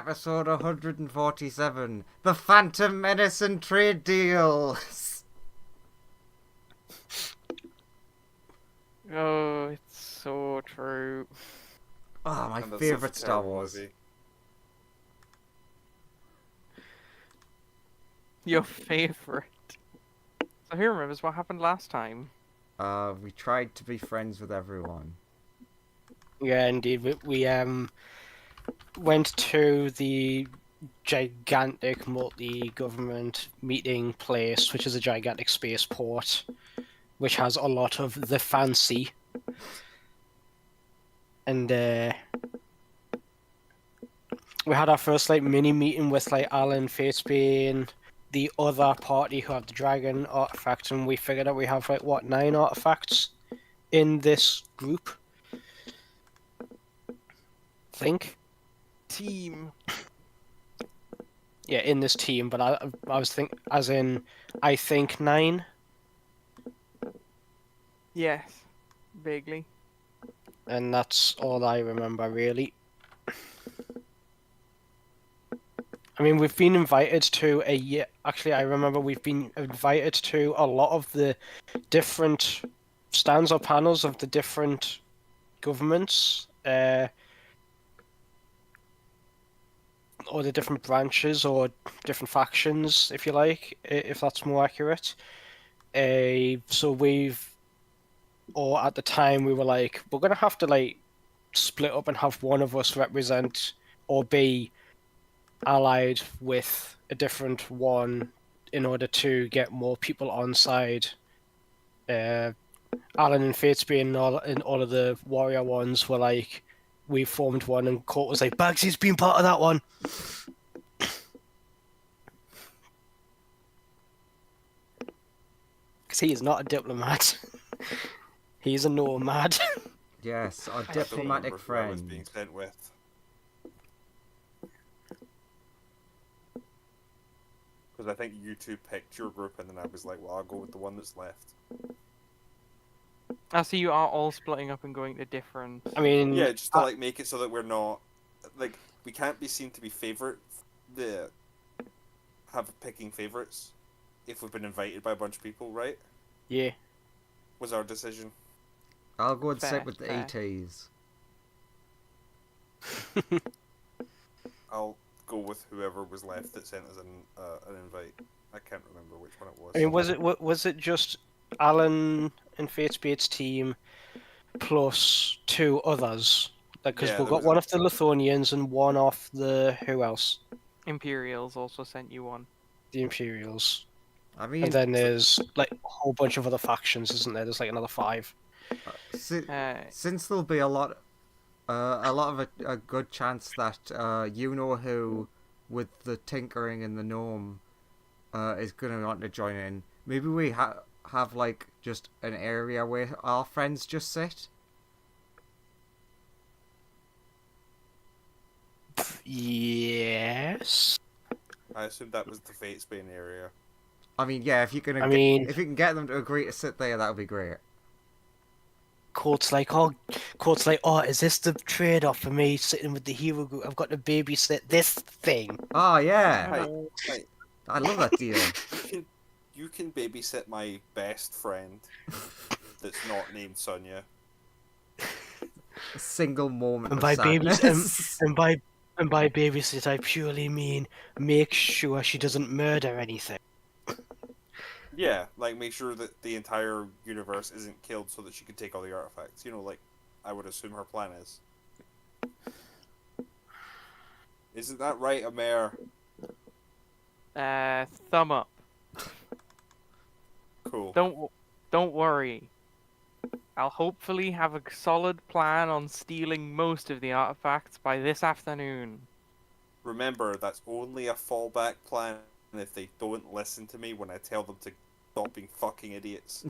episode 147, The Phantom Menace and Trade Deals. Oh, it's so true. Oh, my And that's favourite such a Star terrible Wars. movie. Your favourite. So who remembers what happened last time? We tried to be friends with everyone. Yeah, indeed. We went to the gigantic multi-government meeting place, which is a gigantic spaceport, which has a lot of the fancy. And we had our first mini meeting with Alan, Fatesbane, the other party who have the dragon artifact, and we figured out we have 9 artifacts in this group. Think. Team. Yeah, in this team, but I was I think 9. Yes. Vaguely. And that's all I remember, really. I mean, we've been invited to Actually, I remember we've been invited to a lot of the different stands or panels of the different governments, or the different branches or different factions, if you like, if that's more accurate. Or at the time, we were like, we're going to have to split up and have one of us represent or be allied with a different one in order to get more people on side. Alan and Fatesbane and all of the warrior ones were like, we formed one, and Court was like, Bagsy's been part of that one. Because he is not a diplomat. He's a nomad. Yes, our I diplomatic Who I was friend. being sent with. Because I think you two picked your group, and then I was like, well, I'll go with the one that's left. I see you are all splitting up and going to different... I mean, Yeah, just to make it so that we're not we can't be seen to be picking favorites if we've been invited by a bunch of people, right? yeah. Was our decision. I'll go and Fair, sit with the fair. ETs. I'll go with whoever was left that sent us an invite. I can't remember which one it was. I mean, was it just Alan and Fatesbane's team plus 2 others? Because Yeah, we've there got was one off the Lithonians and one off the who else? Imperials also sent you one. The Imperials. I mean, And then there's a whole bunch of other factions, isn't there? There's another 5. since there'll be a lot of a good chance that you know who with the tinkering and the gnome is gonna want to join in. Maybe we have just an area where our friends just sit. Yes. I assumed that was the Fatesbane area. I mean, yeah, if you can if you can get them to agree to sit there, that would be great. Court's like, oh, is this the trade-off for me sitting with the hero group? I've got to babysit this thing. Oh yeah, Hey, I love that deal. you can babysit my best friend that's not named Sonia. A single moment And of by sadness. and by babysit, I purely mean make sure she doesn't murder anything. Yeah, make sure that the entire universe isn't killed so that she can take all the artifacts. I would assume her plan is. Isn't that right, Amer? Thumb up. Cool. Don't worry. I'll hopefully have a solid plan on stealing most of the artifacts by this afternoon. Remember, that's only a fallback plan if they don't listen to me when I tell them to stop being fucking idiots.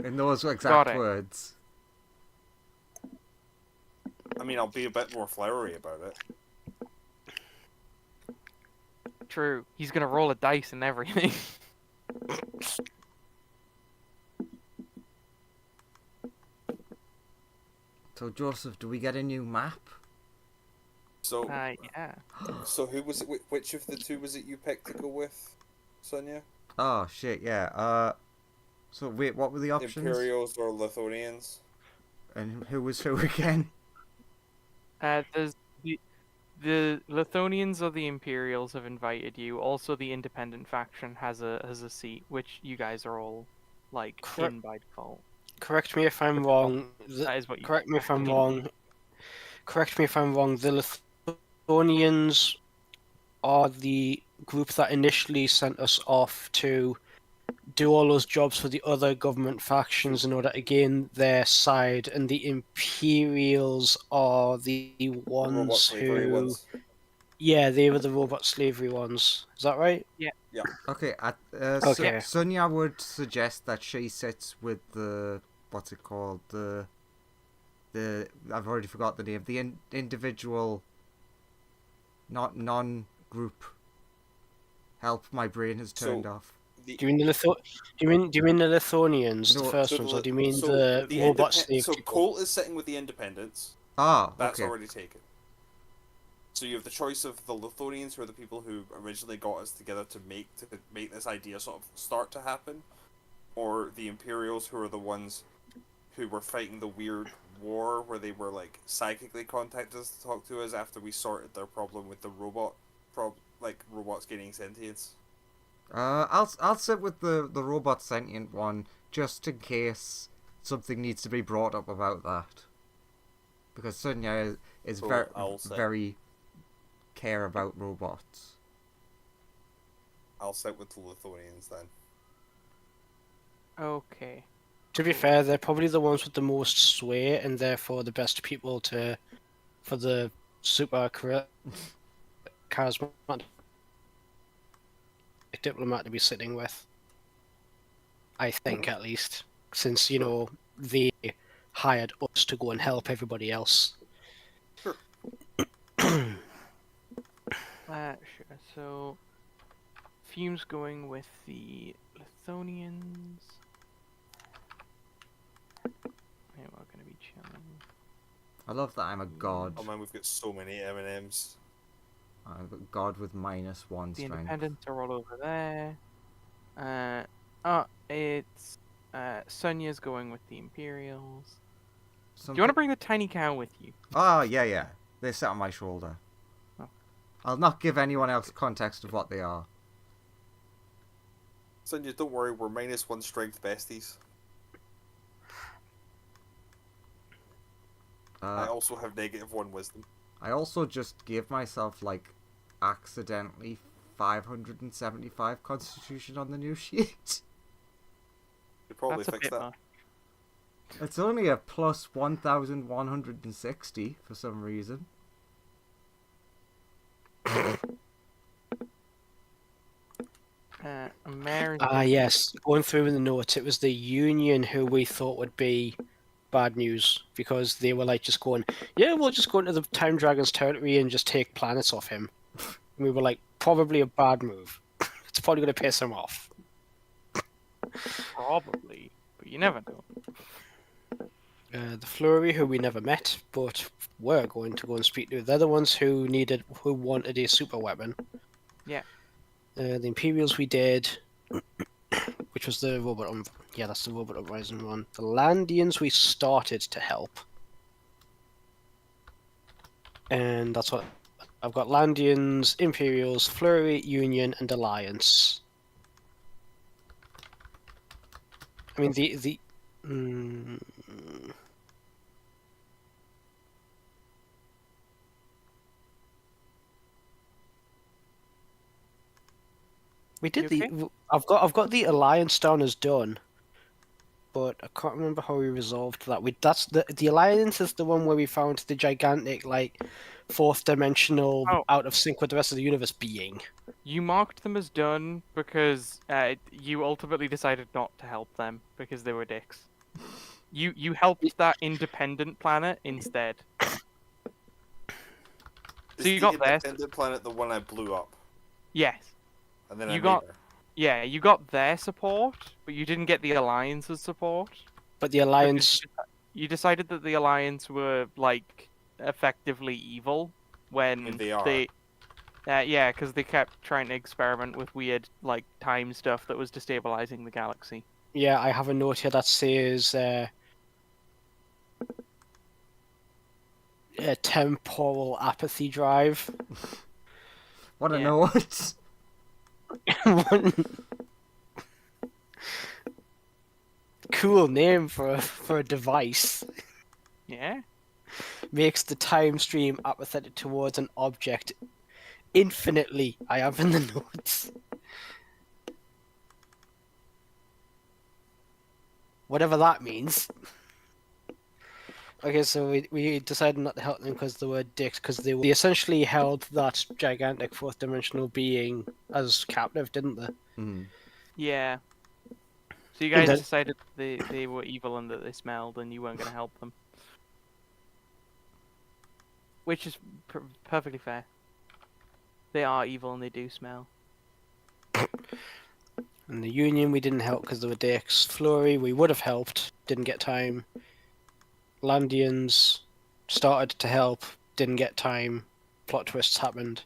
In those Got exact it. words. I mean, I'll be a bit more flowery about it. True. He's gonna roll a dice and everything. So Joseph, do we get a new map? So, Yeah. so who was it? Which of the two was it you picked to go with, Sonia? Oh shit, yeah. So wait, what were the options? Imperials or Lithonians? And who was who again? There's the Lithonians or the Imperials have invited you. Also, the Independent faction has a seat, which you guys are all like in by default. Correct me if I'm wrong. That is what you. Correct me if I'm wrong. Correct me if I'm wrong. The Lithonians are the group that initially sent us off to do all those jobs for the other government factions in order to gain their side, and the Imperials are the ones robot slavery who. ones. Yeah, they were the robot slavery ones. Is that right? Yeah. Yeah. Okay, Okay. Sonia would suggest that she sits with the what's it called the I've already forgot the name, the individual, not non-group. Help, my brain has turned off. The, Do you mean the do you mean the Lithonians, No, the first so ones, the- or do you mean so the robot slave So people? Colt is sitting with the Independents. Ah, That's okay. already taken. So you have the choice of the Lithonians, who are the people who originally got us together to make this idea sort of start to happen, or the Imperials, who are the ones who were fighting the weird war where they were like psychically contacted us to talk to us after we sorted their problem with the robots gaining sentience. I'll sit with the robot sentient one just in case something needs to be brought up about that, because Sonia is So I'll sit. very care about robots. I'll sit with the Lithonians then. Okay. To be fair, they're probably the ones with the most sway, and therefore the best people for the super charismatic diplomat to be sitting with. I think, at least, since they hired us to go and help everybody else. Sure. Sure. So, Fume's going with the Lithonians. They are going to be chilling. I love that I'm a god. Oh man, we've got so many M&Ms. I'm a god with -1 The strength. Independents are all over there. It's Sonia's going with the Imperials. Do you want to bring the tiny cow with you? Oh, yeah. They sit on my shoulder. Oh. I'll not give anyone else context of what they are. Sonia, don't worry, we're -1 strength besties. I also have -1 wisdom. I also just gave myself, accidentally 575 constitution on the new sheet. You probably That's a fix bit that. much. It's only a plus 1160 for some reason. Mary's Yes. Going through in the notes, it was the Union who we thought would be bad news, because they were just going, yeah, we'll just go into the Time Dragon's territory and just take planets off him. And we were like, probably a bad move. It's probably going to piss him off. probably, but you never know. The Flurry, who we never met, but were going to go and speak to. They're the ones who wanted a super weapon. Yeah. The Imperials we did, which was the robot. That's the robot uprising one. The Landians we started to help, and that's what I've got: Landians, Imperials, Flurry, Union, and Alliance. I mean we did You okay? I've got the Alliance down as done, but I can't remember how we resolved that. That's the Alliance is the one where we found the gigantic fourth dimensional out of sync with the rest of the universe being. You marked them as done because you ultimately decided not to help them because they were dicks. You helped that independent planet instead. Is you the got there. independent planet the one I blew up? Yes. And then You I got- made her. Yeah, you got their support, but you didn't get the Alliance's support. But the Alliance, You decided that the Alliance were effectively evil, when they are. they yeah, because they kept trying to experiment with weird like time stuff that was destabilizing the galaxy. Yeah, I have a note here that says temporal apathy drive. What a Yeah. note! Cool name for a device. Yeah. Makes the time stream apathetic towards an object infinitely. I have in the notes. Whatever that means. Okay, so we decided not to help them because they were dicks, because they essentially held that gigantic fourth dimensional being as captive, didn't they? Mm. Yeah. So you And guys then- decided they were evil and that they smelled, and you weren't going to help them, which is perfectly fair. They are evil and they do smell. And the Union we didn't help because they were dicks. Flurry we would have helped, didn't get time. Landians started to help, didn't get time. Plot twists happened.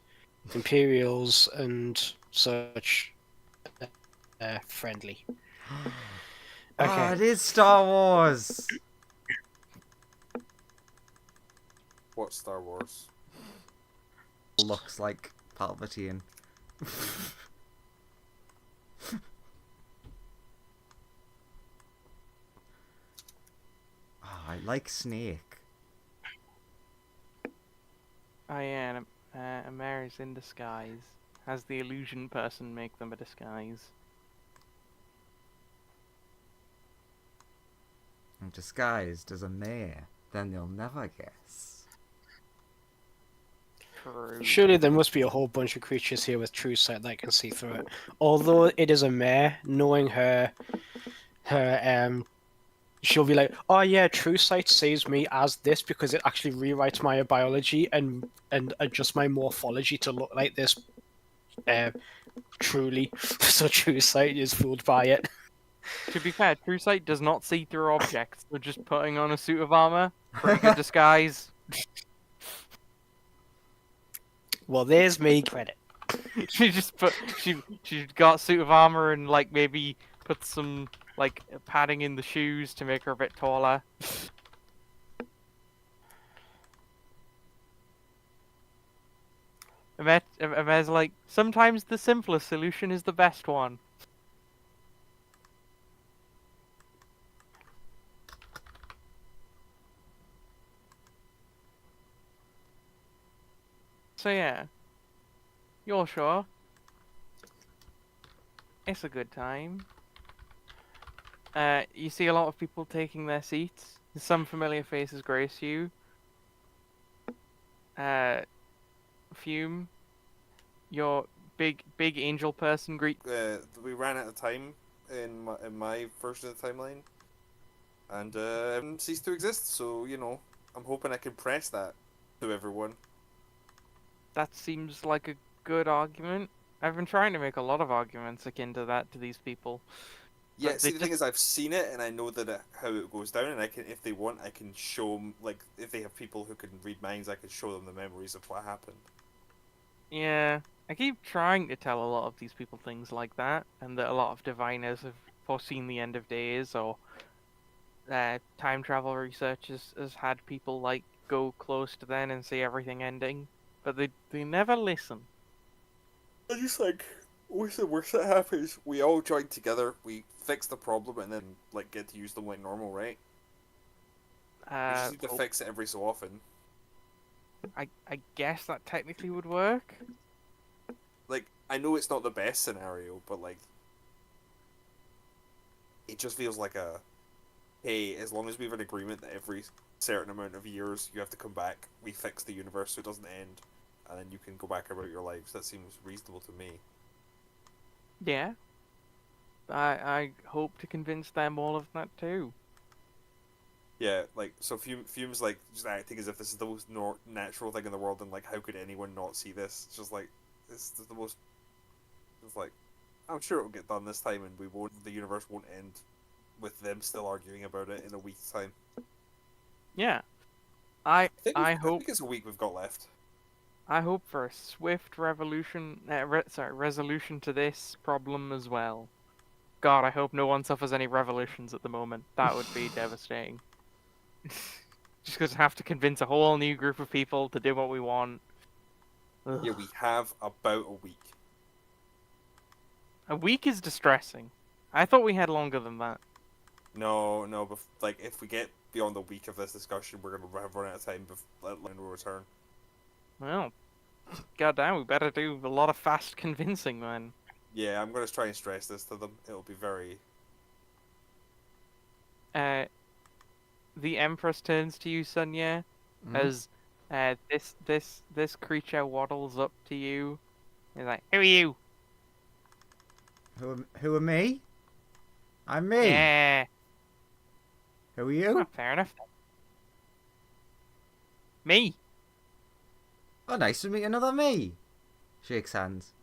Imperials and such friendly. Ah, Okay. it is Star Wars! What Star Wars? Looks like Palpatine. Oh, I like Snake. Oh yeah, and a mare is in disguise. Has the illusion person make them a disguise. And disguised as a mare. Then they'll never guess. True. Surely there must be a whole bunch of creatures here with true sight that can see through it. Although it is a mare, knowing her she'll be like, oh yeah, true sight saves me as this because it actually rewrites my biology and adjusts my morphology to look like this truly. So true sight is fooled by it. To be fair, True Sight does not see through objects. So just putting on a suit of armor, pretty good disguise. Well, there's me credit. She got suit of armor and like maybe put some like padding in the shoes to make her a bit taller. Amaz like sometimes the simplest solution is the best one. So yeah, you're sure? It's a good time. You see a lot of people taking their seats. Some familiar faces grace you. Fume, your big angel person We ran out of time in my version of the timeline, and ceased to exist. So I'm hoping I can press that to everyone. That seems like a good argument. I've been trying to make a lot of arguments akin to that to these people. Yeah, But see, the thing is, I've seen it, and I know that how it goes down, and I can, if they want, I can show them, like, if they have people who can read minds, I can show them the memories of what happened. Yeah, I keep trying to tell a lot of these people things like that, and that a lot of diviners have foreseen the end of days, or time travel research has had people, like, go close to then and see everything ending, but they never listen. I just like, what's the worst that happens? We all join together, we fix the problem, and then like get to use them like normal, right? We just need to fix it every so often. I guess that technically would work. Like, I know it's not the best scenario, but like, it just feels like hey, as long as we have an agreement that every certain amount of years you have to come back, we fix the universe so it doesn't end, and then you can go back about your lives. That seems reasonable to me. Yeah. I hope to convince them all of that too. Yeah, like, so Fume's like just acting as if this is the most natural thing in the world, and like, how could anyone not see this? It's just like, this is the most. It's like, I'm sure it'll get done this time, and the universe won't end with them still arguing about it in a week's time. Yeah. I I hope think it's a week we've got left. I hope for a swift resolution to this problem as well. God, I hope no one suffers any revolutions at the moment. That would be devastating. Just because I have to convince a whole new group of people to do what we want. Ugh. Yeah, we have about a week. A week is distressing. I thought we had longer than that. No, but like if we get beyond the week of this discussion, we're gonna run out of time before Lynn will return. Well, goddamn, we better do a lot of fast convincing then. Yeah, I'm gonna try and stress this to them. It'll be very. The Empress turns to you, Sunya, as this creature waddles up to you. He's like, "Who are you?" Who are me? I'm me. Yeah. Who are you? Oh, fair enough. Me. Oh, nice to meet another me. Shakes hands.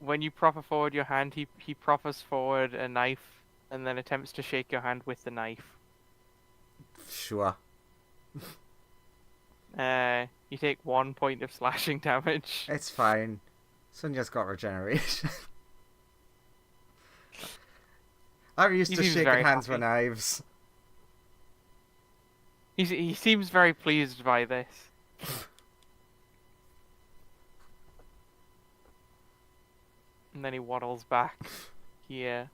When you proffer forward your hand, he proffers forward a knife and then attempts to shake your hand with the knife. Sure. You take 1 point of slashing damage. It's fine. Sunya's got regeneration. I'm used to seems shaking very hands happy. with knives. He seems very pleased by this. And then he waddles back here.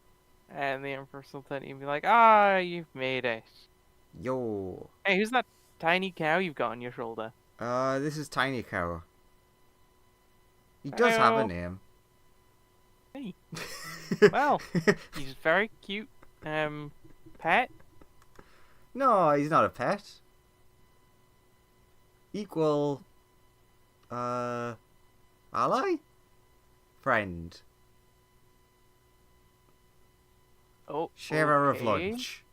And the Empress will turn to you and be like, "Ah, you've made it. Yo. Hey, who's that tiny cow you've got on your shoulder?" This is Tiny Cow. He does have a Hello. name. Hey. Well, he's very cute. Pet? No, he's not a pet. Equal, ally? Friend. Oh, Sharer of okay. lunch.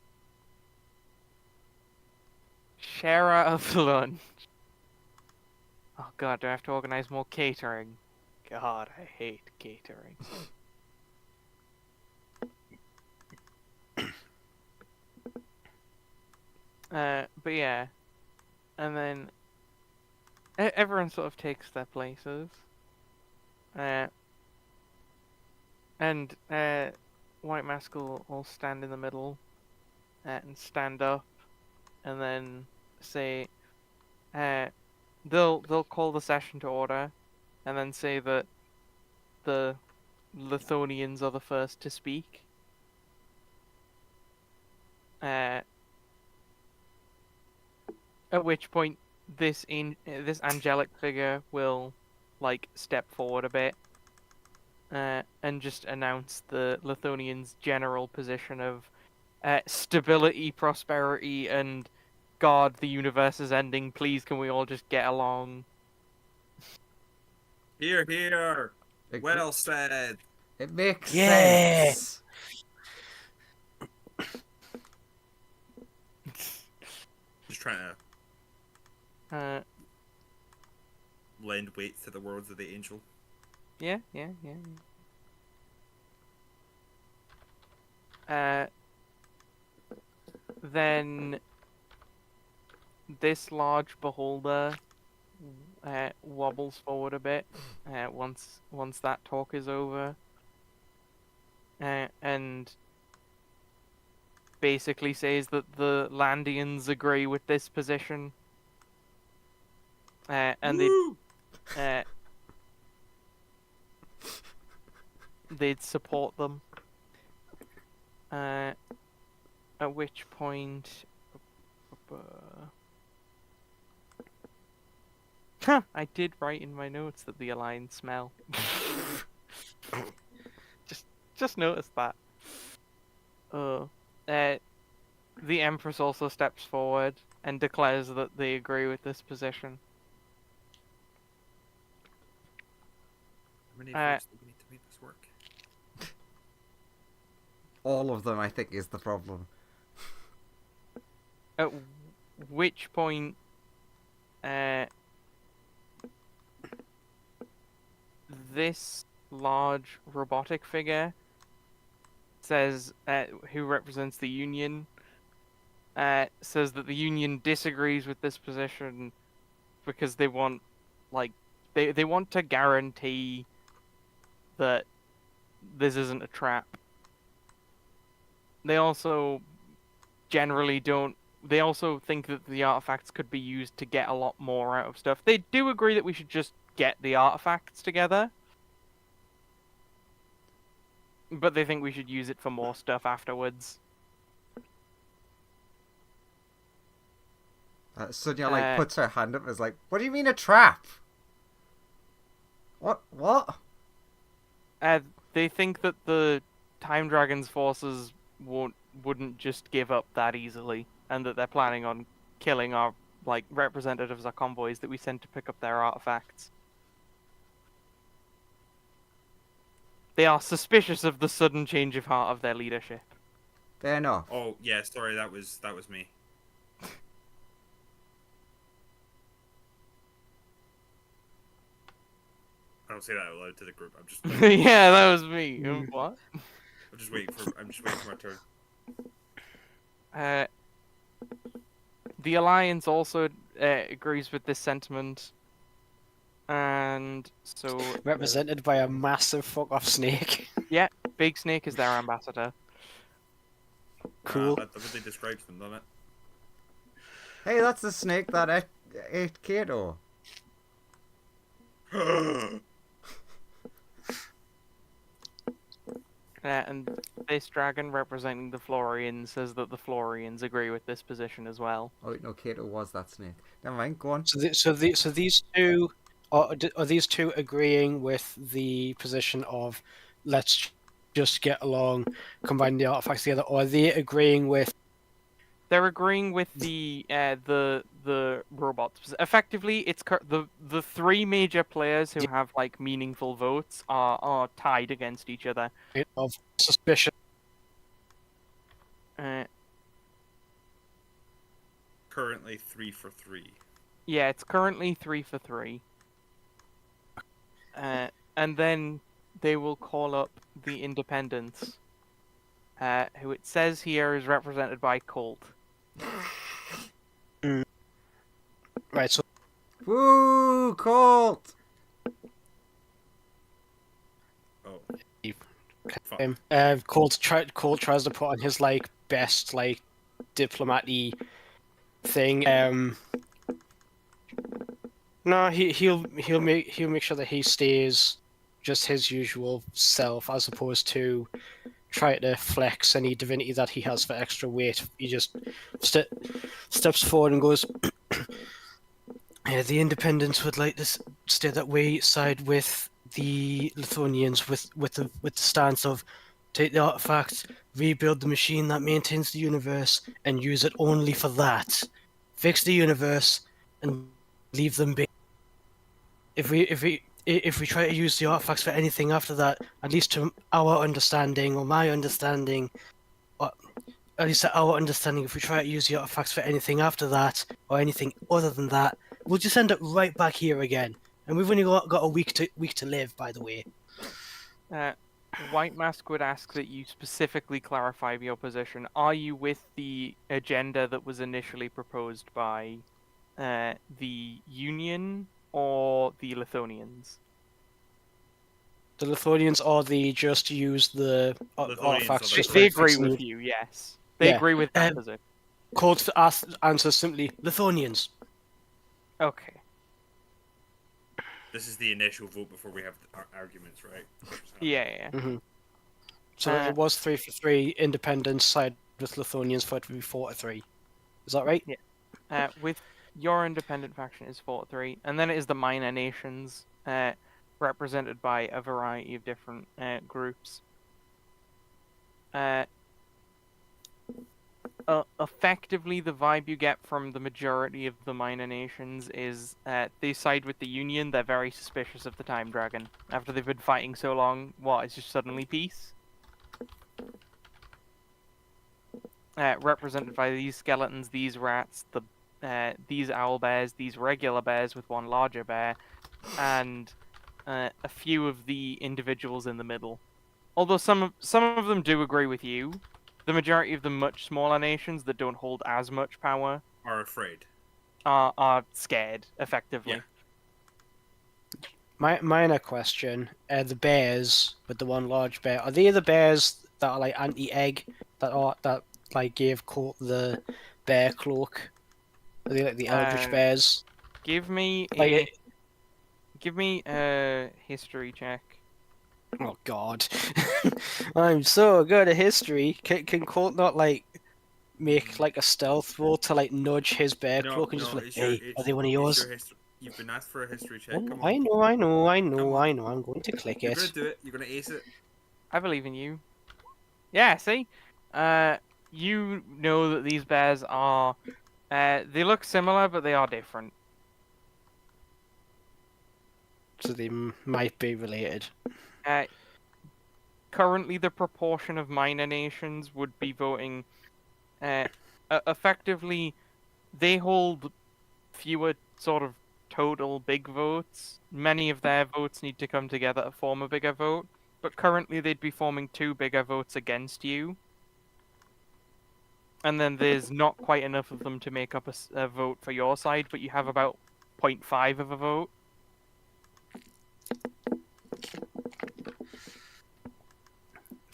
Sharer of lunch. Oh god, do I have to organize more catering? God, I hate catering. But yeah. And then everyone sort of takes their places. And White Mask will stand in the middle and stand up and then say they'll call the session to order and then say that the Lithonians are the first to speak. At which point this angelic figure will like step forward a bit and just announce the Lithonians' general position of stability, prosperity, and God, the universe is ending. Please, can we all just get along? Here, here. Well said. It makes Yeah. sense. Just trying to lend weight to the words of the angel. Yeah. Then this large beholder wobbles forward a bit once that talk is over, and basically says that the Landians agree with this position, and they'd support them. At which point, I did write in my notes that the Alliance smell. just noticed that. The Empress also steps forward and declares that they agree with this position. How many votes do we need to make this work? All of them, I think, is the problem. At which point, this large robotic figure says, who represents the Union, says that the Union disagrees with this position because they want, they want to guarantee that this isn't a trap. They also generally don't. They also think that the artifacts could be used to get a lot more out of stuff. They do agree that we should just get the artifacts together, but they think we should use it for more stuff afterwards. Sonia puts her hand up and is like, "What do you mean a trap? What? They think that the Time Dragon's forces wouldn't just give up that easily, and that they're planning on killing our representatives or convoys that we send to pick up their artifacts. They are suspicious of the sudden change of heart of their leadership. Fair enough." Oh yeah, sorry, that was me. I don't say that out loud to the group. I'm just. Yeah, that was me. What? I'm just waiting for my turn. The Alliance also agrees with this sentiment, and so Represented by a massive fuck off snake. Yeah, Big Snake is their ambassador. Cool. That really describes them, doesn't it? Hey, that's the snake that ate Kato. And this dragon representing the Florians says that the Florians agree with this position as well. Oh wait, no, Kato was that snake. Never mind, go on. So these two are these two agreeing with the position of let's just get along, combine the artifacts together, or are they agreeing with? They're agreeing with the robots. Effectively, it's the three major players who have meaningful votes are tied against each other. Of suspicion. Currently 3 for 3. Yeah, it's currently 3 for 3. And then they will call up the Independents, who it says here is represented by Colt. Right, so Woo, Colt! Oh. Colt tries to put on his best diplomat-y thing. No, he'll make sure that he stays just his usual self, as opposed to try to flex any divinity that he has for extra weight. He just steps forward and goes, the Independents would like to state that we side with the Lithonians with the stance of take the artifact, rebuild the machine that maintains the universe, and use it only for that. Fix the universe and leave them be. If we try to use the artifacts for anything after that, at least to our understanding, or my understanding, or at least to our understanding, if we try to use the artifacts for anything after that, or anything other than that, we'll just end up right back here again. And we've only got a week to live, by the way. White Mask would ask that you specifically clarify your position. Are you with the agenda that was initially proposed by the Union or the Lithonians? The Lithonians or the just use the artifacts. They agree with you, yes. They agree with that position. Colt answers simply, Lithonians. Okay. This is the initial vote before we have arguments, right? Yeah. Mm-hmm. So it was 3 for 3. Independents side with Lithonians for it to be 4 to 3. Is that right? Yeah. With your independent faction is 4 to 3, and then it is the minor nations, represented by a variety of different groups. Effectively, the vibe you get from the majority of the minor nations is they side with the Union. They're very suspicious of the Time Dragon. After they've been fighting so long, it's just suddenly peace? Represented by these skeletons, these rats, these owl bears, these regular bears with one larger bear, and a few of the individuals in the middle. Although some of them do agree with you, the majority of the much smaller nations that don't hold as much power Are afraid. are scared, effectively. Yeah. Minor question: the bears with the one large bear, are they the bears that are like anti-egg that like gave Colt the bear cloak? Are they like the eldritch Uh, bears? Give me Like, a history check. oh god, I'm so good at history. Can Colt not like make like a stealth roll to like nudge his bear No, cloak and just no, be like, it's your hey, are they one of it's yours? your history. You've been asked for a history check. Come I on. know, I know, I know, Come on. I know. I'm going to click You're gonna it. do it. You're gonna ace it. I believe in you. Yeah, see? You know that these bears are... they look similar, but they are different. So they might be related. Uh, Currently, the proportion of minor nations would be voting... effectively, they hold fewer sort of total big votes. Many of their votes need to come together to form a bigger vote, but currently they'd be forming two bigger votes against you. And then there's not quite enough of them to make up a vote for your side, but you have about 0.5 of a vote.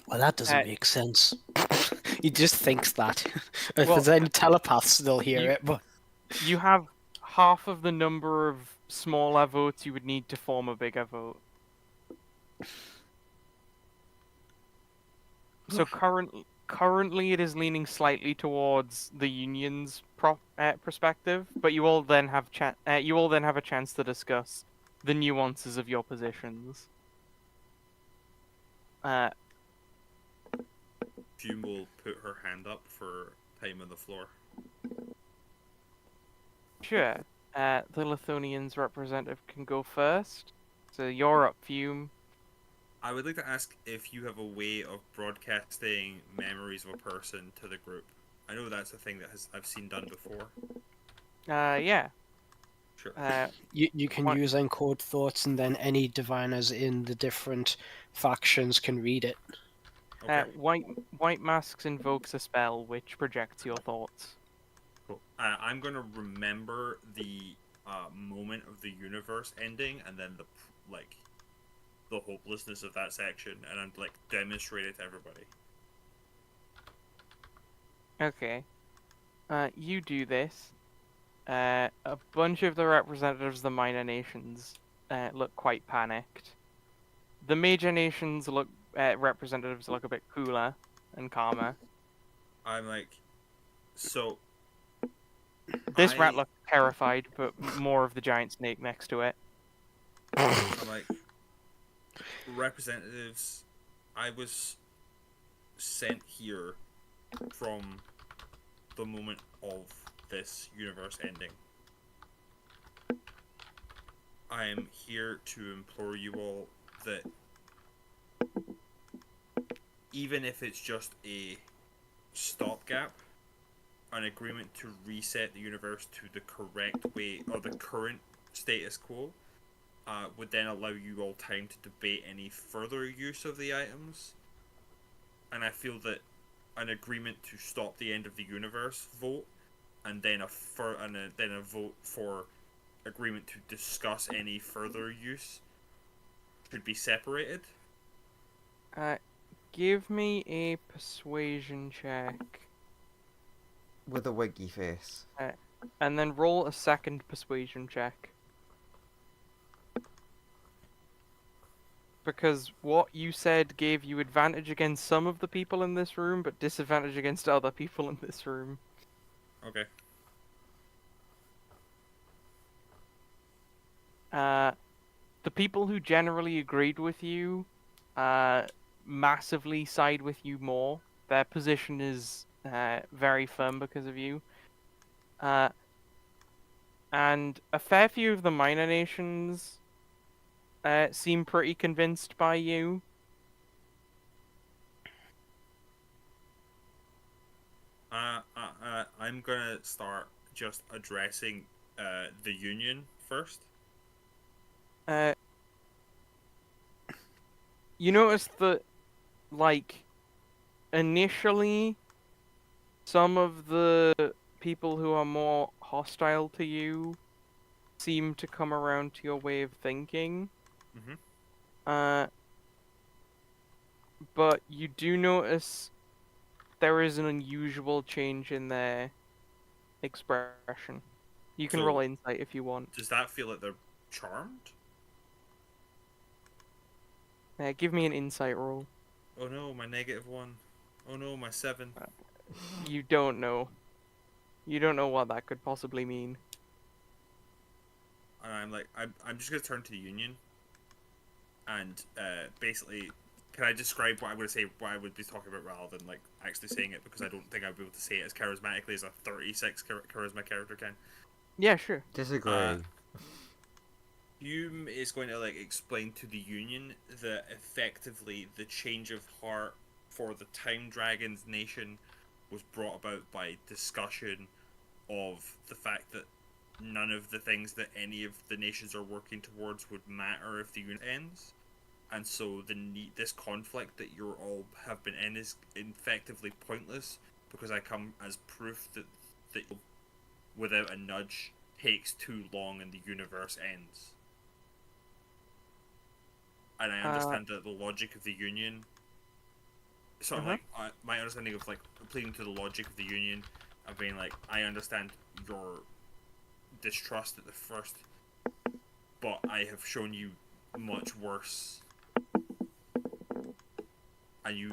Well, that doesn't Uh, make sense. He just thinks that. If Well, there's any telepaths, they'll hear you- it, but You have half of the number of smaller votes you would need to form a bigger vote. So currently it is leaning slightly towards the union's perspective, but you all then have a chance to discuss the nuances of your positions. Fume will put her hand up for time on the floor. Sure. The Lithuanians representative can go first. So you're up, Fume. I would like to ask if you have a way of broadcasting memories of a person to the group. I know that's a thing that I've seen done before. Yeah. Sure. you can What- use encode thoughts, and then any diviners in the different factions can read it. Okay. White Masks invokes a spell which projects your thoughts. Cool. I'm gonna remember the moment of the universe ending, and then the hopelessness of that section, and I'm demonstrate it to everybody. Okay. You do this. A bunch of the representatives of the minor nations look quite panicked. The major nations representatives look a bit cooler and calmer. I'm like, so. This rat looks terrified, but more of the giant snake next to it. I'm like, representatives, I was sent here from the moment of this universe ending. I am here to implore you all that even if it's just a stopgap, an agreement to reset the universe to the correct way or the current status quo would then allow you all time to debate any further use of the items. And I feel that an agreement to stop the end of the universe vote, and then a vote for agreement to discuss any further use should be separated. Give me a persuasion check. With a wiggy face. And then roll a second persuasion check. Because what you said gave you advantage against some of the people in this room, but disadvantage against other people in this room. Okay. The people who generally agreed with you, massively side with you more. Their position is very firm because of you. And a fair few of the minor nations seem pretty convinced by you. I'm gonna start just addressing the union first. You notice that, like, initially, some of the people who are more hostile to you seem to come around to your way of thinking. Mhm. But you do notice there is an unusual change in their expression. You can So- roll insight if you want. Does that feel like they're charmed? Give me an insight roll. Oh no, my -1. Oh no, my 7. You don't know. You don't know what that could possibly mean. And I'm like, I'm just gonna turn to the Union, and basically, can I describe what I'm gonna say, what I would be talking about, rather than like actually saying it, because I don't think I'd be able to say it as charismatically as a 36 charisma character can. Yeah, sure. Disagree. Hume is going to like explain to the Union that effectively the change of heart for the Time Dragon's nation was brought about by discussion of the fact that none of the things that any of the nations are working towards would matter if the Union ends, and so this conflict that you're all have been in is effectively pointless, because I come as proof that without a nudge takes too long and the universe ends. And I understand that the logic of the Union, sort of like my understanding of like pleading to the logic of the Union, of being like, I understand your distrust at the first, but I have shown you much worse, and you,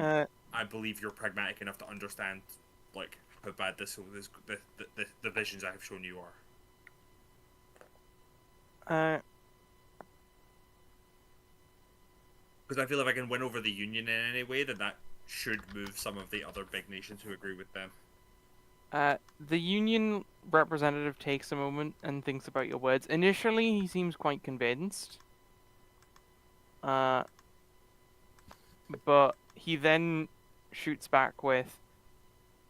I believe you're pragmatic enough to understand like how bad the visions I have shown you are. Because I feel if I can win over the Union in any way, then that should move some of the other big nations who agree with them. The Union representative takes a moment and thinks about your words. Initially, he seems quite convinced. But he then shoots back with,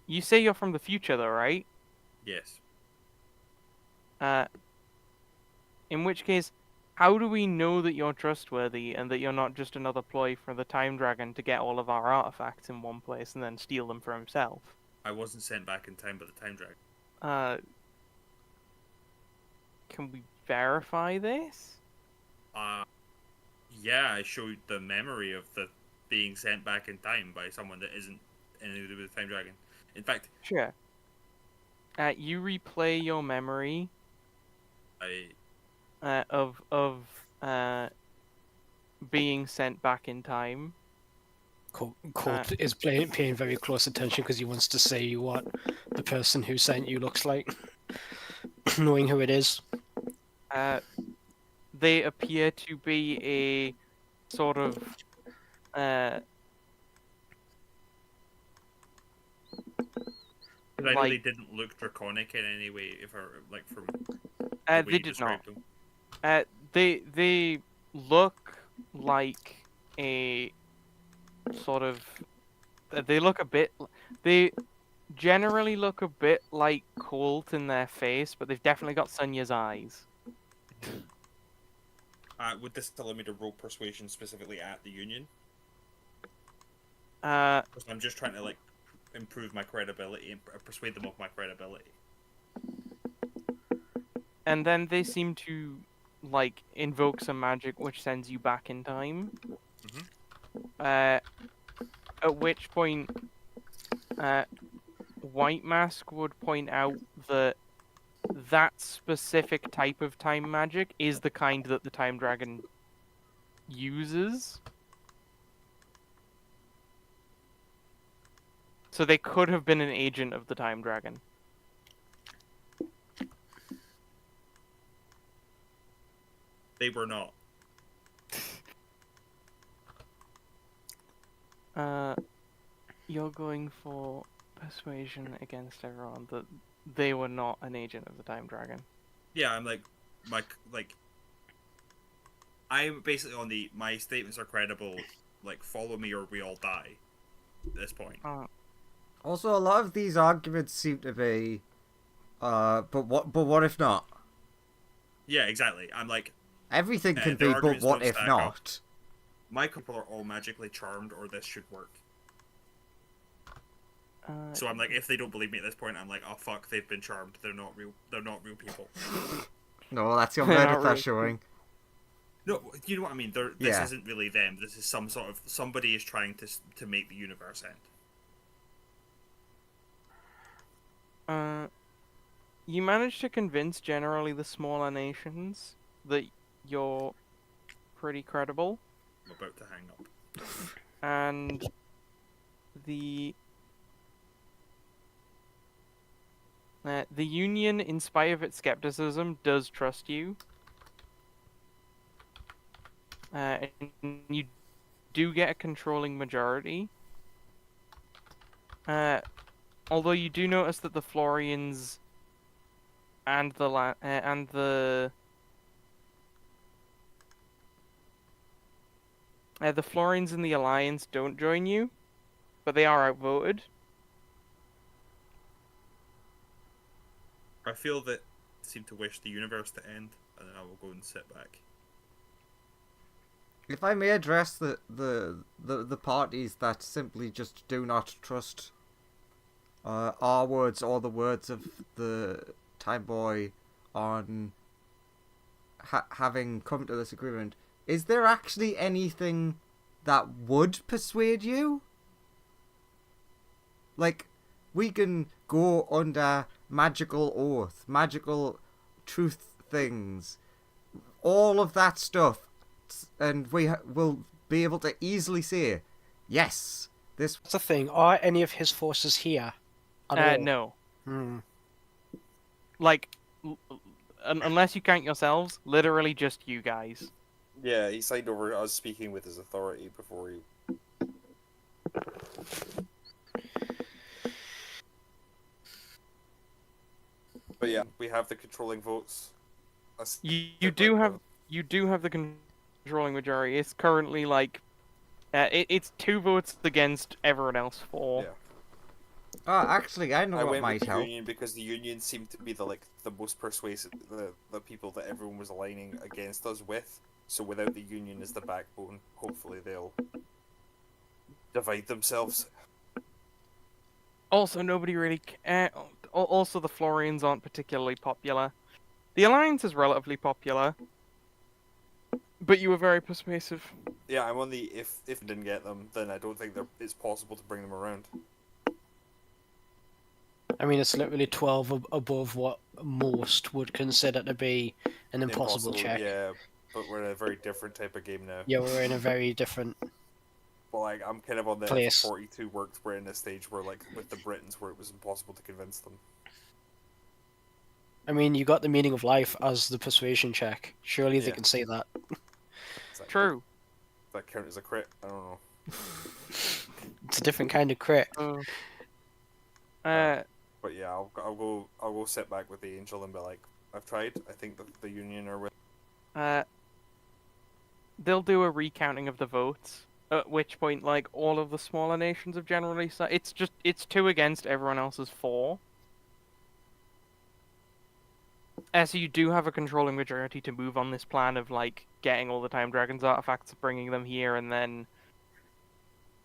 "You say you're from the future, though, right?" Yes. In which case, how do we know that you're trustworthy and that you're not just another ploy for the Time Dragon to get all of our artifacts in one place and then steal them for himself? I wasn't sent back in time by the Time Dragon. Can we verify this? Yeah, I showed the memory of the being sent back in time by someone that isn't anything to do with the Time Dragon. In fact, sure. You replay your memory. Of being sent back in time. Colt is paying very close attention because he wants to see what the person who sent you looks like, knowing who it is. They appear to be a sort of I know they didn't look draconic in any way, if I like from they did not. They look like a sort of. They look a bit. They generally look a bit like Colt in their face, but they've definitely got Sonya's eyes. Would this allow me to roll persuasion specifically at the Union? I'm just trying to like improve my credibility and persuade them of my credibility. And then they seem to like invoke some magic which sends you back in time. At which point White Mask would point out that specific type of time magic is the kind that the Time Dragon uses. So they could have been an agent of the Time Dragon. They were not. You're going for persuasion against everyone that they were not an agent of the Time Dragon. Yeah, I'm like, I'm basically on the my statements are credible. Like, follow me or we all die. At this point. Also, a lot of these arguments seem to be, but what if not? Yeah, exactly. I'm like, everything can be, but what if not? My couple are all magically charmed, or this should work. So I'm like, if they don't believe me at this point, I'm like, oh fuck, they've been charmed. They're not real. They're not real people. No, that's your They're not Menace real. showing. No, you know what I mean. This Yeah. isn't really them. This is some sort of somebody is trying to make the universe end. You managed to convince generally the smaller nations that you're pretty credible, I'm about to hang up. and the Union, in spite of its skepticism, does trust you. And you do get a controlling majority. Although you do notice that the Florians and the Florians in the Alliance don't join you, but they are outvoted. I feel that I seem to wish the universe to end, and then I will go and sit back. If I may address the parties that simply just do not trust our words or the words of the Time Boy on having come to this agreement, is there actually anything that would persuade you? Like, we can go under magical oath, magical truth things, all of that stuff, and we will be able to easily say, yes, this... That's the thing. Are any of his forces here? At all? No. Hmm. Like, unless you count yourselves, literally just you guys. Yeah, he signed over us speaking with his authority before he... But yeah, we have the controlling votes. You do have the controlling majority. It's currently like, it's 2 votes against everyone else 4. Yeah. Actually, I know I what went might with the help. Union because the Union seemed to be the most persuasive, the people that everyone was aligning against us with. So without the Union as the backbone, hopefully they'll divide themselves. Also, nobody really. Also, the Florians aren't particularly popular. The Alliance is relatively popular, but you were very persuasive. Yeah, I'm on the if we didn't get them, then I don't think it's possible to bring them around. I mean, it's literally 12 above what most would consider to be an impossible check. Yeah, but we're in a very different type of game now. Yeah, we're in a very different... Well, like, I'm kind of on the place. 42 worked. We're in a stage where, like, with the Britons, where it was impossible to convince them. I mean, you got the meaning of life as the persuasion check. Surely they Yeah. can say that. True. Does that count as a crit? I don't know. It's a different kind of crit. But yeah, I'll go sit back with the Angel and be like, I've tried. I think the Union are with. They'll do a recounting of the votes. At which point, like, all of the smaller nations have generally it's 2 against everyone else's 4. So you do have a controlling majority to move on this plan of, like, getting all the Time Dragons artifacts, bringing them here, and then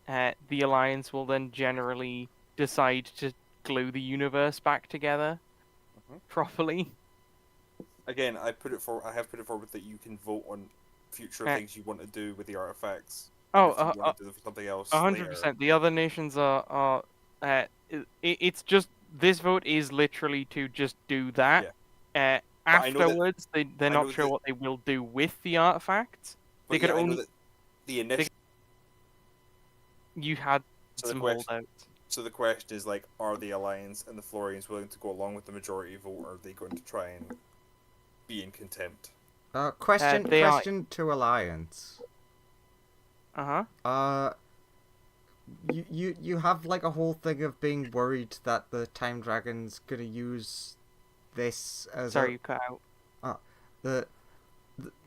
the Alliance will then generally decide to glue the universe back together properly. Again, I have put it forward that you can vote on future things you want to do with the artifacts. Oh, if you want to do something else. 100%. The other nations are it's just, this vote is literally to just do that. Afterwards, they're not sure what they will do with the artifacts. They could only... the initial... You had some holdouts. So the question is, like, are the Alliance and the Florians willing to go along with the majority vote, or are they going to try and be in contempt? Question to Alliance. You have, like, a whole thing of being worried that the Time Dragon's gonna use this as Sorry, you cut out.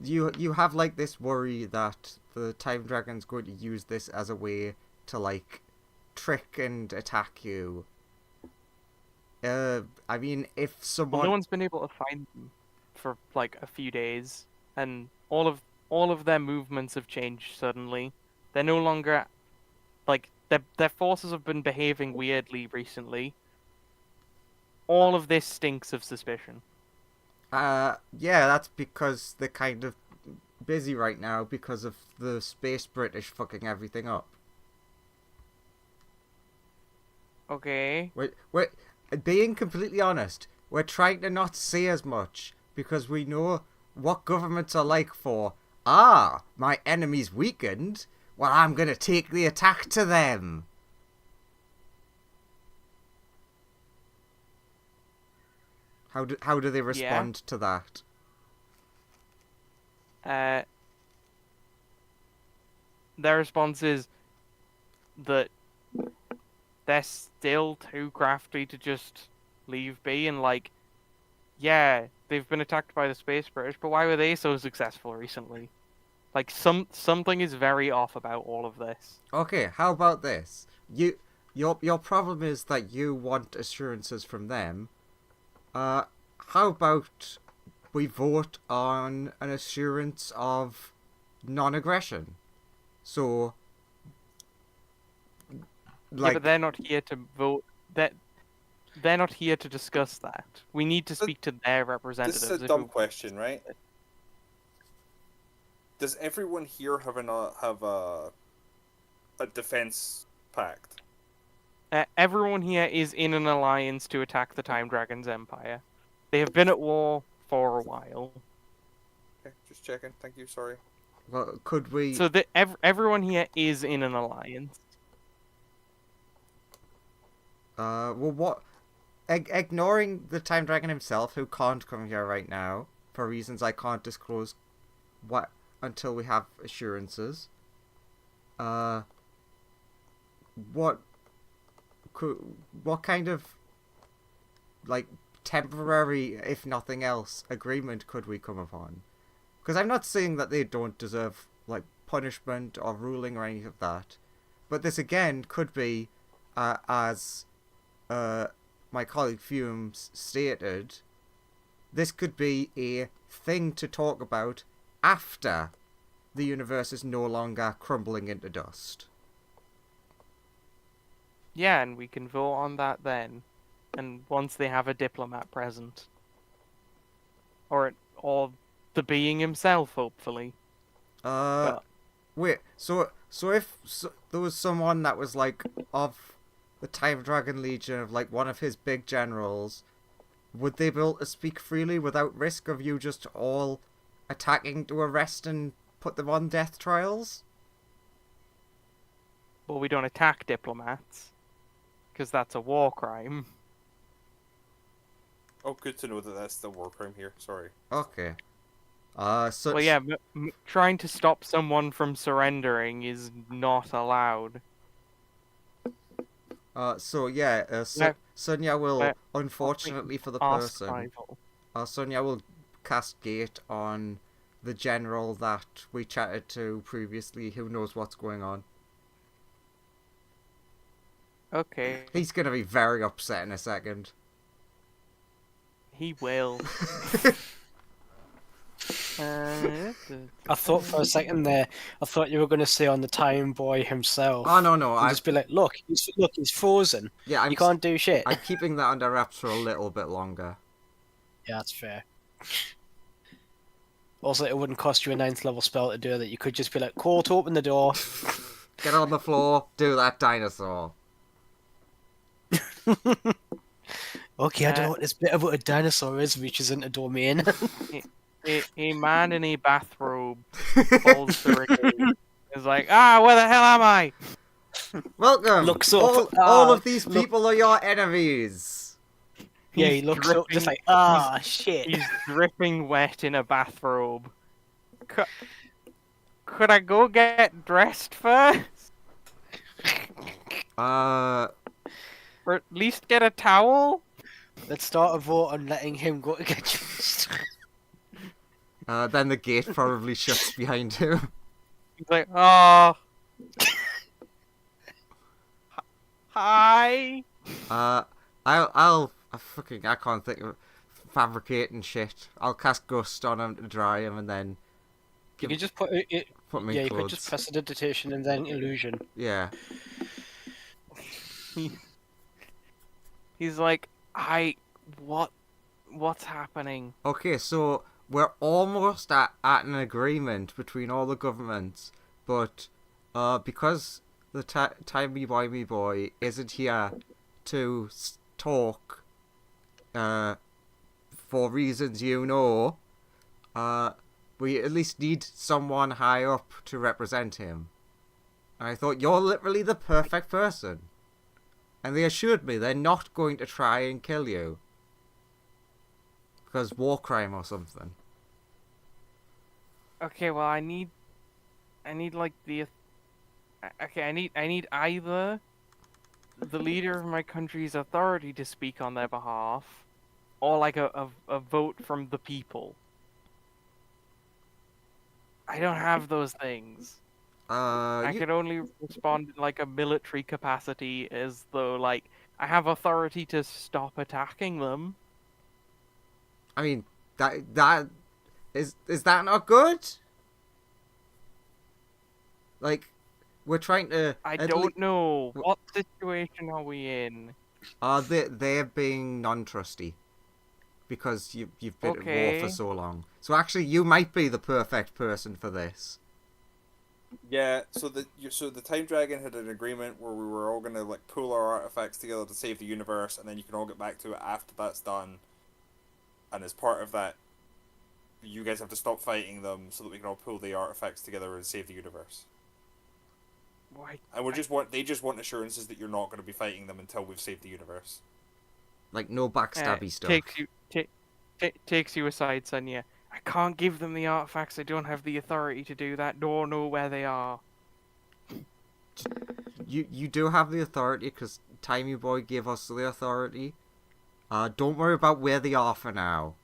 You have, like, this worry that the Time Dragon's going to use this as a way to, like, trick and attack you. I mean, if someone... Well, no one's been able to find them for, like, a few days, and all of their movements have changed suddenly. They're no longer, like, their forces have been behaving weirdly recently. All of this stinks of suspicion. Yeah, that's because they're kind of busy right now because of the space British fucking everything up. Okay. We're being completely honest. We're trying to not say as much because we know what governments are like for. Ah, my enemy's weakened. Well, I'm gonna take the attack to them. How do they respond to that? Their response is that they're still too crafty to just leave be, and like, yeah, they've been attacked by the Space British, but why were they so successful recently? Like, something is very off about all of this. Okay, how about this? Your problem is that you want assurances from them. How about we vote on an assurance of non-aggression? So, Yeah, but they're not here to vote. They're not here to discuss that. We need to speak to their representatives. This is a dumb question, right? Does everyone here have a defense pact? Everyone here is in an alliance to attack the Time Dragon's empire. They have been at war for a while. Okay, just checking. Thank you. Sorry. well, could we? So everyone here is in an alliance. Well, what? Ignoring the Time Dragon himself, who can't come here right now for reasons I can't disclose, what until we have assurances. What kind of like temporary, if nothing else, agreement could we come upon? Because I'm not saying that they don't deserve like punishment or ruling or any of that, but this again could be, as my colleague Fumes stated, this could be a thing to talk about after the universe is no longer crumbling into dust. Yeah, and we can vote on that then. And once they have a diplomat present. Or the being himself, hopefully. Wait, so if there was someone that was like of the Time Dragon Legion, of like one of his big generals, would they be able to speak freely without risk of you just all attacking to arrest and put them on death trials? Well, we don't attack diplomats. Because that's a war crime. Oh, good to know that that's the war crime here. Sorry. Okay. Well, yeah, trying to stop someone from surrendering is not allowed. Sonia will, unfortunately for the person, Sonia will cast Gate on the general that we chatted to previously, who knows what's going on. Okay. He's gonna be very upset in a second. He will. I thought for a second there, I thought you were going to say on the Time Boy himself. Oh no! I'll just be like, look, he's frozen. Yeah, you can't do shit. I'm keeping that under wraps for a little bit longer. Yeah, that's fair. Also, it wouldn't cost you a 9th level spell to do that. You could just be like, Court, open the door. Get on the floor, do that dinosaur. Okay, I don't know what this bit about a dinosaur is, which isn't a domain. a man in a bathrobe falls through a gate. Is like, where the hell am I? Welcome! Looks up. All of these people are your enemies! Yeah, he looks up just like, shit. He's dripping wet in a bathrobe. Could I go get dressed first? Or at least get a towel? Let's start a vote on letting him go to get dressed. Then the gate probably shuts behind him. He's like, hi. I can't think of fabricating shit. I'll cast Gust on him to dry him, and then You could just put me clothes. You could just press prestidigitation and then illusion. Yeah. He's like, what's happening? Okay, so we're almost at an agreement between all the governments, but because the timey-wimey boy isn't here to talk for reasons you know, we at least need someone high up to represent him. And I thought, you're literally the perfect person. And they assured me they're not going to try and kill you. Because war crime or something. Okay, well, I need like the. Okay, I need either the leader of my country's authority to speak on their behalf, or like a vote from the people. I don't have those things. I could only respond in like a military capacity, as though like I have authority to stop attacking them. I mean, that is that not good? Like, we're trying to. I don't know. What situation are we in? They're being non-trusty because you've been at war for so long. So actually, you might be the perfect person for this. Yeah, so the Time Dragon had an agreement where we were all gonna like pool our artifacts together to save the universe, and then you can all get back to it after that's done. And as part of that, you guys have to stop fighting them so that we can all pull the artifacts together and save the universe. Why? And they just want assurances that you're not going to be fighting them until we've saved the universe. Like no backstabby stuff. Takes you aside, Sonia. I can't give them the artifacts. I don't have the authority to do that. Nor know where they are. You do have the authority because Timey Boy gave us the authority. Don't worry about where they are for now.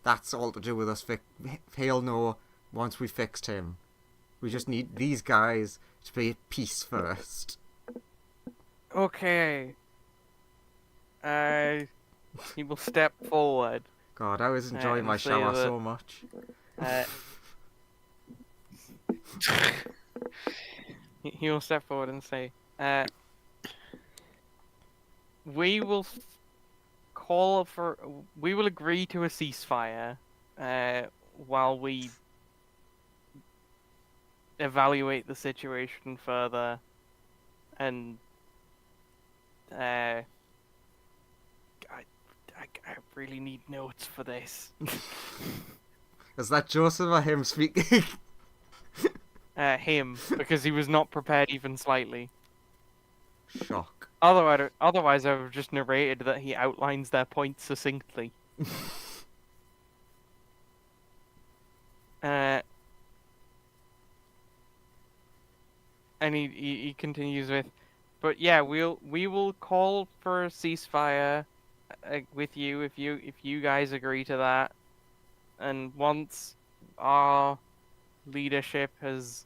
That's all to do with us. He'll know once we fixed him. We just need these guys to be at peace first. Okay. He will step forward. God, I was enjoying my shower so much. He will step forward and say, we will agree to a ceasefire while we evaluate the situation further, and I really need notes for this. Is that Joseph or him speaking? Him, because he was not prepared even slightly. Shock. Otherwise, I would have just narrated that he outlines their points succinctly. And he continues with, but yeah, we will call for a ceasefire with you if you guys agree to that, and once our leadership has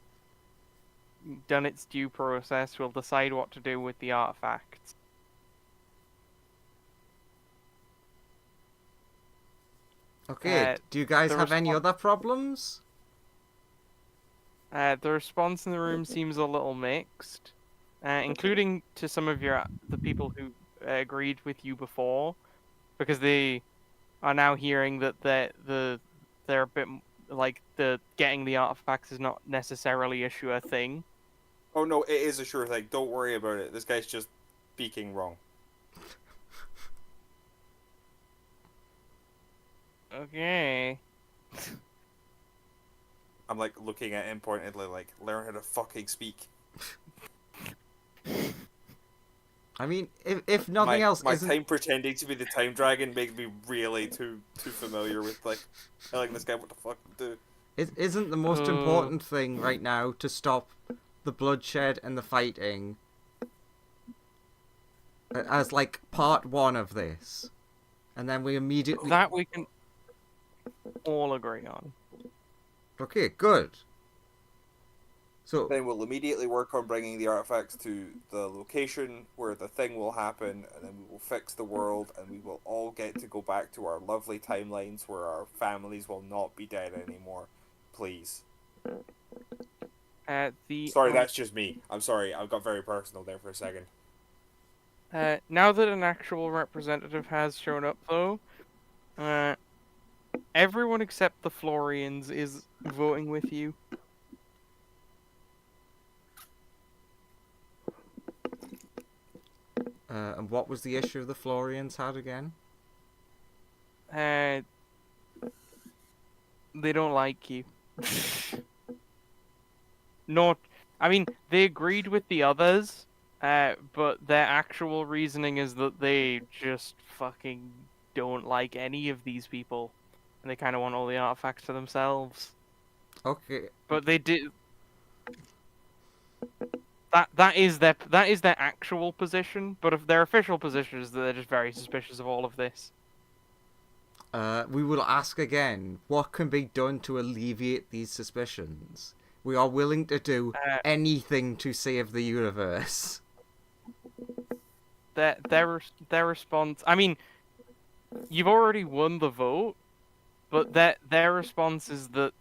done its due process, we'll decide what to do with the artifacts. Okay, do you guys have any other problems? The response in the room seems a little mixed, including to some of the people who agreed with you before, because they are now hearing that they're a bit like the getting the artifacts is not necessarily a sure thing. Oh no, it is a sure thing. Don't worry about it. This guy's just speaking wrong. Okay. I'm like looking at him pointedly, like, learn how to fucking speak. I mean, if nothing else, my time pretending to be the Time Dragon makes me really too familiar with like telling this guy what the fuck to do. Isn't the most important thing right now to stop the bloodshed and the fighting as like part one of this, and then we immediately that we can all agree on. Okay, good. So then we'll immediately work on bringing the artifacts to the location where the thing will happen, and then we will fix the world, and we will all get to go back to our lovely timelines where our families will not be dead anymore. Please. Sorry, that's just me. I'm sorry, I got very personal there for a second. Now that an actual representative has shown up, though, everyone except the Florians is voting with you. And what was the issue the Florians had again? They don't like you. Not, I mean, they agreed with the others, but their actual reasoning is that they just fucking don't like any of these people, and they kind of want all the artifacts to themselves. Okay. But they did. That is their actual position, but if their official position is that they're just very suspicious of all of this. We will ask again, what can be done to alleviate these suspicions? We are willing to do anything to save the universe. Their response. I mean, you've already won the vote, but their response is that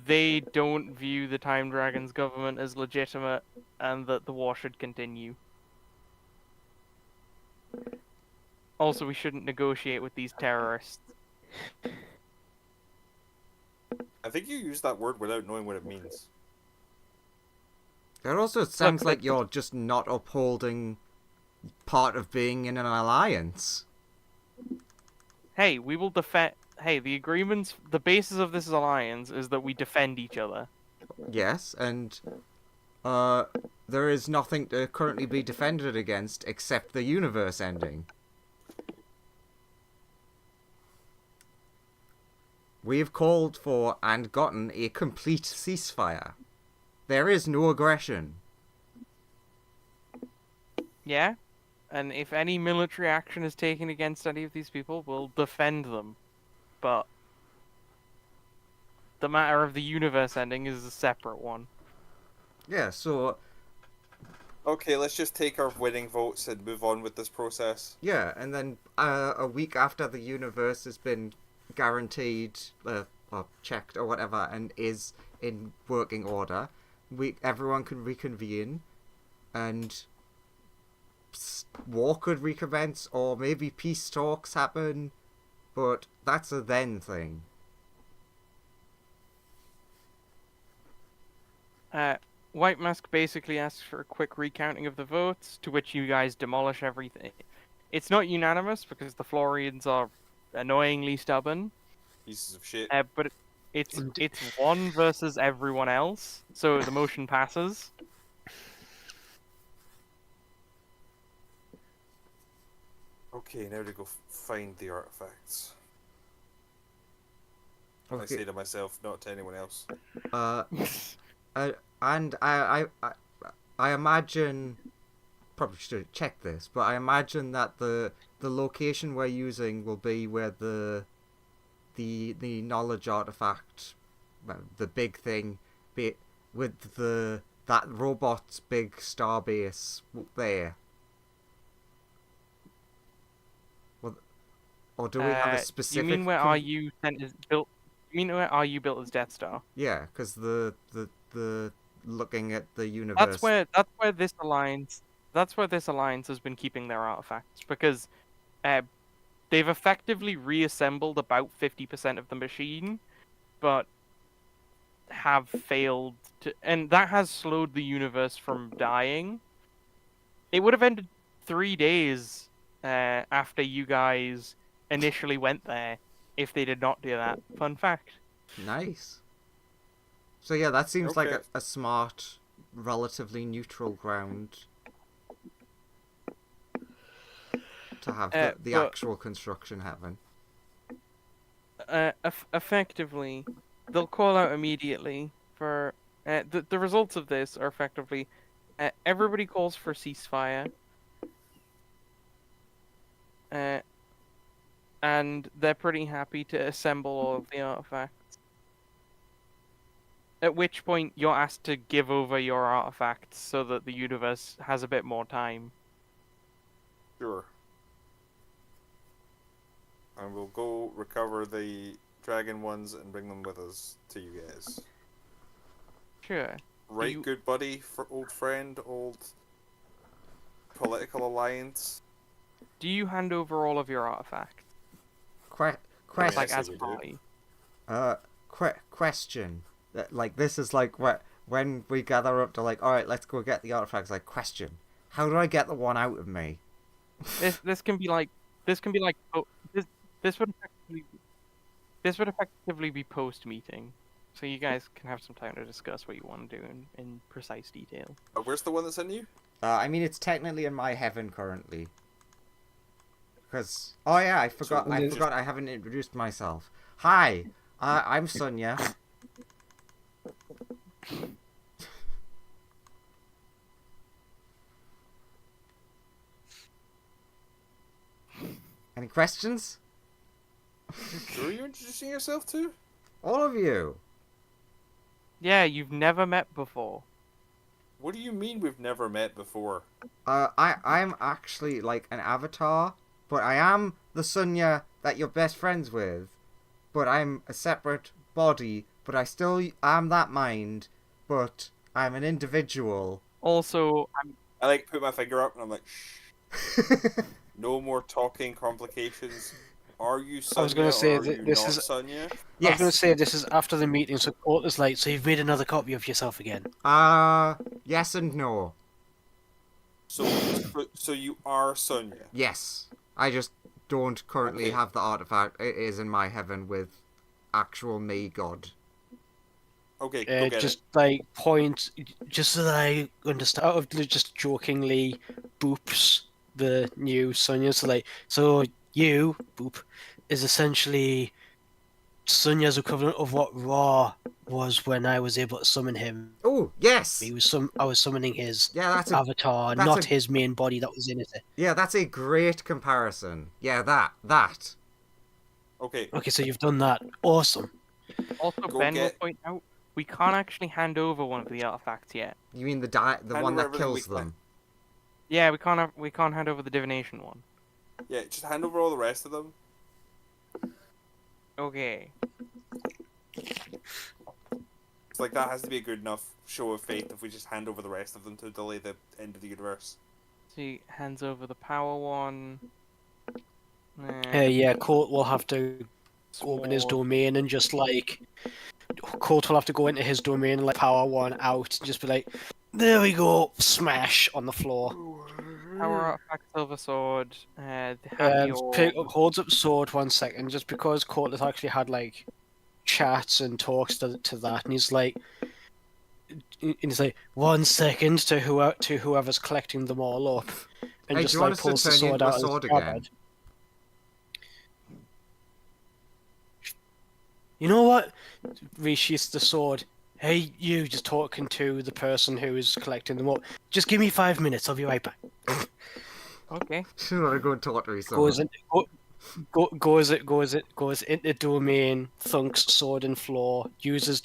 they don't view the Time Dragon's government as legitimate, and that the war should continue. Also, we shouldn't negotiate with these terrorists. I think you use that word without knowing what it means. It also sounds Look, like you're just not upholding part of being in an alliance. Hey, we will defend. Hey, the agreements, the basis of this alliance is that we defend each other. Yes, and there is nothing to currently be defended against except the universe ending. We have called for and gotten a complete ceasefire. There is no aggression. Yeah? And if any military action is taken against any of these people, we'll defend them. But the matter of the universe ending is a separate one. Yeah, so... Okay, let's just take our winning votes and move on with this process. Yeah, and then a week after the universe has been guaranteed, or checked or whatever, and is in working order, everyone can reconvene, and war could recommence, or maybe peace talks happen, but that's a then thing. White Mask basically asks for a quick recounting of the votes, to which you guys demolish everything. It's not unanimous because the Florians are annoyingly stubborn. Pieces of shit. But it's one versus everyone else, so the motion passes. Okay, now to go find the artifacts. Okay. I say to myself, not to anyone else. And I imagine, probably should check this, but I imagine that the location we're using will be where the knowledge artifact, well, the big thing, with that robot's big starbase there. Or do we have a specific? You mean where RU is built? You mean where RU built as Death Star? Yeah, because the looking at the universe. That's where this alliance has been keeping their artifacts, because they've effectively reassembled about 50% of the machine, but have failed to, and that has slowed the universe from dying. It would have ended 3 days after you guys initially went there if they did not do that. Fun fact. Nice. So yeah, that seems like Okay. a smart, relatively neutral ground to have the but- actual construction happen. Effectively, they'll call out immediately for the results of this are effectively everybody calls for ceasefire, and they're pretty happy to assemble all of the artifacts. At which point you're asked to give over your artifacts so that the universe has a bit more time. Sure. And we'll go recover the dragon ones and bring them with us to you guys. Sure. Right, You- good buddy, old friend, old political alliance. Do you hand over all of your artifacts? Question. Like say as we a do. party? Question. Like this is like when we gather up to like, all right, let's go get the artifacts. Like, question. How do I get the one out of me? This can be like this would effectively be post meeting, so you guys can have some time to discuss what you want to do in precise detail. Where's the one that's in you? I mean, it's technically in my heaven currently. Because I forgot. So- I forgot. I haven't introduced myself. Hi, I'm Sonia. Any questions? Who are you introducing yourself to? All of you. Yeah, you've never met before. What do you mean we've never met before? I'm actually like an avatar, but I am the Sonia that you're best friends with. But I'm a separate body, but I still am that mind, but I'm an individual. Also, I like put my finger up and I'm like, shh, no more talking complications. Are you Sonia I was gonna say or are that you this not is- Sonia? I was going to Yes. say this is after the meeting, so Colt is like, so you've made another copy of yourself again. Yes and no. So you are Sonia. Yes. I just don't currently Okay. have the artifact. It is in my heaven with actual me god. Okay, go get Just it. like point, just so that I understand, out of just jokingly boops the new Sonya. So like, so you boop is essentially Sonya's equivalent of what Raw was when I was able to summon him. Oh, yes. I was summoning his Yeah, that's a avatar, that's not a- his main body that was in it. that's a great comparison. Yeah, that. Okay, Okay, so you've done that. Awesome. also Go Ben will get- point out we can't actually hand over one of the artifacts yet. You mean the Hand one over that everything we kills can. them? Yeah, we can't hand over the divination one. yeah, just hand over all the rest of them. Okay. It's like that has to be a good enough show of faith if we just hand over the rest of them to delay the end of the universe. So he hands over the power one. Yeah, Colt will have to open his sword. domain and just like Colt will have to go into his domain and like power one out and just be like, there we go, smash on the floor. Power artifact, silver sword. The happy orb. Holds up sword 1 second, just because Colt has actually had like chats and talks to that, and he's like 1 second to whoever's collecting them all up, and Hey, just do you want like us to pulls the turn you sword into a out of his sword again? scabbard. You know what? Resheaths the sword. Hey, you just talking to the person who is collecting them up. Just give me 5 minutes. I'll be right back. Okay. You want to go and talk to someone? Goes into domain, thunks sword and floor. Uses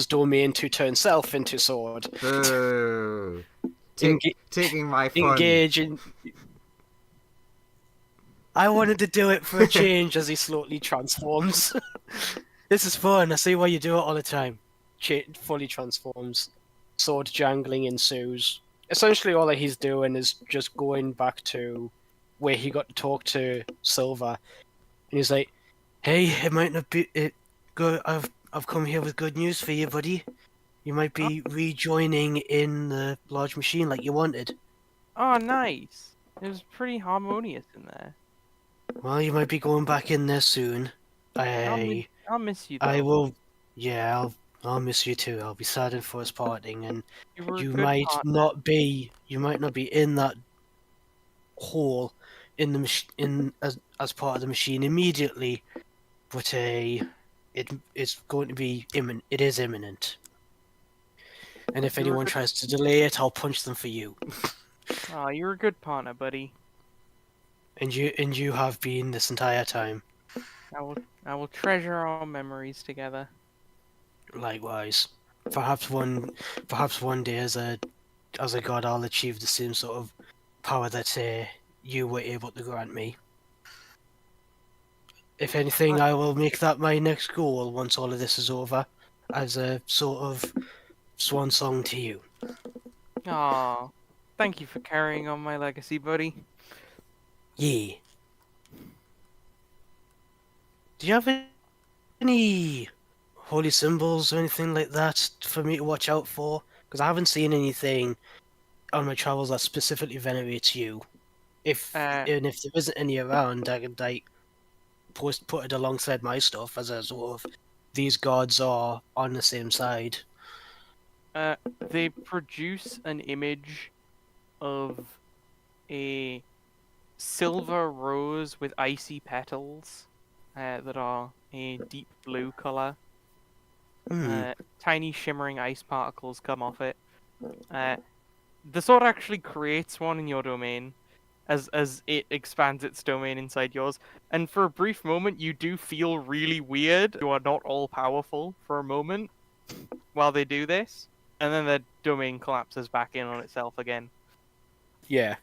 domain to turn self into sword. Boo. Enga- Taking my fun. Engage in. I wanted to do it for a change as he slowly transforms. This is fun. I see why you do it all the time. Fully transforms. Sword jangling ensues. Essentially, all that he's doing is just going back to where he got to talk to Silver, and he's like, "Hey, it might not be it. Good. I've come here with good news for you, buddy. You might be rejoining in the large machine like you wanted. Oh, nice. It was pretty harmonious in there. Well, you might be going back in there soon. I'll miss you though. I will. Yeah, I'll miss you too. I'll be saddened for us parting, and You were a you good might partner. not be. You might not be in that hole in the as part of the machine immediately, but it's going to be imminent. It is imminent. And if You were anyone good- tries to delay it, I'll punch them for you. Oh, you're a good partner, buddy. And you have been this entire time. I will treasure our memories together. Likewise. Perhaps one day as a god, I'll achieve the same sort of power that you were able to grant me. If anything, I will make that my next goal once all of this is over, as a sort of swan song to you. Aw. Thank you for carrying on my legacy, buddy. Yeah. Do you have any holy symbols or anything like that for me to watch out for? Because I haven't seen anything on my travels that specifically venerates you. If Uh, and if there isn't any around, I could like put it alongside my stuff as a sort of these gods are on the same side. they produce an image of a silver rose with icy petals that are a deep blue color. Hmm. Tiny shimmering ice particles come off it. The sword actually creates one in your domain as it expands its domain inside yours. And for a brief moment, you do feel really weird. You are not all powerful for a moment while they do this. And then the domain collapses back in on itself again. Yeah.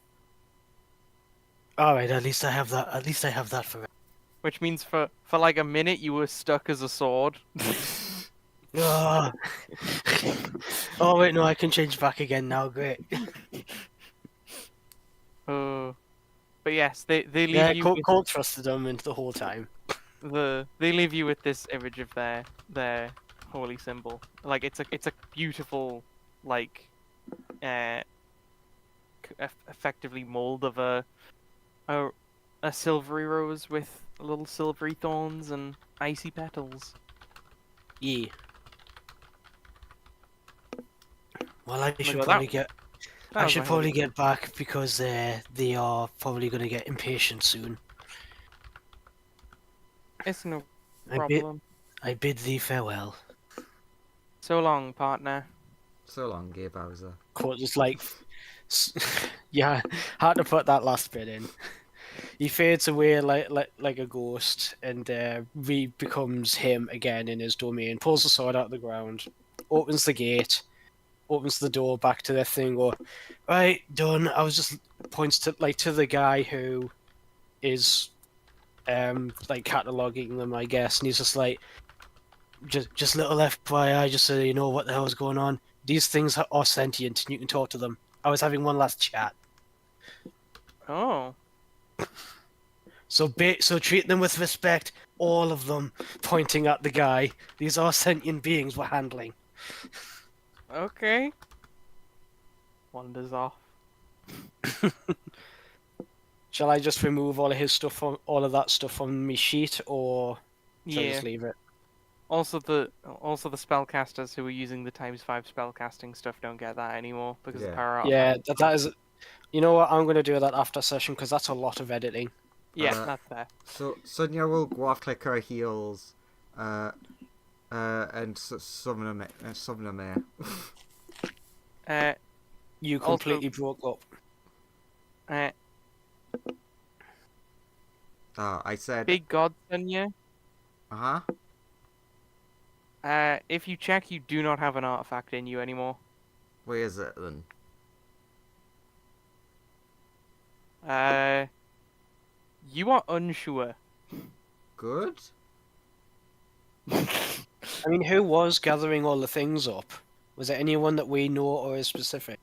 All right. At least I have that. At least I have that for. Which means for like a minute, you were stuck as a sword. Oh. Oh wait, no, I can change back again now. Great. But yes, they leave Yeah, you with Colt trusted them the whole time. they leave you with this image of their holy symbol. Like it's a beautiful like effectively mold of a silvery rose with little silvery thorns and icy petals. Yeah. Well, I should Look at probably that. get. That I was should my holy probably get back because they are probably going to get impatient soon. It's no I bid problem. I bid thee farewell. So long, partner. So long, Gay Bowser. Colt just like, yeah, had to put that last bit in. He fades away like a ghost and becomes him again in his domain. Pulls the sword out of the ground, opens the gate, opens the door back to their thing. Or right, done. I was just points to the guy who is like cataloging them, I guess, and he's just like, just little FYI, just so you know what the hell's going on. These things are sentient, and you can talk to them. I was having one last chat. Oh. So treat them with respect, all of them, pointing at the guy. These are sentient beings we're handling. Okay. Wanders off. Shall I just remove all of his stuff from all of that stuff from my sheet, or shall I Yeah. just leave it? Also the spellcasters who are using the ×5 spellcasting stuff don't get that anymore because the Yeah. power out. Yeah, that is. You know what? I'm going to do that after session because that's a lot of editing. Yeah, that's fair. So Sonia will go off click her heels, and summon a mare. You Also- completely broke up. I said. Big God, Sonya. Uh If you check, you do not have an artifact in you anymore. Where is it then? You are unsure. Good. I mean, who was gathering all the things up? Was it anyone that we know or is specific?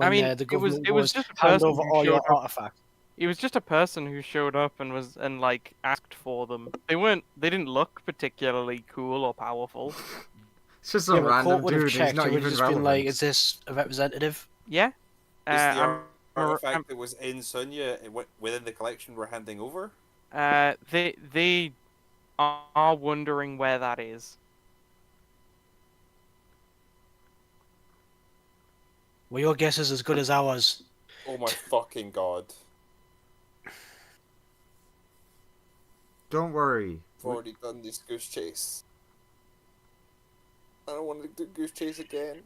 I mean, the it was government just a hand person over who all your showed up. artifacts. It was just a person who showed up and like asked for them. They didn't look particularly cool or powerful. It's just some Colt random would have dude who's checked. not He would even have just been relevant. like, "Is this a representative?" Yeah. Is the I'm- artifact that was in Sonya within the collection we're handing over? They are wondering where that is. Well, your guess is as good as ours. Oh my fucking god. Don't worry. I've already done this goose chase. I don't want to do goose chase again.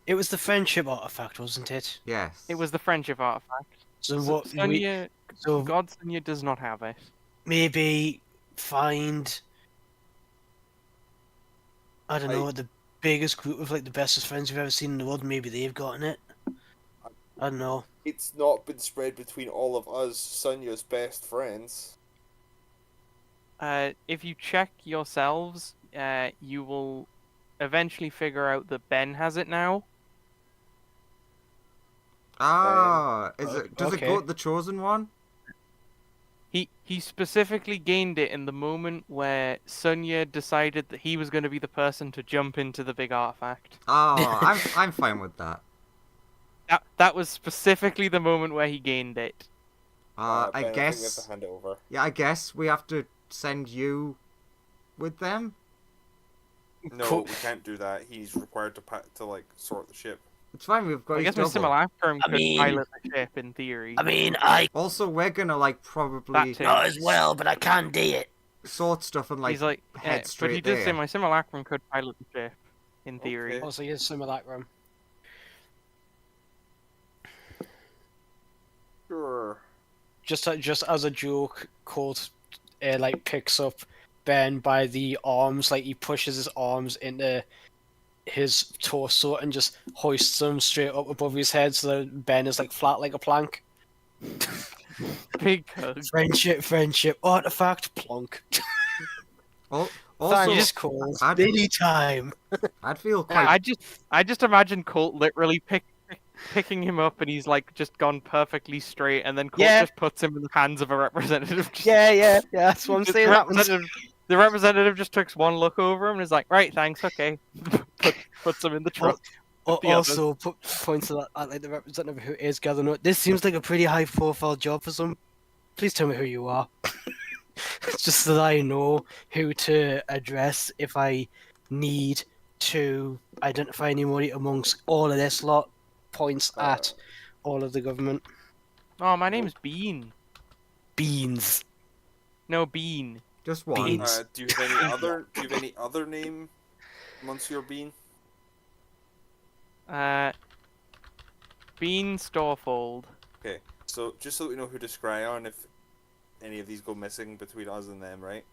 It was the friendship artifact, wasn't it? Yes. It was the friendship artifact. So what? Sonya, So God Sonya does not have it. maybe find. I don't know, the biggest group of like the bestest friends you've ever seen in the world. Maybe they've gotten it. I don't know. It's not been spread between all of us, Sonya's best friends. If you check yourselves, you will eventually figure out that Ben has it now, Ah, is it? Does it okay. go to the chosen one? He specifically gained it in the moment where Sunya decided that he was going to be the person to jump into the big artifact. Ah, I'm fine with that. That was specifically the moment where he gained it. I Ben, I think we have to guess. hand it over. Yeah, I guess we have to send you with them. No, Cool. we can't do that. He's required to like sort the ship. It's fine. We've got I his guess my double. simulacrum I could mean- pilot the ship in theory. I mean, I Also, we're gonna like probably That too. not as well, but I can do it. sort stuff and like He's like, head but straight he did say there. my simulacrum could pilot the ship in theory. Okay. Also, here's simulacrum. Sure. Just as a joke, Colt like picks up Ben by the arms, like he pushes his arms into his torso and just hoists him straight up above his head so that Ben is like flat like a plank. Big hug. Friendship, artifact, plonk. Also, Thanks, Colt. I'd, Anytime. I'd feel Yeah, quite. I just imagine Colt literally picking him up, and he's like just gone perfectly straight, and then Colt Yeah. just puts him in the hands of a representative. Yeah, that's what I'm Just- saying. the representative just takes one look over him and is like, "Right, thanks, okay." Puts him in the truck. the Also, points at like the representative who is gathering up. This seems like a pretty high-profile job for some. Please tell me who you are. Just so that I know who to address if I need to identify anybody amongst all of this lot. Points at all of the government. Oh, my name's Bean. Beans. No, Bean. Just one. Beans. Do you have any other name, Monsieur Bean? Bean Storefold. Okay, so just so we know who to scry on if any of these go missing between us and them, right?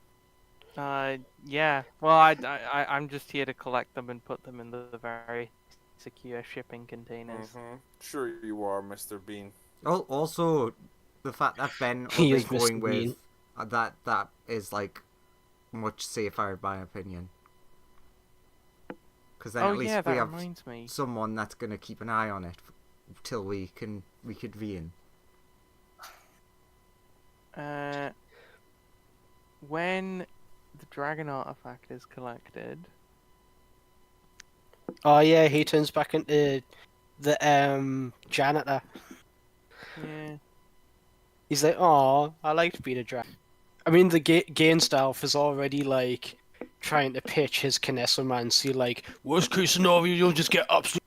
Yeah. Well, I'm just here to collect them and put them in the very secure shipping containers. Mm-hmm. Sure you are, Mr. Bean. Also, the fact that Ben will He be is Mr. going with Bean. that is like much safer in my opinion. Because then Oh at least yeah, we that have reminds me. someone that's gonna keep an eye on it till we could convene. When the dragon artifact is collected, Oh yeah, he turns back into the janitor. yeah. He's like, "Oh, I liked being a dragon." I mean, the Gainsdalf is already like trying to pitch his Kinesomancy, like worst case scenario, you'll just get absolute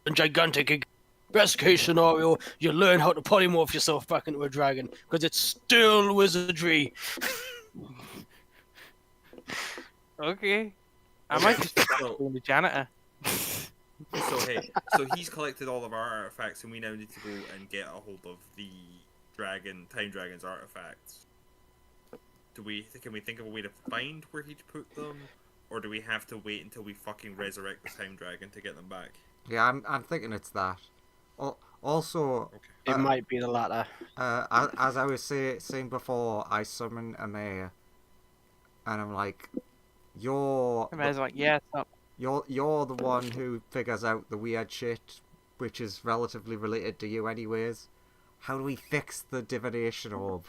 and gigantic. Best case scenario, you learn how to polymorph yourself back into a dragon because it's still wizardry. Okay. I might just So, be the janitor. so he's collected all of our artifacts, and we now need to go and get a hold of the time dragon's artifacts. Can we think of a way to find where he'd put them, or do we have to wait until we fucking resurrect the time dragon to get them back? Yeah, I'm thinking it's that. Also, It might be the latter. as I was saying before, I summon a mayor, and I'm like, you're The mayor's like, yeah, stop. you're the one who figures out the weird shit, which is relatively related to you anyways. How do we fix the divination orb?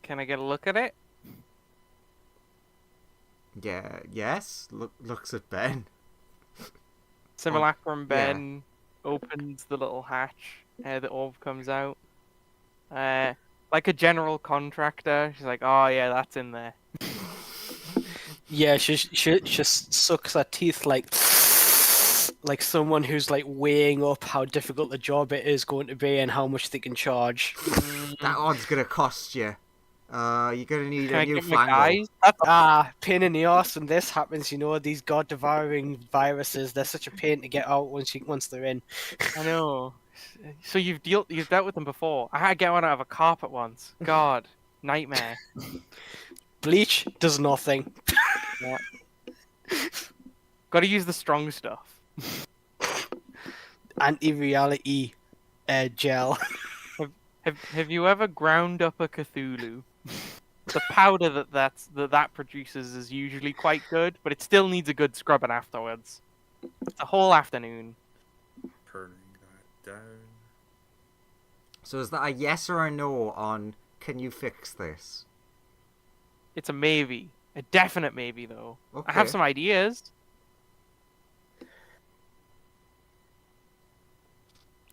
Can I get a look at it? Yeah, yes. Looks at Ben. Simulacrum yeah. Ben opens the little hatch. The orb comes out. Like a general contractor, she's like, "Oh yeah, that's in there." Yeah, she just sucks her teeth like someone who's like weighing up how difficult the job it is going to be and how much they can charge. That one's gonna cost you. You're gonna need Can a I new get my fangle. guys? Pain in the arse when this happens, you know, these god-devouring viruses, they're such a pain to get out once they're in. I know. So you've dealt with them before. I had to get one out of a carpet once. God, nightmare. Bleach does nothing. Got to use the strong stuff. Anti-reality gel. Have you ever ground up a Cthulhu? the powder that produces is usually quite good, but it still needs a good scrubbing afterwards. It's a whole afternoon. Turning that down. So is that a yes or a no on can you fix this? It's a maybe. A definite maybe, though. Okay. I have some ideas.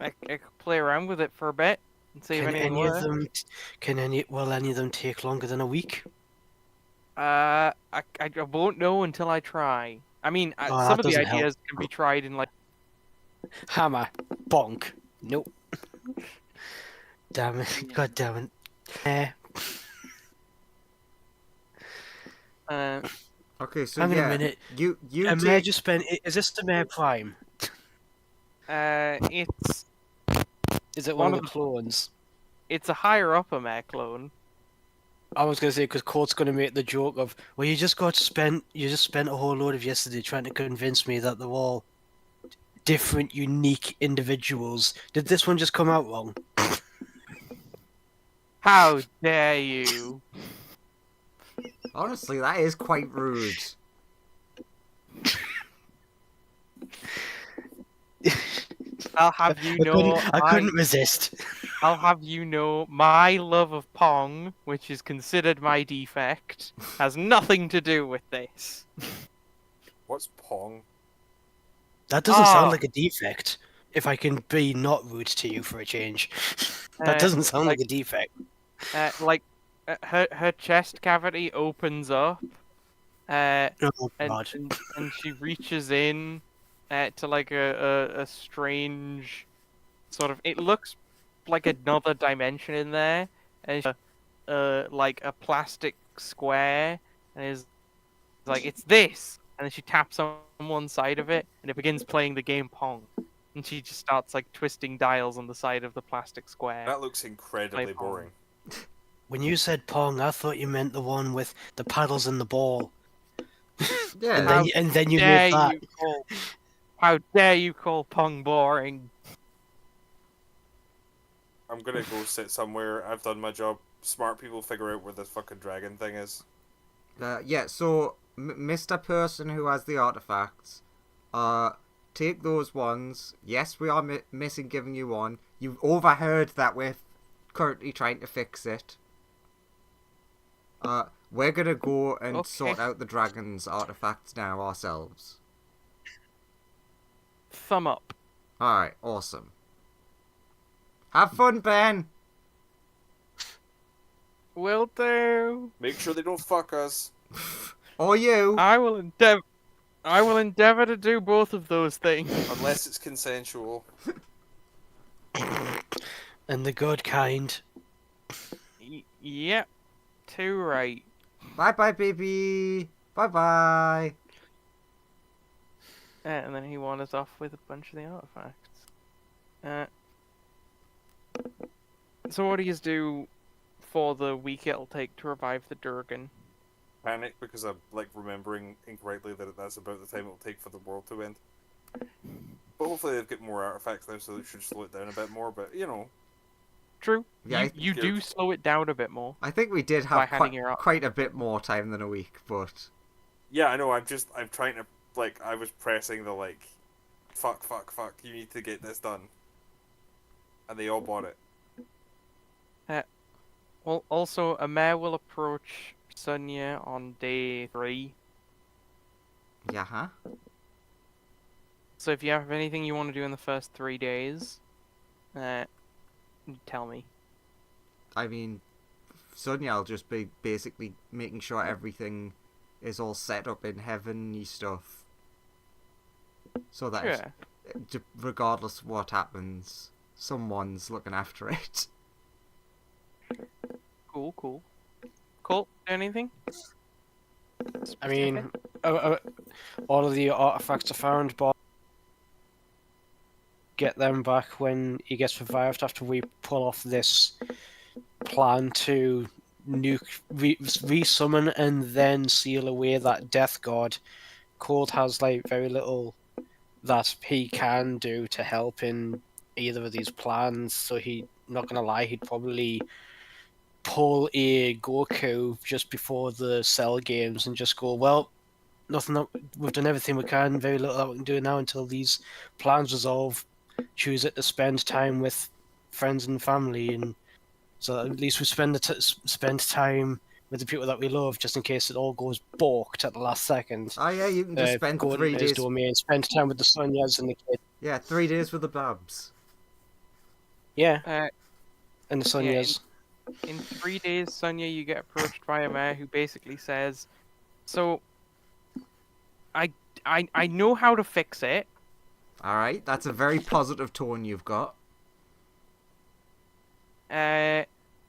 I could play around with it for a bit and see if Can anything any of works. them? Will any of them take longer than a week? I won't know until I try. I mean, Oh, some that of the doesn't help. ideas can be tried in like. Hammer, bonk. Nope. Damn it! God damn it! Okay, so Hang on yeah, a minute. you Mayor take... just spent. Is this the Mayor Prime? It's Is it One one of of the the- clones? it's a higher up a mech clone. I was gonna say because Court's gonna make the joke of, well, you just spent a whole load of yesterday trying to convince me that they're all different, unique individuals. Did this one just come out wrong? How dare you? Honestly, that is quite rude. I'll have you know. I couldn't resist. I'll have you know my love of Pong, which is considered my defect, has nothing to do with this. What's Pong? That doesn't sound Ah. like a defect. If I can be not rude to you for a change, Uh, that doesn't sound like- like a defect. Her chest cavity opens up, Oh and, God! and she reaches in to like a strange sort of. It looks like another dimension in there, and like a plastic square, and is like it's this, and then she taps on one side of it, and it begins playing the game Pong, and she just starts like twisting dials on the side of the plastic square. That looks incredibly Play Pong. boring. When you said Pong, I thought you meant the one with the paddles and the ball. Yeah, And then you dare made that. How dare you call Pong boring? I'm gonna go sit somewhere. I've done my job. Smart people figure out where this fucking dragon thing is. yeah, so Mr. Person who has the artifacts, take those ones. Yes, we are missing giving you one. You've overheard that we're currently trying to fix it. We're gonna go and Okay. sort out the dragon's artifacts now ourselves. Thumb up. Alright, awesome. Have fun, Ben! Will do. Make sure they don't fuck us. Or you! I will endeavor to do both of those things. Unless it's consensual. And the good kind. Yep. Too right. Bye bye, baby! Bye bye! And then he wanders off with a bunch of the artifacts. So what do you do for the week it'll take to revive the Durgan? Panic because I'm like remembering incorrectly that that's about the time it'll take for the world to end. But hopefully they've got more artifacts now, so they should slow it down a bit more. But you know, True. Yeah, you do slow it down a bit more. I think we did By have handing your quite a bit more time than a week, but... yeah, I know. I'm trying to like I was pressing the like, fuck. You need to get this done, and they all bought it. Well, also, a mayor will approach Sonia on day 3. Yeah, huh? So if you have anything you want to do in the first 3 days, tell me. I mean, Sonia will just be basically making sure everything is all set up in heaven-y stuff. So that Yeah. regardless of what happens, someone's looking after it. Cool. Colt, anything? I mean, all of the artifacts are found, but get them back when he gets revived after we pull off this plan to resummon and then seal away that death god. Cold has like very little that he can do to help in either of these plans, so not gonna lie, he'd probably pull a Goku just before the Cell games and just go, well, nothing. We've done everything we can. Very little that we can do now until these plans resolve. Choose it to spend time with friends and family, and so at least we spend time with the people that we love, just in case it all goes balked at the last second. Oh yeah, you can just spend Go 3 into his days. domain, spend time with the Sonyas and the kids. Yeah, 3 days with the Babs. Yeah, and the Yeah, Sonyas. in 3 days, Sonia, you get approached by a mayor who basically says, "So, I know how to fix it. All right, that's a very positive tone you've got.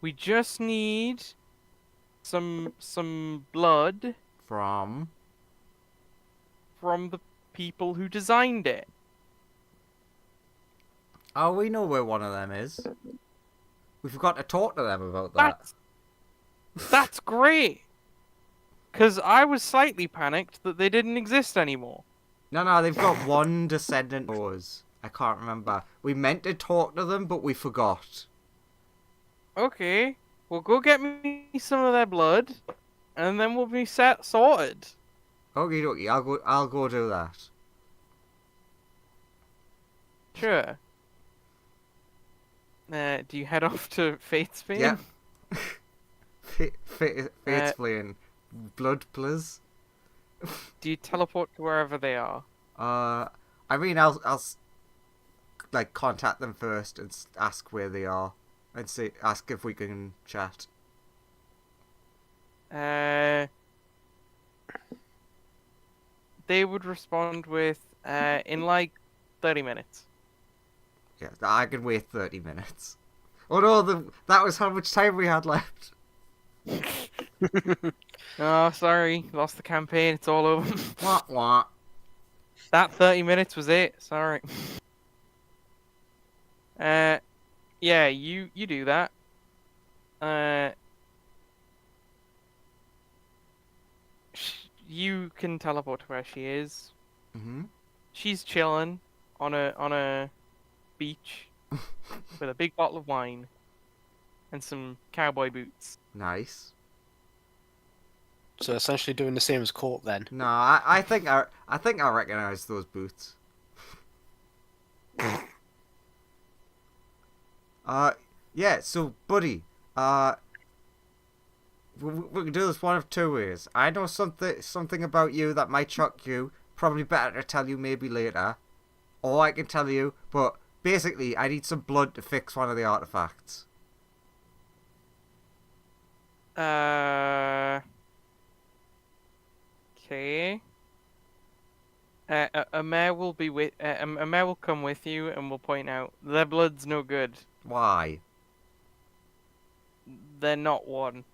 We just need some blood From from the people who designed it." oh, we know where one of them is. We forgot to talk to them about that. That's great. Because I was slightly panicked that they didn't exist anymore. No, they've got one descendant of ours. I can't remember. We meant to talk to them, but we forgot. Okay, well go get me some of their blood, and then we'll be sorted. Okie dokie, I'll go do that. Sure. Do you head off to Fate's Bane? Yeah. Fate's playing blood, please. Do you teleport to wherever they are? I mean, I'll like contact them first and ask where they are, and ask if we can chat. They would respond with, in like 30 minutes. Yeah, I can wait 30 minutes. Oh no, that was how much time we had left. Oh, sorry, lost the campaign. It's all over. Wah wah. That 30 minutes was it. Sorry. Yeah, you do that. You can teleport to where she is. Mhm. She's chilling on a beach with a big bottle of wine and some cowboy boots. Nice. So essentially doing the same as Court then. No, I think I recognize those boots. Yeah. So, buddy, we can do this one of two ways. I know something about you that might shock you. Probably better to tell you maybe later, or I can tell you. But basically, I need some blood to fix one of the artifacts. Okay. A mayor will be with a mayor will come with you and will point out their blood's no good. Why? They're not one.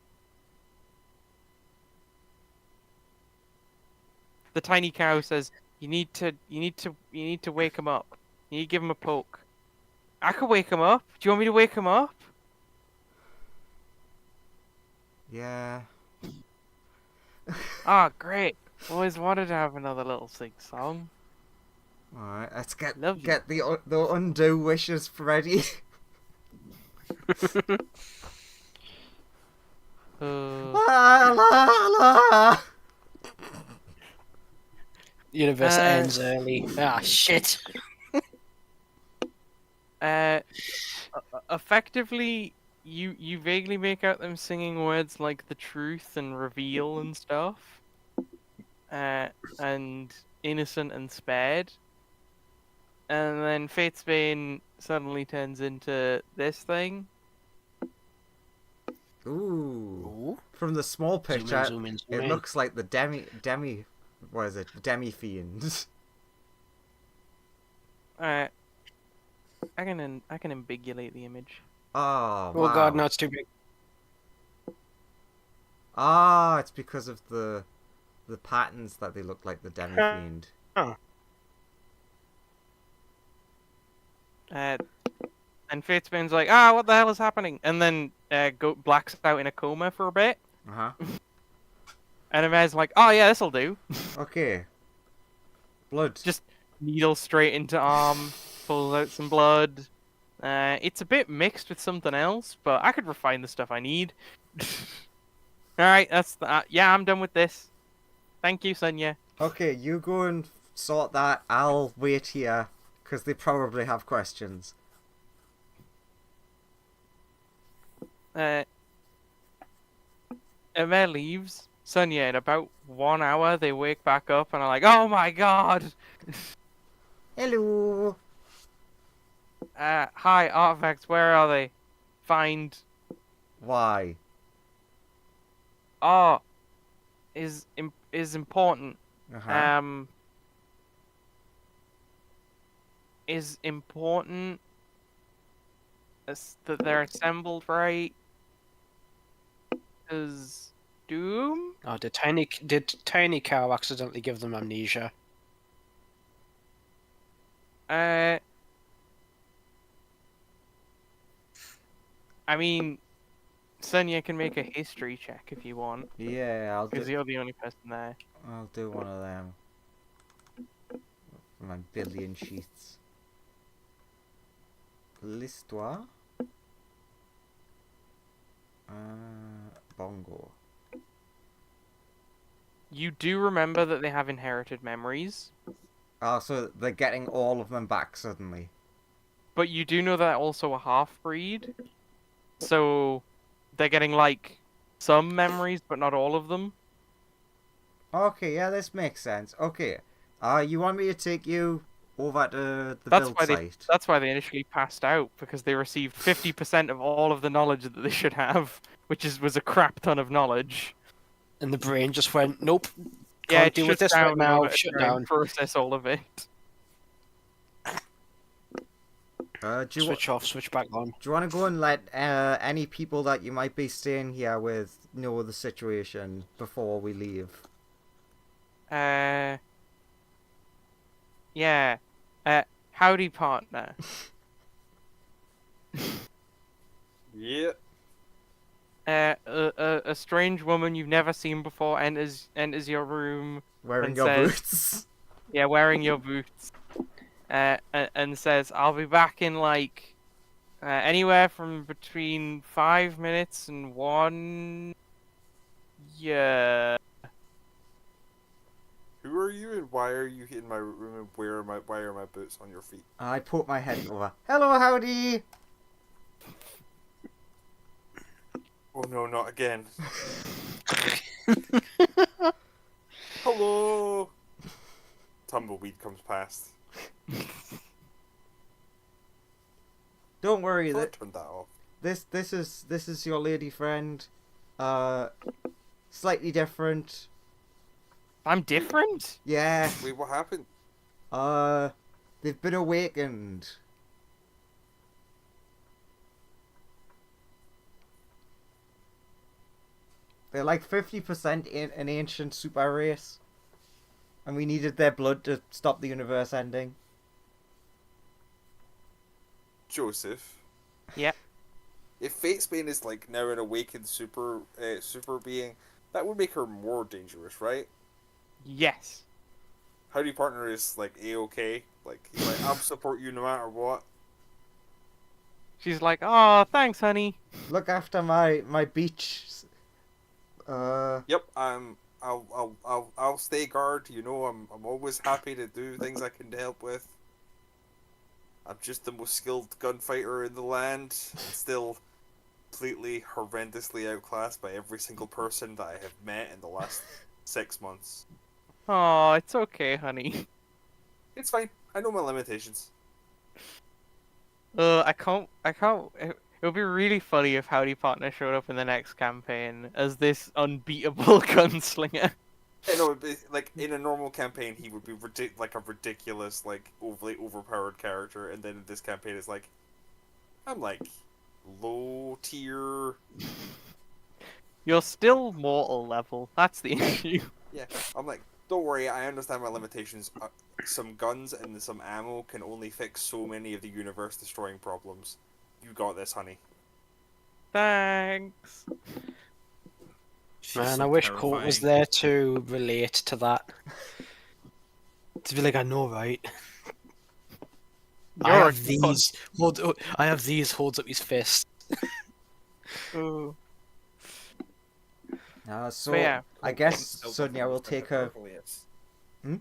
The tiny cow says, "You need to wake him up. You need to give him a poke." I could wake him up. Do you want me to wake him up? Yeah. Ah, great. Always wanted to have another little sing song. All right. Let's get Love you. get the undo wishes ready. La, la, la. Universe ends early. Ah, shit. Effectively, you vaguely make out them singing words like the truth and reveal and stuff, and innocent and spared, and then Fate's Bane suddenly turns into this thing. Ooh. From the small picture, zoom in. it looks like the demi. What is it? Demi fiend. I can ambiguate the image. Oh. Oh Wow. god, no, it's too big. Ah, it's because of the patterns that they look like the demi fiend. And Fate's Bane's like, what the hell is happening? And then blacks out in a coma for a bit. Uh huh. And Amade's like, oh yeah, this'll do. Okay. Blood. Just needle straight into arm, pulls out some blood, It's a bit mixed with something else, but I could refine the stuff I need. Alright, yeah, I'm done with this. Thank you, Sonia. Okay, you go and sort that. I'll wait here, because they probably have questions. Emma leaves. Sonia, in about 1 hour, they wake back up and are like, oh my god! Hello. Hi, artifacts, where are they? Find. Why? Oh, is important. Uh-huh. Is important that they're assembled right. Is Doom? Oh, did Tiny Cow accidentally give them amnesia? I mean, Sonia can make a history check if you want, Yeah, because you're the only person there. I'll do one of them. For my billion sheets. L'histoire. Bongo. You do remember that they have inherited memories, Oh, so they're getting all of them back suddenly. but you do know they're also a half-breed, so they're getting, like, some memories, but not all of them. Okay, yeah, this makes sense. Okay. You want me to take you over to the That's build why site? That's why they initially passed out, because they received 50% of all of the knowledge that they should have, which was a crap ton of knowledge. And the brain just went, nope, Yeah, can't it deal with shuts this right down now, and shut try and down. process all of it. Do you Switch off, switch back on. Do you want to go and let any people that you might be staying here with know the situation before we leave? Yeah. Howdy, partner. Yeah. A strange woman you've never seen before enters your room. Wearing And your says- boots? Yeah, wearing your boots. And says, I'll be back in, like, anywhere from between 5 minutes and 1... Yeah. Who are you and why are you in my room and why are my boots on your feet? I poke my head over. Hello, howdy! Oh no, not again. Hello! Tumbleweed comes past. Don't worry, I turned that off. this is your lady friend. Slightly different. I'm different? Yeah. Wait, what happened? They've been awakened. They're like 50% in an ancient super race. And we needed their blood to stop the universe ending. Joseph. Yeah. If Fatesbane is like now an awakened super being, that would make her more dangerous, right? Yes. Howdy Partner is like A-okay. Like he's like, I'll support you no matter what. She's like, oh, thanks, honey. Look after my beach. Yep, I'll stay guard. You know, I'm always happy to do things I can help with. I'm just the most skilled gunfighter in the land. Still completely horrendously outclassed by every single person that I have met in the last 6 months. Oh, it's okay, honey. It's fine. I know my limitations. I can't. It would be really funny if Howdy Partner showed up in the next campaign as this unbeatable gunslinger. I know, like in a normal campaign, he would be like a ridiculous, like overly overpowered character, and then in this campaign, it's like, I'm like low tier. You're still mortal level. That's the issue. Yeah, I'm like, don't worry, I understand my limitations. Some guns and some ammo can only fix so many of the universe-destroying problems. You got this, honey. Thanks. She's Man, so I wish Colt was terrifying. there to relate to that. To be like, I know, right? I You're have a god. these. I have these. Holds up his fist. Ooh. So But yeah. I Colt guess still doesn't Sonia will understand take how a. powerful he is. Hmm?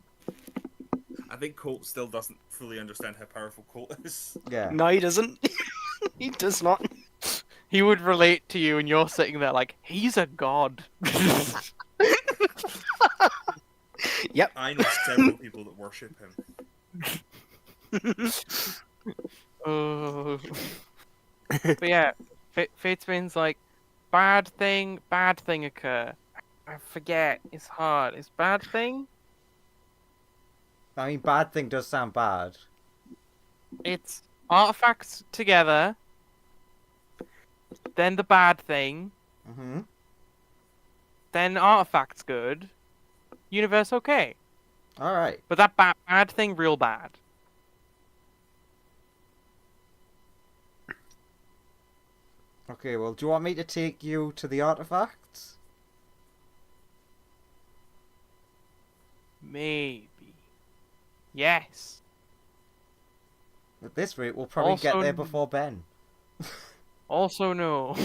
I think Colt still doesn't fully understand how powerful Colt is. Yeah. No, he doesn't. He does not. He would relate to you, and you're sitting there like, he's a god. Yep. I know several people that worship him. Oh. But yeah, Fatesbane's like, bad thing occur. I forget. It's hard. It's bad thing. I mean, bad thing does sound bad. It's artifacts together. Then the bad thing. Mm-hmm. Then artifacts good. Universe okay. All right. But that bad thing real bad. Okay. Well, do you want me to take you to the artifacts? Maybe. Yes. At this rate, we'll probably get Also- there before Ben. Also no.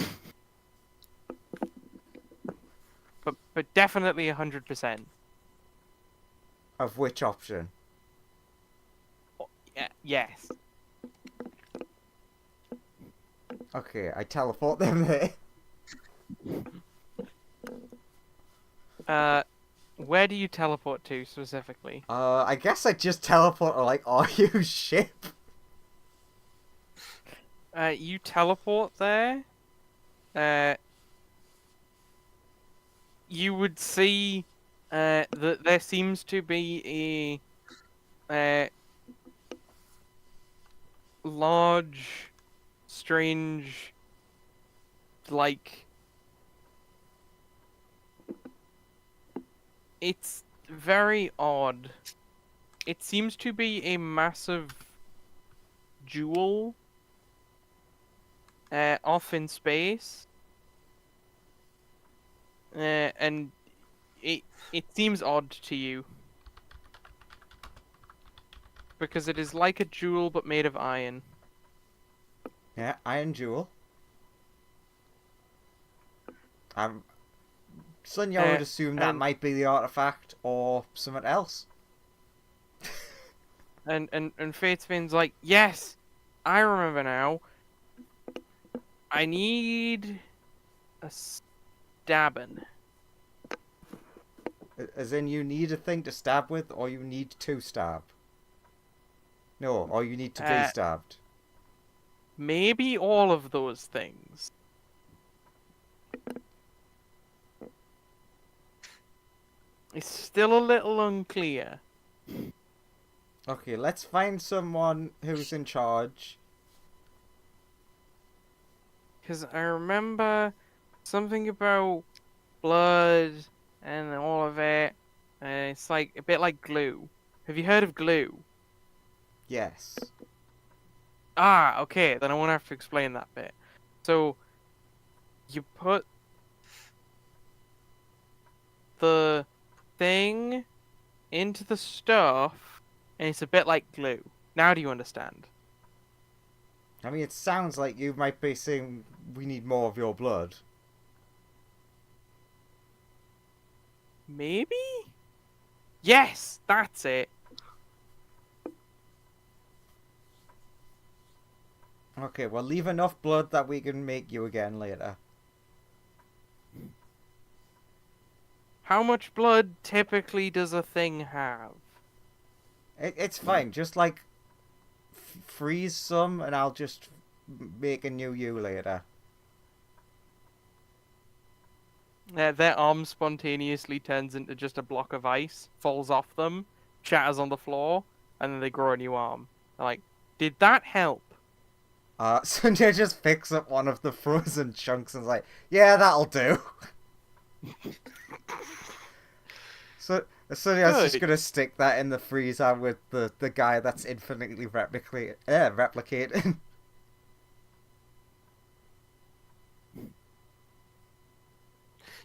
But definitely 100%. Of which option? Yes. Okay, I teleport them there. Where do you teleport to specifically? I guess I just teleport to like RU ship. You teleport there. You would see that there seems to be a large, strange, like, it's very odd. It seems to be a massive jewel off in space. And it seems odd to you because it is like a jewel but made of iron. Yeah, iron jewel. Sonia would assume that and- might be the artifact or something else. And Fatesbane's like, yes, I remember now. I need a stabbing. As in, you need a thing to stab with, or you need to stab. No, or you need to be stabbed. Maybe all of those things. It's still a little unclear. Okay, let's find someone who's in charge. Because I remember something about blood and all of it. And it's like a bit like glue. Have you heard of glue? Yes. Ah, okay, then I won't have to explain that bit. So, you put the thing into the stuff, and it's a bit like glue. Now do you understand? I mean, it sounds like you might be saying we need more of your blood. Maybe? Yes, that's it. Okay, well, leave enough blood that we can make you again later. How much blood typically does a thing have? It's fine, just like freeze some and I'll just make a new you later. Their arm spontaneously turns into just a block of ice, falls off them, shatters on the floor, and then they grow a new arm. They're like, did that help? Sonia just picks up one of the frozen chunks and is like, yeah, that'll do. So Sonia's just Good. gonna stick that in the freezer with the guy that's infinitely replicating.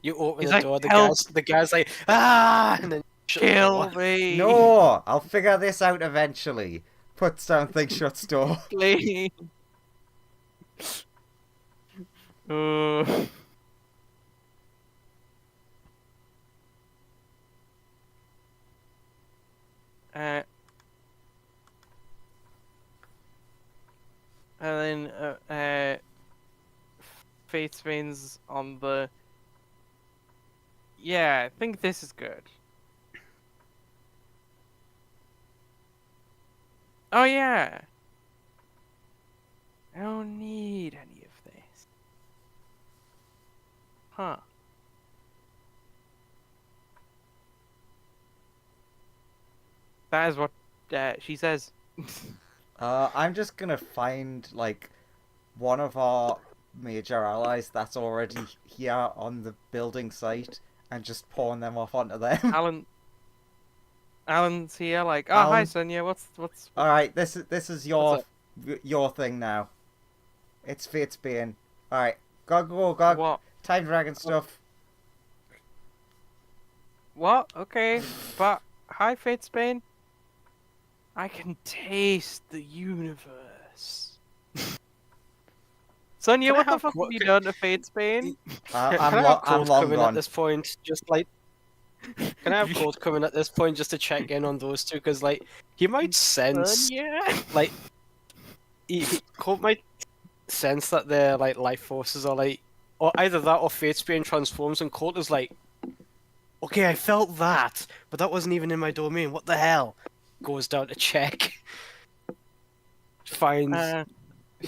You open He's the like, door, "Help." the guy's like, ah, and then shut the Kill door. me! No, I'll figure this out eventually. Puts down thing, shuts door. Please. Uh, uh, and then Faith Spain's on the. Yeah, I think this is good. Oh yeah. I don't need any of this. Huh. That is what she says. I'm just gonna find like one of our major allies that's already here on the building site and just pawn them off onto them. Alan's here, like, oh hi Alan? Sonia, what's All right, this is What's your thing now. It's Fate's Bane. All right, go. what? Time Dragon stuff. What? Okay, but hi Fate Spain. I can taste the universe. Sonia, Can I what the have fuck qu- have you can- done to Fate Spain? I'm Can I have I'm Cold long coming gone. at this point? Just like, can I have Cold coming at this point just to check in on those two? Because like, he might sense Sonia? like, Cold might sense that their like life forces are like, or either that or Fate's being transforms, and Cold is like, okay, I felt that, but that wasn't even in my domain. What the hell? Goes down to check. Finds.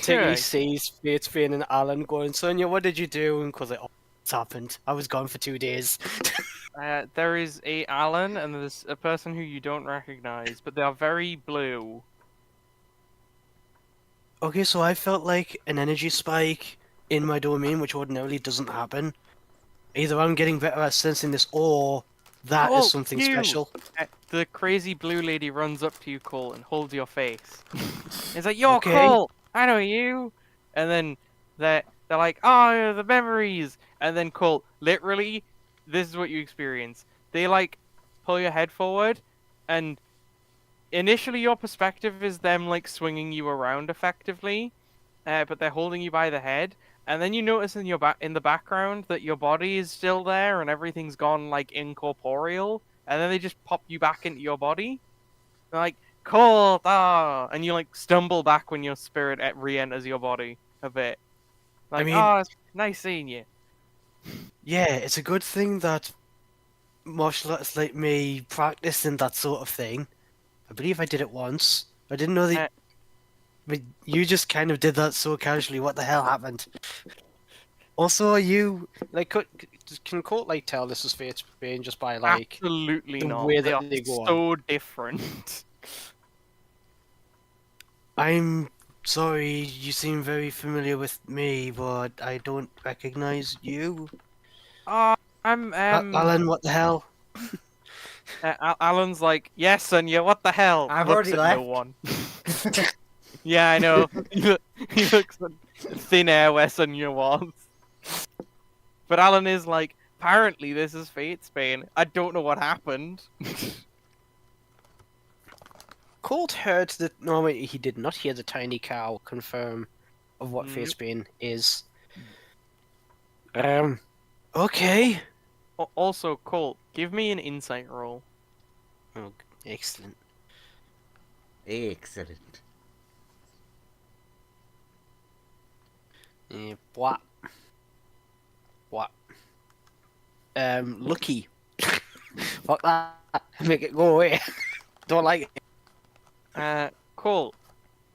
Sure. He sees Fate's Bane and Alan going, Sonia, what did you do? And goes like, oh, it's happened. I was gone for 2 days. There is a Alan and there's a person who you don't recognize, but they are very blue. Okay, so I felt like an energy spike in my domain, which ordinarily doesn't happen. Either I'm getting better at sensing this, or that is something special. The crazy blue lady runs up to you, Cole, and holds your face. It's like, yo, Okay. Cole, I know you. And then they're like, oh, the memories. And then Cole, literally, this is what you experience. They like pull your head forward, and initially your perspective is them like swinging you around effectively, but they're holding you by the head. And then you notice in the background that your body is still there and everything's gone like incorporeal. And then they just pop you back into your body. They're like, cold, ah, and you like stumble back when your spirit re-enters your body a bit. Like, mean- oh, it's nice seeing you. Yeah, it's a good thing that martial artists like me practice in that sort of thing. I believe I did it once. I didn't know that. But you just kind of did that so casually. What the hell happened? Also, are you like can Colt like tell this is Fate's Bane just by like Absolutely the not. way They that are they go so different. I'm sorry, you seem very familiar with me, but I don't recognize you. I'm Alan, what the hell? Alan's like, yes, Sonia, what the hell? I've Looks already at no left. one. Yeah, I know. He looks at thin air where Sonia was. But Alan is like, apparently this is Fate's Bane. I don't know what happened. Colt heard that. No, wait, he did not hear the tiny cow confirm of what Fate's Bane is. Okay. Also, Colt, give me an insight roll. Oh, excellent. Excellent. What? What? Lucky. Fuck that. Make it go away. Don't like it. Colt,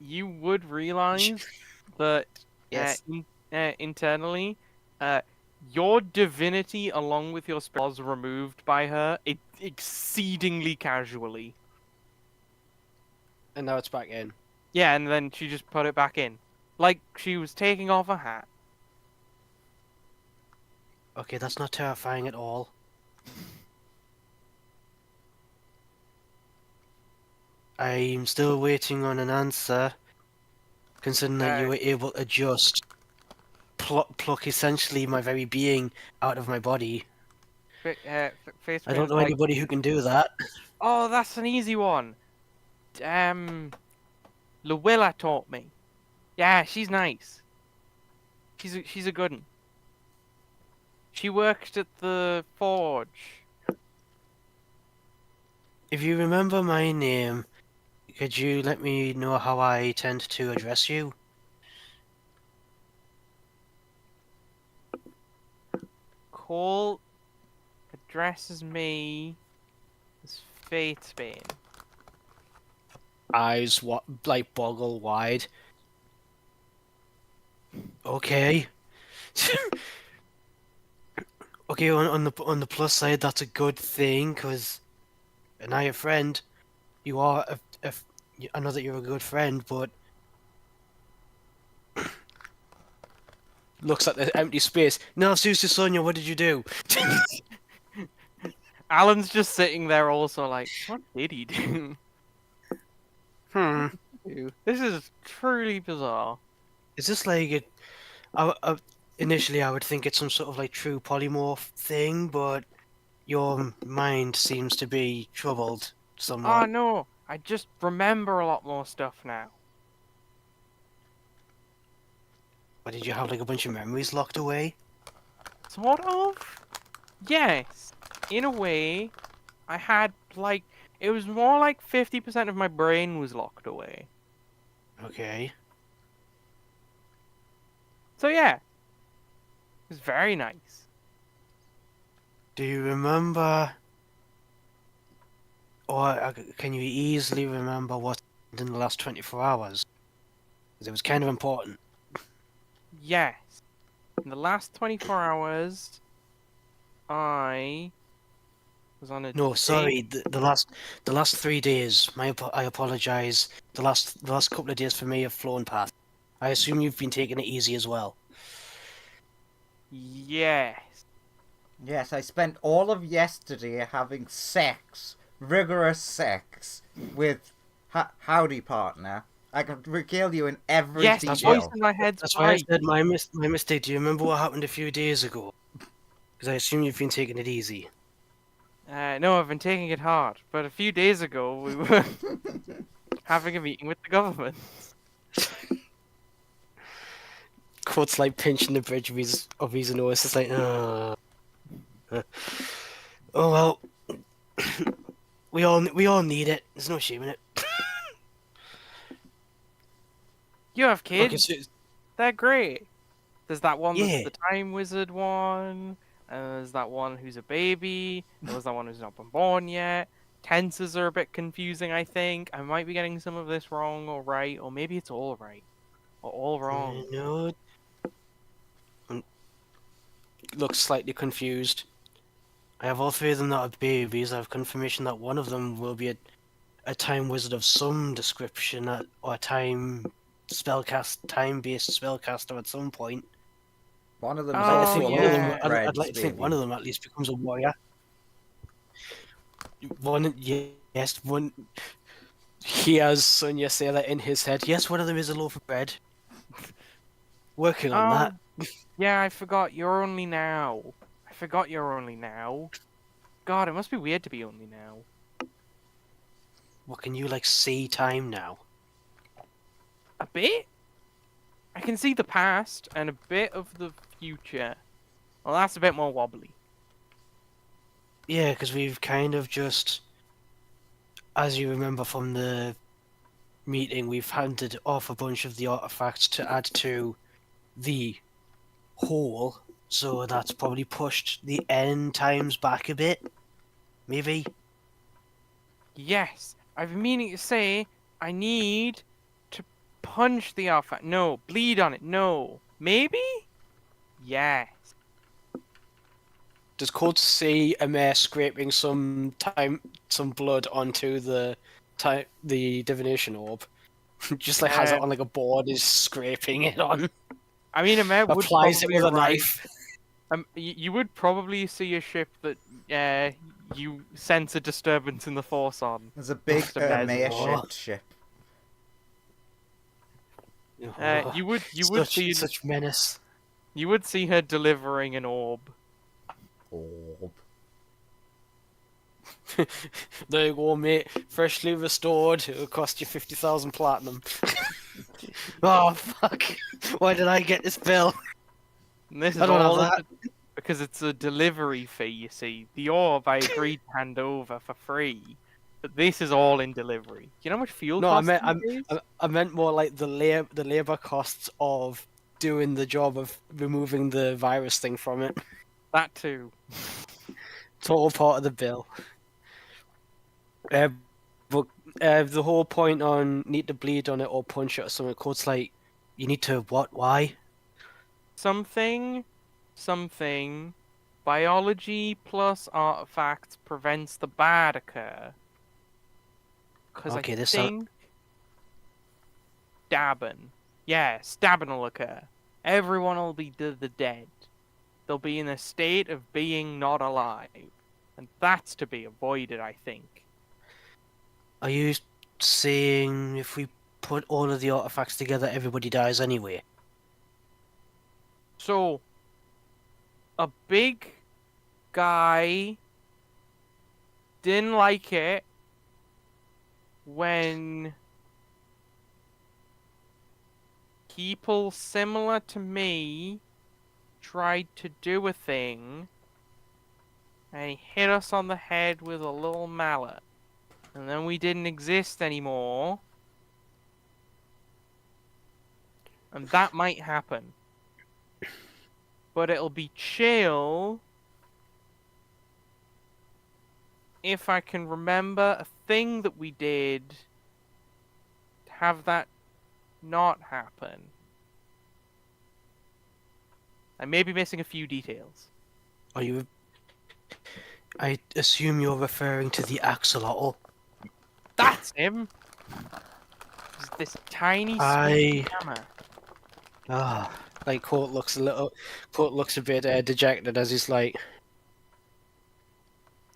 you would realize that Yes. Internally, your divinity along with your spirit was removed by her exceedingly casually. And now it's back in. Yeah, and then she just put it back in. Like she was taking off a hat. Okay, that's not terrifying at all. I'm still waiting on an answer, considering that you were able to just pluck essentially my very being out of my body. I don't know anybody who can do that. Oh, that's an easy one. Luella taught me. Yeah, she's nice. She's a good one. She worked at the forge. If you remember my name, could you let me know how I tend to address you? Cole addresses me as Fatebane. Eyes like boggle wide. Okay. Okay, on the plus side, that's a good thing, because and I, a friend, you are I know that you're a good friend, but Looks at the empty space. no, seriously, Sonia, what did you do? Alan's just sitting there also like, what did he do? Hmm. This is truly bizarre. Is this like it? Initially, I would think it's some sort of like true polymorph thing, but your mind seems to be troubled Oh somewhat. no, I just remember a lot more stuff now. But did you have like a bunch of memories locked away? Sort of? Yes. In a way, I had like, it was more like 50% of my brain was locked away. Okay. So yeah, it was very nice. Do you remember, or can you easily remember what happened in the last 24 hours? 'Cause it was kind of important. Yes. In the last 24 hours, I was on a No, date. sorry, the last 3 days. I apologize. The last couple of days for me have flown past. I assume you've been taking it easy as well. Yes. Yes, I spent all of yesterday having sex, rigorous sex, with Howdy Partner. I can regale you in every Yes, the detail. voice in my head's That's why I right. said my mistake. Do you remember what happened a few days ago? Because I assume you've been taking it easy. No, I've been taking it hard. But a few days ago, we were having a meeting with the government. Quote's like pinching the bridge of his nose. It's like, Oh well, we all need it. There's no shame in it. You have okay, kids. so They're great. There's that one Yeah. that's the time wizard one. There's that one who's a baby. There was that one who's not been born yet. Tenses are a bit confusing, I think. I might be getting some of this wrong or right, or maybe it's all right. Or all wrong. No. looks slightly confused. I have all three of them that are babies. I have confirmation that one of them will be a time wizard of some description, or a time based spellcaster at some point. One of them's Oh, I'd like to also think a one of loaf them. of bread, I'd like to think one of them at least becomes a warrior. One, yes, one. He has Sonia say that in his head. Yes, one of them is a loaf of bread. Working on Oh, that. yeah, I forgot you're only now. I forgot you're only now. God, it must be weird to be only now. What can you like see time now? A bit? I can see the past and a bit of the future. Well, that's a bit more wobbly. Yeah, because we've kind of just, as you remember from the meeting, we've handed off a bunch of the artifacts to add to the whole, so that's probably pushed the end times back a bit. Maybe. Yes, I've been meaning to say I need to punch the artifact. No, bleed on it. No. Maybe? Yes. Does Code see a mare scraping some blood onto the divination orb? Just like has it on like a board, is scraping it on. I mean, a mare would Applies it probably with a arrive- knife. you would probably see a ship that you sense a disturbance in the force on. There's a big Just a mess. mayor-shaped ship. You would such menace. you would see her delivering an orb. Orb. There you go, mate. Freshly restored. It'll cost you 50,000 platinum. Oh, fuck. Why did I get this bill? And this is I don't have all that. because it's a delivery fee, you see. The orb I agreed to hand over for free, but this is all in delivery. Do you know how much fuel No, costs these days? I meant more like the labor costs of doing the job of removing the virus thing from it. That too. It's all part of the bill. But the whole point on need to bleed on it or punch it or something, Code's like, you need to what? Why? Something, biology plus artifacts prevents the bad occur. Because Okay, I this think stabbing will occur. Everyone will be the dead. They'll be in a state of being not alive. And that's to be avoided, I think. Are you saying if we put all of the artifacts together, everybody dies anyway? So, a big guy didn't like it when people similar to me tried to do a thing and he hit us on the head with a little mallet. And then we didn't exist anymore. And that might happen. But it'll be chill if I can remember a thing that we did to have that not happen. I may be missing a few details. Are you? I assume you're referring to the axolotl. That's him! Just this tiny I- hammer. Like Court looks a bit dejected as he's like,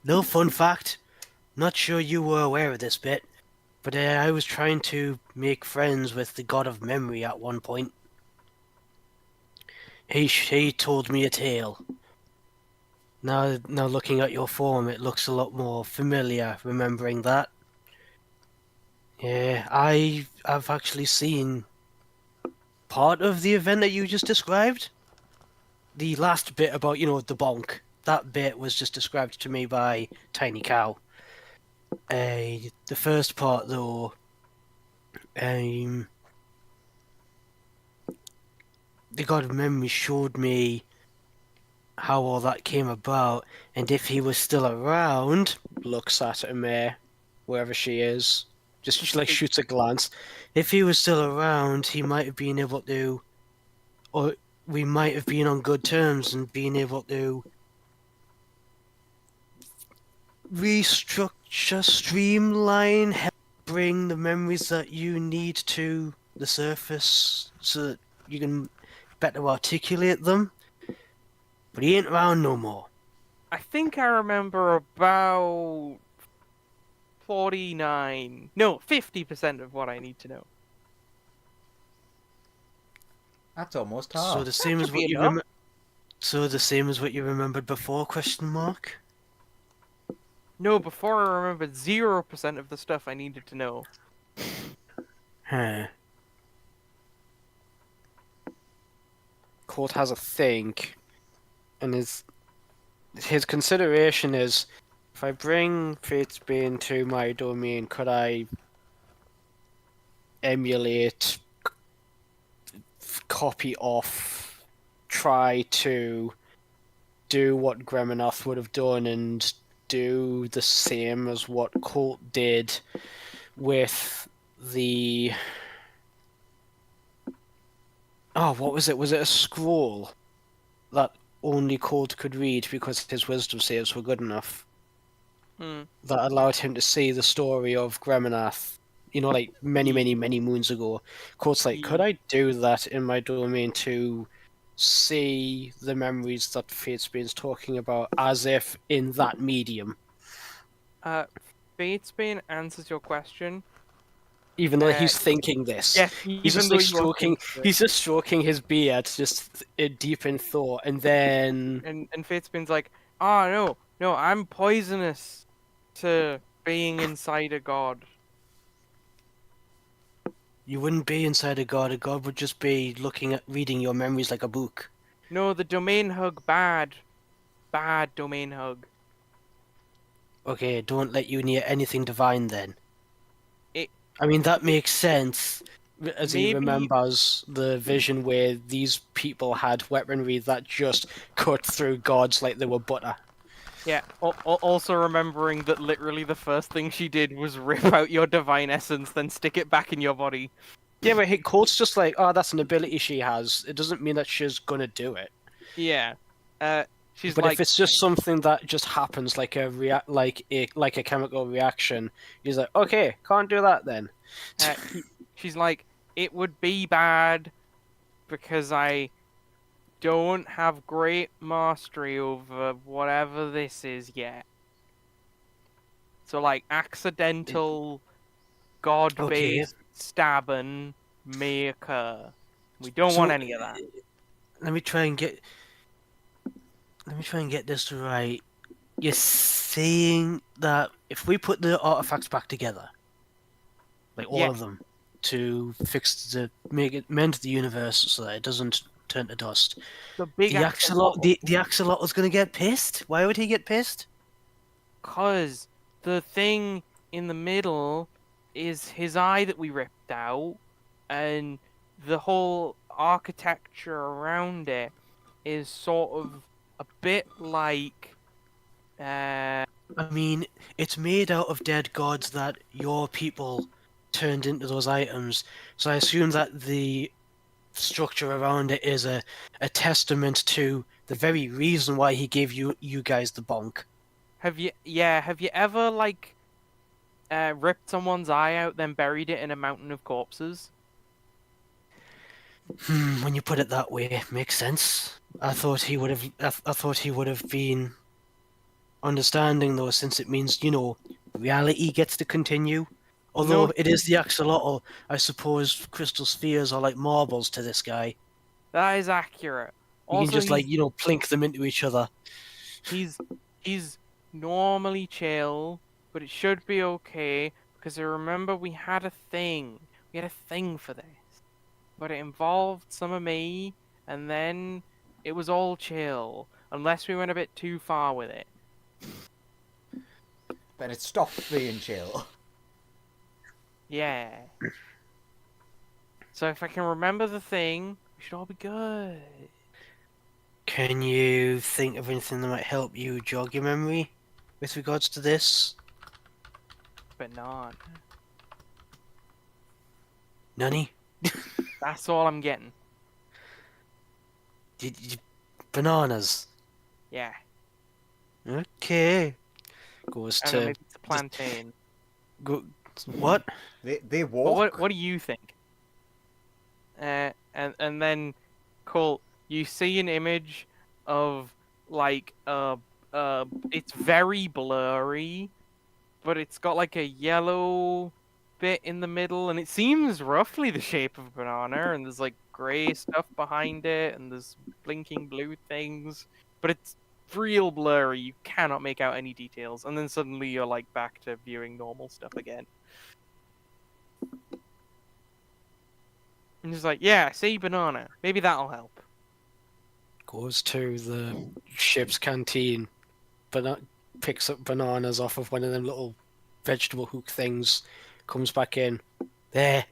little fun fact. Not sure you were aware of this bit, but I was trying to make friends with the god of memory at one point. He told me a tale. Now looking at your form, it looks a lot more familiar. Remembering that. Yeah, I've actually seen part of the event that you just described. The last bit about, the bonk. That bit was just described to me by Tiny Cow. The first part, though, the God of Memory showed me how all that came about, and if he was still around, looks at Amir, wherever she is, just like shoots a glance. If he was still around, he might have been able to, or we might have been on good terms and been able to restructure, streamline, help bring the memories that you need to the surface so that you can better articulate them. But he ain't around no more. I think I remember about 50% of what I need to know. That's almost So half. the same as should what be you enough. So the same as what you remembered before? Question mark. No, before I remembered 0% of the stuff I needed to know. Huh. Colt has a think, and his consideration is, if I bring Fate's Bane to my domain, could I emulate, copy off, try to do what Gremanath would have done and do the same as what Colt did with the... Oh, what was it? Was it a scroll that only Colt could read because his wisdom saves were good enough? That allowed him to see the story of Gremanath, like many, many, many moons ago. Colt's like, could I do that in my domain to see the memories that Fatesbane's talking about as if in that medium? Fatesbane answers your question. Even though he's thinking this. Yes, he's just like he's just stroking his beard, just deep in thought, and then... And Fatesbane's like, oh, no, I'm poisonous to being inside a god. You wouldn't be inside a god. A god would just be reading your memories like a book. No, the domain hug bad. Bad domain hug. Okay, don't let you near anything divine then. It I mean, that makes sense, as he maybe remembers the vision where these people had weaponry that just cut through gods like they were butter. yeah. Also remembering that literally the first thing she did was rip out your divine essence, then stick it back in your body. Yeah, but Court's just like, oh, that's an ability she has. It doesn't mean that she's gonna do it. Yeah. She's But like, if it's just something that just happens, like a chemical reaction, he's like, okay, can't do that then. she's like, it would be bad because I don't have great mastery over whatever this is yet. So like accidental god-based stabbing may occur. We don't want any of that. Let me try and get this right. You're saying that if we put the artifacts back together, like all of them, to mend the universe so that it doesn't turn to dust, the axolotl is gonna get pissed. Why would he get pissed? Cause the thing in the middle is his eye that we ripped out, and the whole architecture around it is sort of a bit like. I mean, it's made out of dead gods that your people turned into those items, so I assume that the structure around it is a testament to the very reason why he gave you guys the bonk. Have you ever like ripped someone's eye out, then buried it in a mountain of corpses? When you put it that way, makes sense. I thought he would have been understanding though, since it means, reality gets to continue. Although it is the axolotl, I suppose crystal spheres are like marbles to this guy. That is accurate. You can just plink them into each other. He's normally chill, but it should be okay because I remember we had a thing. We had a thing for this, but it involved some of me, and then it was all chill, unless we went a bit too far with it. Then it stopped being chill. Yeah. So if I can remember the thing, we should all be good. Can you think of anything that might help you jog your memory with regards to this? Banana. Nani? That's all I'm getting. Bananas. Yeah. Okay. Goes I don't know, maybe it's a plantain. What? They walk. Well, what do you think? And then, Colt, you see an image of like it's very blurry, but it's got like a yellow bit in the middle, and it seems roughly the shape of a banana, and there's like grey stuff behind it, and there's blinking blue things, but it's real blurry. You cannot make out any details, and then suddenly you're like back to viewing normal stuff again. And just like, yeah, see banana. Maybe that'll help. Goes to the ship's canteen, but picks up bananas off of one of them little vegetable hook things, comes back in. There.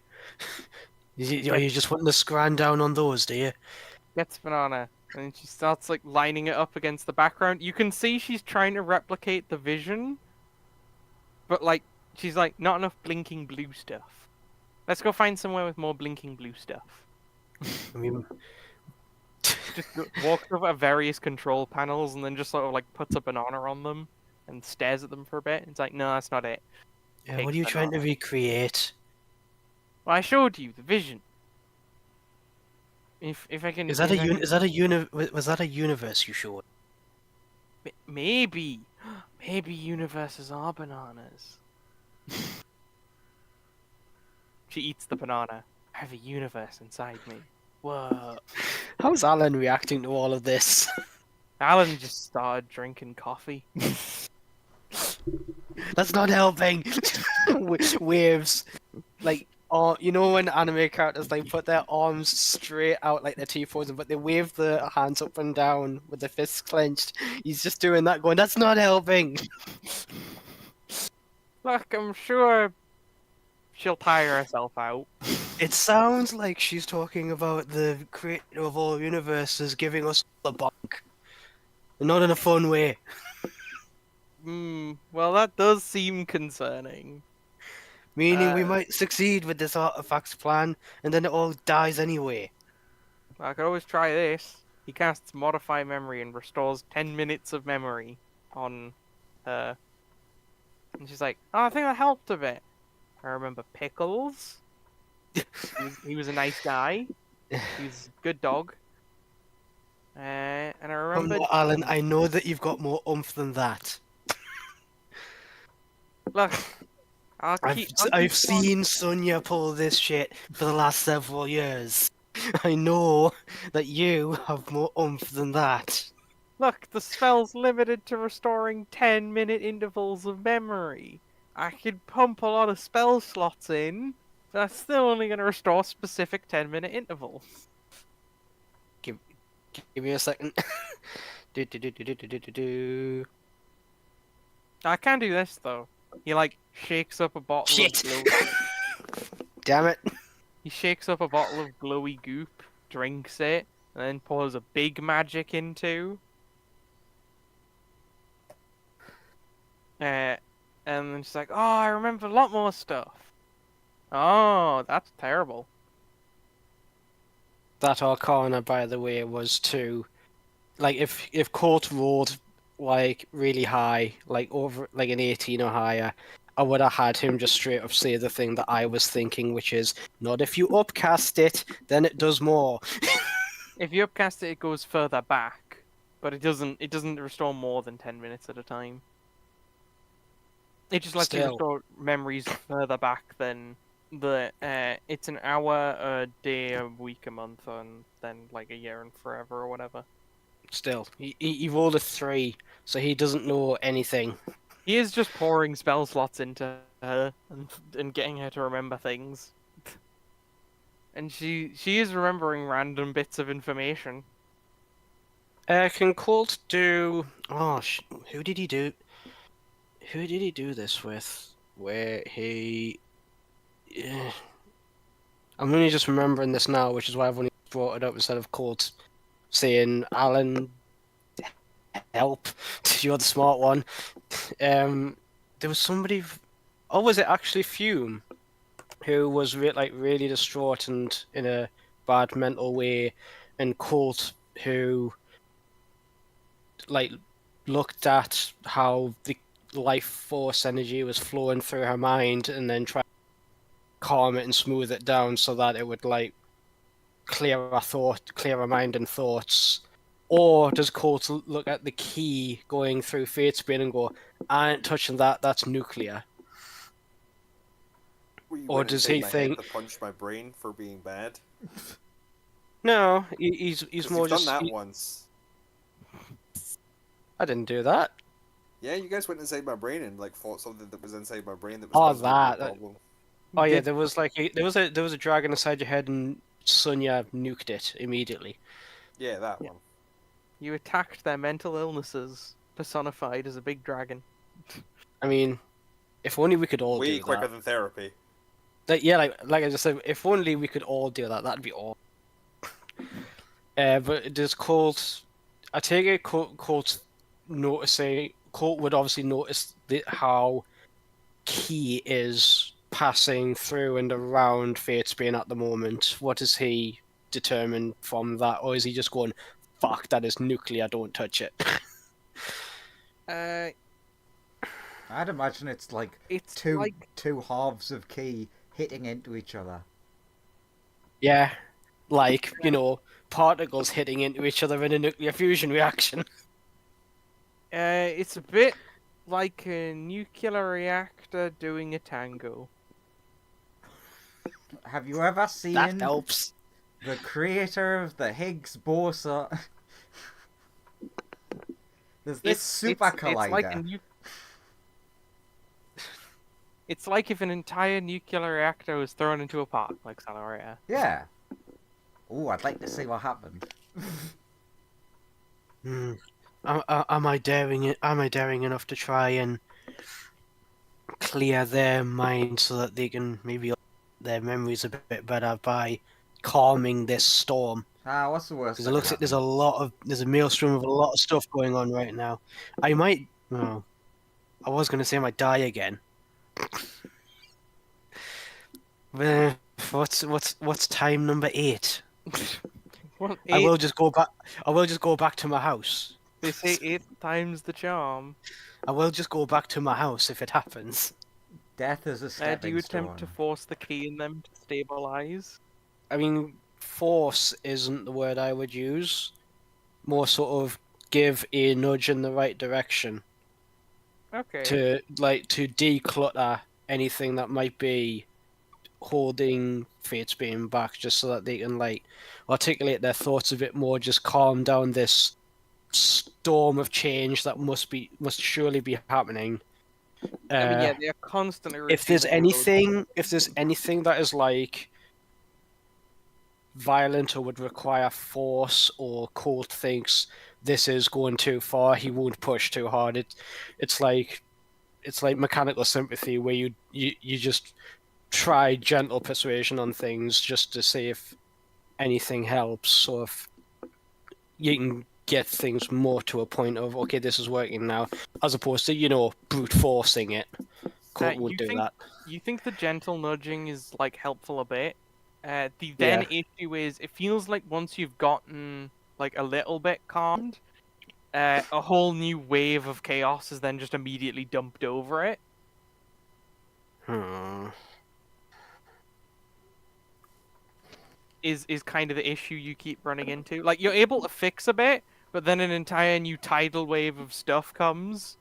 Are you just wanting to scran down on those, do you? Gets banana. And she starts like lining it up against the background. You can see she's trying to replicate the vision, but like she's like, not enough blinking blue stuff. Let's go find somewhere with more blinking blue stuff. I mean, Just walks over various control panels and then just sort of like puts a banana on them and stares at them for a bit. It's like, no, that's not it. yeah, what are you trying to recreate? Well, I showed you the vision. If I can, Was that a universe you showed? Maybe universes are bananas. She eats the banana. I have a universe inside me. Whoa. How's Alan reacting to all of this? Alan just started drinking coffee. That's not helping. Waves, like, oh, you know when anime characters like put their arms straight out like they're T-posing, but they wave the hands up and down with the fists clenched. He's just doing that, going, "That's not helping." Look, I'm sure she'll tire herself out. It sounds like she's talking about the creator of all universes giving us the bunk, not in a fun way. Well, that does seem concerning. Meaning we might succeed with this artifacts plan, and then it all dies anyway. I could always try this. He casts Modify Memory and restores 10 minutes of memory on her. And she's like, oh, I think that helped a bit. I remember Pickles. He was a nice guy. He's a good dog. And I remember... Alan, I know that you've got more oomph than that. Look, I've seen Sonia pull this shit for the last several years. I know that you have more oomph than that. Look, the spell's limited to restoring 10-minute intervals of memory. I could pump a lot of spell slots in, but that's still only going to restore specific 10-minute intervals. Give me a second. do. I can do this, though. He, like, shakes up a bottle of glowy... Damn it. He shakes up a bottle of glowy goop, drinks it, and then pours a big magic into. And then she's like, oh, I remember a lot more stuff. Oh, that's terrible. That Arcana, by the way, was to... Like, if Court rolled, like, really high, like, over, like, an 18 or higher, I would have had him just straight up say the thing that I was thinking, which is, not if you upcast it, then it does more. If you upcast it, it goes further back, but it doesn't restore more than 10 minutes at a time. It just lets you restore memories further back than the it's an hour, a day, a week, a month, and then like a year and forever or whatever. Still, he rolled a 3, so he doesn't know anything. He is just pouring spell slots into her and getting her to remember things. And she is remembering random bits of information. Can Colt do... Oh, who did he do... Who did he do this with? Where he... I'm only just remembering this now, which is why I've only brought it up instead of Colt saying, Alan, help, you're the smart one. There was somebody... Oh, was it actually Fume? Who was really distraught and in a bad mental way, and Colt, who like looked at how the life force energy was flowing through her mind and then tried to calm it and smooth it down so that it would like clear her mind and thoughts. Or does Colt look at the key going through Fatesbane and go, I ain't touching that, that's nuclear? Or does he think to punch my brain for being bad? No, he's more done just that once. I didn't do that. Yeah, you guys went inside my brain and like fought something that was inside my brain that was Oh, causing me a that. problem. Oh yeah, there was a dragon inside your head and Sonya nuked it immediately. Yeah, that one. You attacked their mental illnesses personified as a big dragon. I mean, if only we could all do Way that. quicker than therapy. Yeah, like I just said, if only we could all do that, that'd be all. But does Colt? I take it Colt noticing. Colt would obviously notice how Key is passing through and around Fatesbane at the moment. What does he determine from that, or is he just going, "Fuck, that is nuclear. Don't touch it." I'd imagine it's like two halves of Key hitting into each other. Yeah, like, particles hitting into each other in a nuclear fusion reaction. It's a bit like a nuclear reactor doing a tango. Have you ever seen That helps. the creator of the Higgs boson? There's this super collider. It's like It's like if an entire nuclear reactor was thrown into a park, like Salaria. Yeah. Oh, I'd like to see what happened. Hmm. Am I daring? Am I daring enough to try and clear their mind so that they can maybe their memories a bit better by calming this storm? What's the worst Because that it could looks like happen? there's a maelstrom of a lot of stuff going on right now. I might. Oh, I was gonna say I might die again. But what's time number 8? Well, I will just go back. I will just go back to my house. They say 8 times the charm. I will just go back to my house if it happens. Death is a Do stepping you attempt to stone. force the key in them to stabilize? I mean, force isn't the word I would use. More sort of give a nudge in the right direction Okay. to declutter anything that might be holding Fatesbane back, just so that they can articulate their thoughts a bit more, just calm down this storm of change that must surely be happening. I mean, yeah, they are constantly If there's receiving loads of- anything that is like violent or would require force, or Colt thinks this is going too far, he won't push too hard. It's like mechanical sympathy, where you just try gentle persuasion on things just to see if anything helps, or if you can get things more to a point of, okay, this is working now, as opposed to brute forcing it. Colt won't do that. You think the gentle nudging is like helpful a bit? The Yeah. then issue is it feels like once you've gotten like a little bit calmed, a whole new wave of chaos is then just immediately dumped over it. Is kind of the issue you keep running into. Like you're able to fix a bit, but then an entire new tidal wave of stuff comes.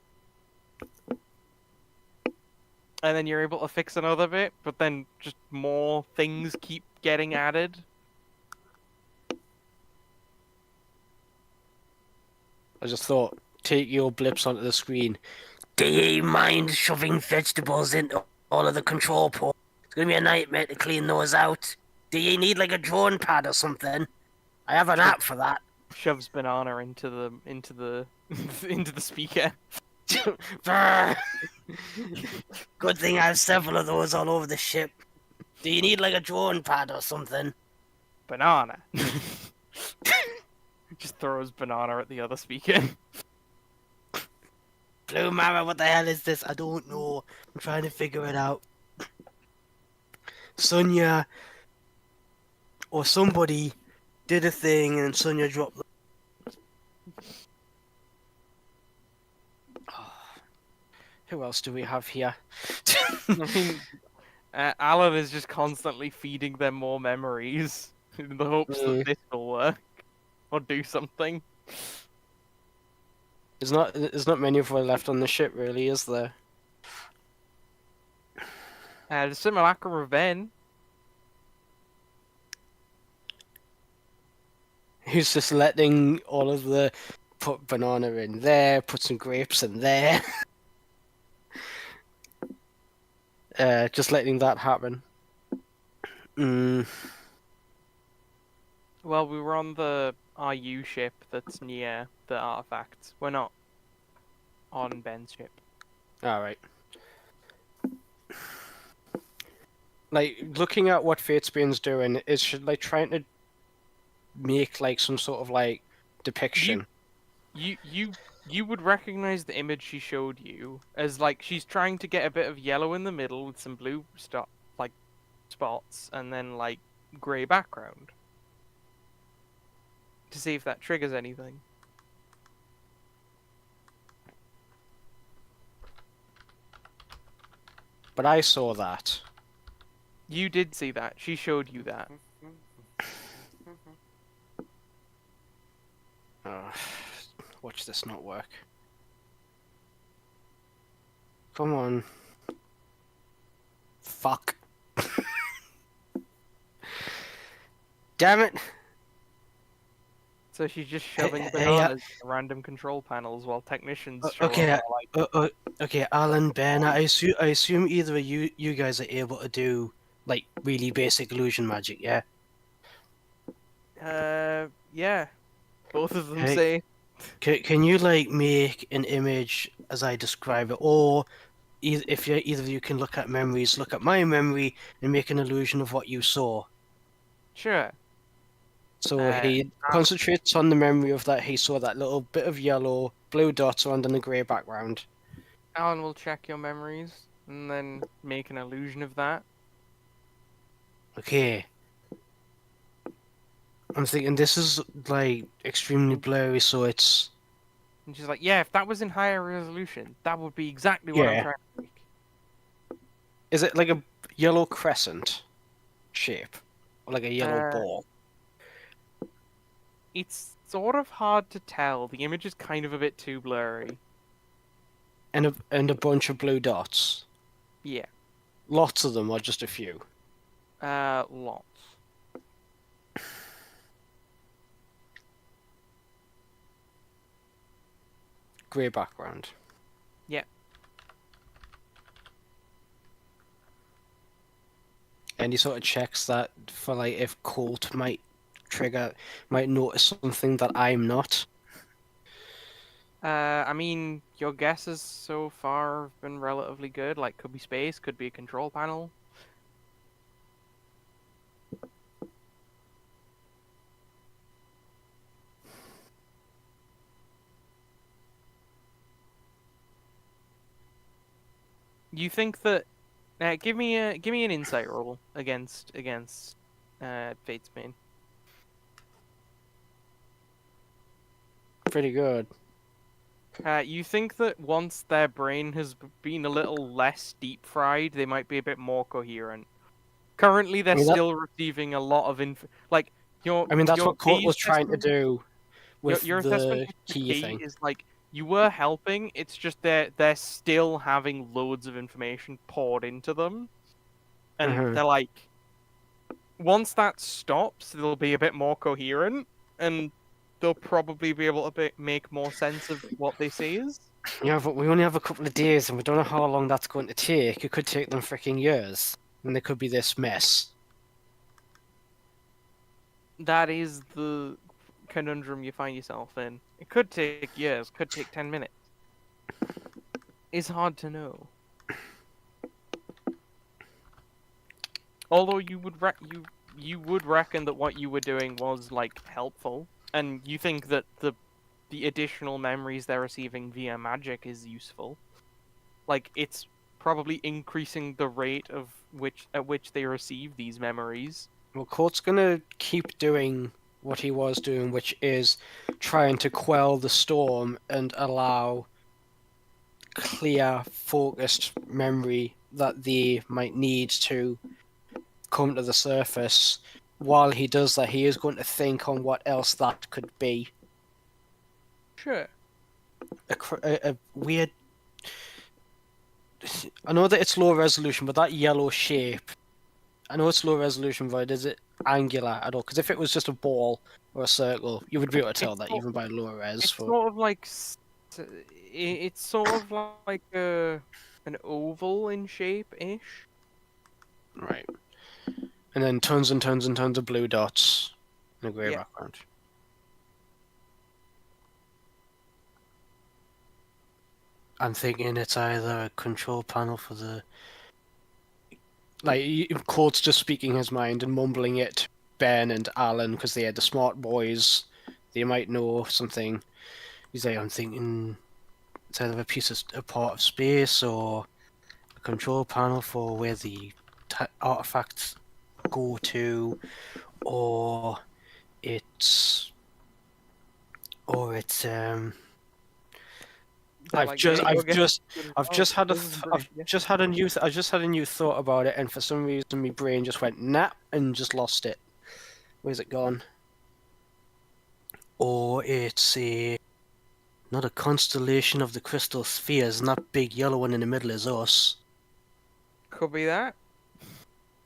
And then you're able to fix another bit, but then just more things keep getting added. I just thought, take your blips onto the screen. Do you mind shoving vegetables into all of the control ports? It's gonna be a nightmare to clean those out. Do you need like a drawn pad or something? I have an app for that. Shoves banana into the into the speaker. Good thing I have several of those all over the ship. Do you need like a drawn pad or something? Banana. Just throws banana at the other speaker. Blue Mama, what the hell is this? I don't know. I'm trying to figure it out. Sonia or somebody did a thing and Sonia dropped. Who else do we have here? I mean, Alan is just constantly feeding them more memories in the hopes that this will work or do something. There's not many of us left on the ship, really, is there? The simulacrum of Ben. Who's just letting all of the put banana in there, put some grapes in there. Just letting that happen. Well, we were on the RU ship that's near the artifacts. We're not on Ben's ship. Alright. Like, looking at what Fatesbane's doing, is she like trying to make like some sort of like depiction? You would recognize the image she showed you as like she's trying to get a bit of yellow in the middle with some blue spots and then like grey background to see if that triggers anything. But I saw that. You did see that. She showed you that. Watch this not work. Come on. Fuck. Damn it. So she's just shoving Hey, bananas in random control panels while technicians show okay, up. Like, okay, Alan, Ben, I assume either of you guys are able to do like really basic illusion magic, yeah? yeah, both of them Hey, say. can you like make an image as I describe it, or if either of you can look at memories, look at my memory and make an illusion of what you saw. Sure. So he concentrates on the memory of that he saw that little bit of yellow, blue dots around on a grey background. Alan will check your memories and then make an illusion of that. Okay. I'm thinking this is like extremely blurry, so it's And she's like, yeah, if that was in higher resolution, that would be exactly what I'm yeah. trying to make. Is it like a yellow crescent shape, or like a yellow Uh, ball? It's sort of hard to tell. The image is kind of a bit too blurry. And a bunch of blue dots. Yeah. Lots of them, or just a few. Lots. Grey background. Yeah. And he sort of checks that for like if Colt might notice something that I'm not. I mean, your guesses so far have been relatively good. Like, could be space, could be a control panel. You think that? Give me an insight roll against Fate's Bane. Pretty good. You think that once their brain has been a little less deep fried, they might be a bit more coherent. Currently, they're still receiving a lot of like your. I mean, that's your what Colt key was trying to assessment- do with your assessment the of the key thing. is like you were helping. It's just they're still having loads of information poured into them, and they're like, once that stops, they'll be a bit more coherent, and they'll probably be able to make more sense of what they say is. Yeah, but we only have a couple of days, and we don't know how long that's going to take. It could take them freaking years, and there could be this mess. That is the conundrum you find yourself in. It could take years, could take 10 minutes. It's hard to know. Although you would reckon that what you were doing was like helpful, and you think that the additional memories they're receiving via magic is useful. Like, it's probably increasing the rate at which they receive these memories. Well, Court's gonna keep doing what he was doing, which is trying to quell the storm and allow clear, focused memory that they might need to come to the surface. While he does that, he is going to think on what else that could be. Sure. A weird. I know that it's low resolution, but that yellow shape. I know it's low resolution, but is it angular at all? Because if it was just a ball or a circle, you would be able to tell that even by lower res. It's sort of like it's sort of like an oval in shape-ish. Right. And then tons and tons and tons of blue dots in a grey Yeah. background. I'm thinking it's either a control panel for the... Like, Court's just speaking his mind and mumbling it to Ben and Alan, because they are the smart boys. They might know something. He's like, I'm thinking it's either a part of space or a control panel for where the artifacts go to, or it's I've just had a new thought about it, and for some reason my brain just went nap and just lost it. Where's it gone? Or it's not a constellation of the crystal spheres, and that big yellow one in the middle is us. Could be that.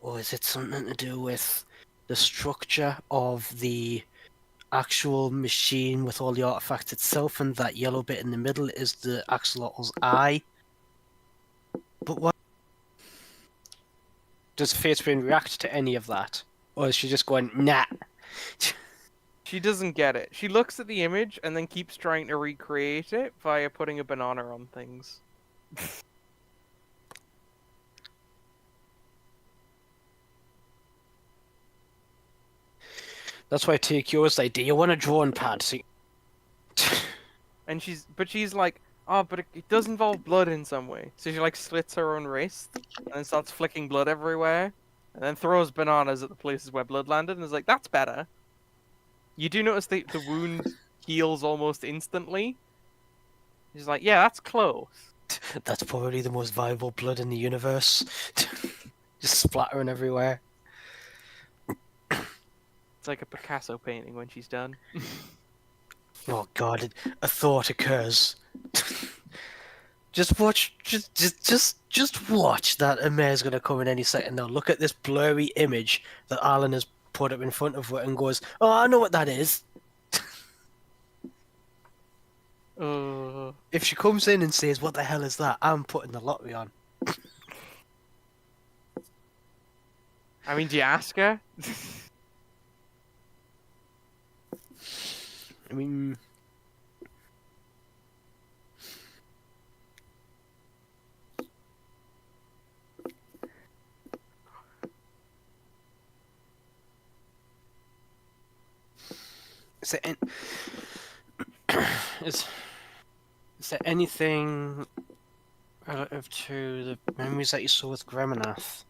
Or is it something to do with the structure of the actual machine with all the artifacts itself, and that yellow bit in the middle is the axolotl's eye. But what does Fate's Brain react to any of that, or is she just going nah? She doesn't get it. She looks at the image and then keeps trying to recreate it via putting a banana on things. That's why I take yours like, do you want a drawing pad? So And she's like, oh, but it does involve blood in some way. So she like slits her own wrist and then starts flicking blood everywhere, and then throws bananas at the places where blood landed, and is like, that's better. You do notice the wound heals almost instantly. She's like, yeah, that's close. That's probably the most viable blood in the universe. Just splattering everywhere. It's like a Picasso painting when she's done. Oh god, a thought occurs. Just watch, just watch that Amir's gonna come in any second now. Look at this blurry image that Alan has put up in front of her and goes, oh, I know what that is. If she comes in and says, what the hell is that? I'm putting the lottery on. I mean, do you ask her? I mean... Is there anything relative to the memories that you saw with Gremanath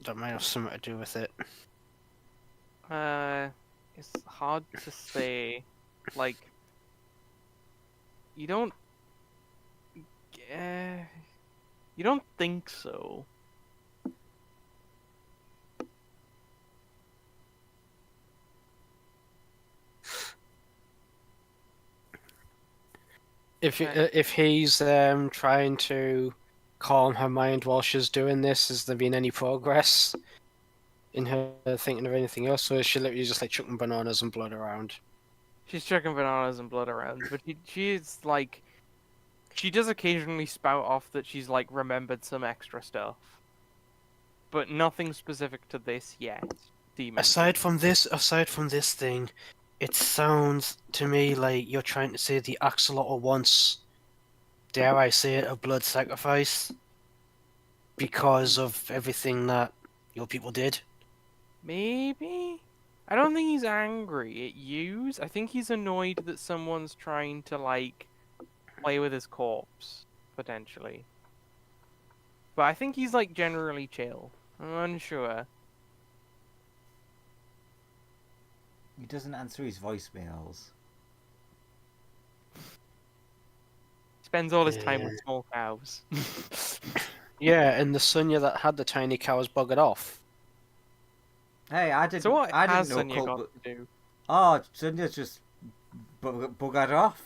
that might have something to do with it? It's hard to say. Like, you don't think so. If he's trying to calm her mind while she's doing this, has there been any progress in her thinking of anything else, or is she literally just like chucking bananas and blood around? She's chucking bananas and blood around, but she's like, she does occasionally spout off that she's like remembered some extra stuff, but nothing specific to this yet. Demon. Aside from this thing, it sounds to me like you're trying to say the axolotl wants, dare I say it, a blood sacrifice because of everything that your people did. Maybe? I don't think he's angry at yous. I think he's annoyed that someone's trying to, like, play with his corpse, potentially. But I think he's, like, generally chill. I'm unsure. He doesn't answer his voicemails. Spends all his time with small cows. Yeah, and the Sunya that had the tiny cows buggered off. Hey, I didn't. So what I has didn't know. Sonia got to do? Oh, Sunya's just buggered off.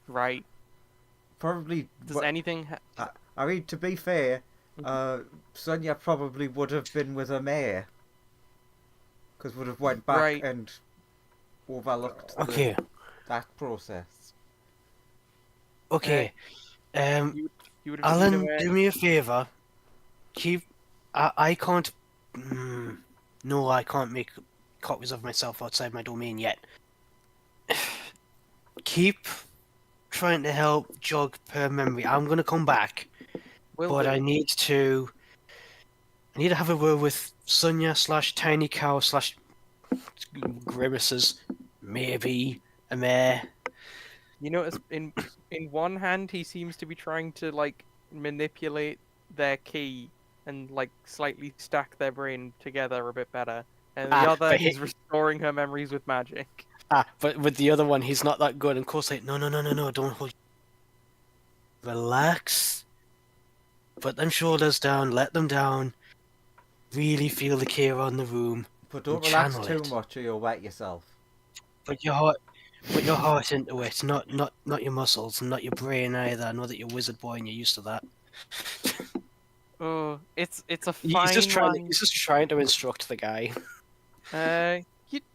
Right. Probably. Does anything? I mean, to be fair, Sonia probably would have been with a mayor, because would have went back and overlooked that process. Okay. You Alan, do me a favor. I can't. No, I can't make copies of myself outside my domain yet. Keep trying to help jog her memory. I'm gonna come back, but I need to have a word with Sonia / Tiny Cow / Grimaces, maybe a mare. You notice in one hand he seems to be trying to like manipulate their key and like slightly stack their brain together a bit better, and the other he's restoring her memories with magic. But with the other one he's not that good, and of course like no, don't hold. Relax. Put them shoulders down, let them down. Really feel the care on the room. But don't relax too much or you'll wet yourself. Put your heart into it, not your muscles, and not your brain either. I know that you're a wizard boy and you're used to that. Oh, it's a He's just fine line. trying to instruct the guy.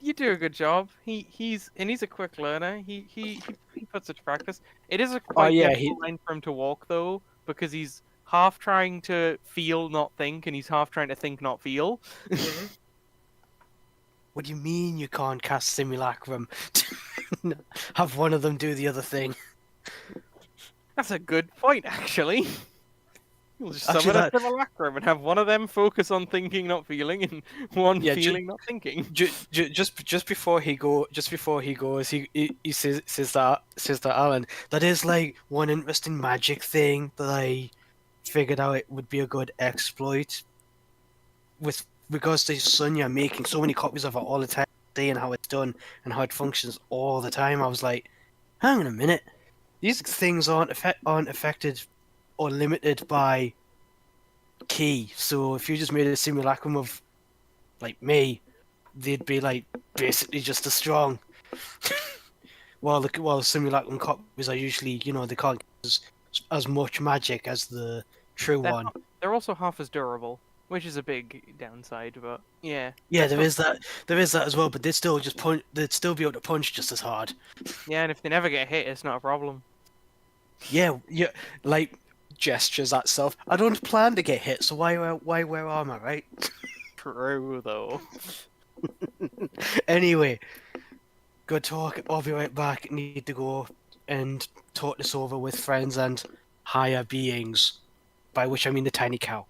You do a good job. He's a quick learner. He puts it to practice. It is a Oh quite yeah, difficult line for him to walk though, because he's half trying to feel, not think, and he's half trying to think, not feel. What do you mean you can't cast Simulacrum? Have one of them do the other thing. That's a good point, actually. We'll just Actually, summon a that- simulacrum and have one of them focus on thinking, not feeling, and one Yeah, feeling, not thinking. just before he goes, he says that Alan, that is like one interesting magic thing that I figured out it would be a good exploit with regards to Sonya making so many copies of it all the time, seeing how it's done and how it functions all the time. I was like, hang on a minute, these things aren't affected or limited by key. So if you just made a simulacrum of like me, they'd be like basically just as strong. while simulacrum copies are usually, they can't get as much magic as the true They're, one. they're also half as durable, which is a big downside, but yeah. Yeah, they're there still- is that as well, but they'd still they'd still be able to punch just as hard. Yeah, and if they never get hit, it's not a problem. Yeah, like gestures at self. I don't plan to get hit, so why wear armor, right? True, though. Anyway, good talk. I'll be right back. Need to go and talk this over with friends and higher beings, by which I mean the tiny cow.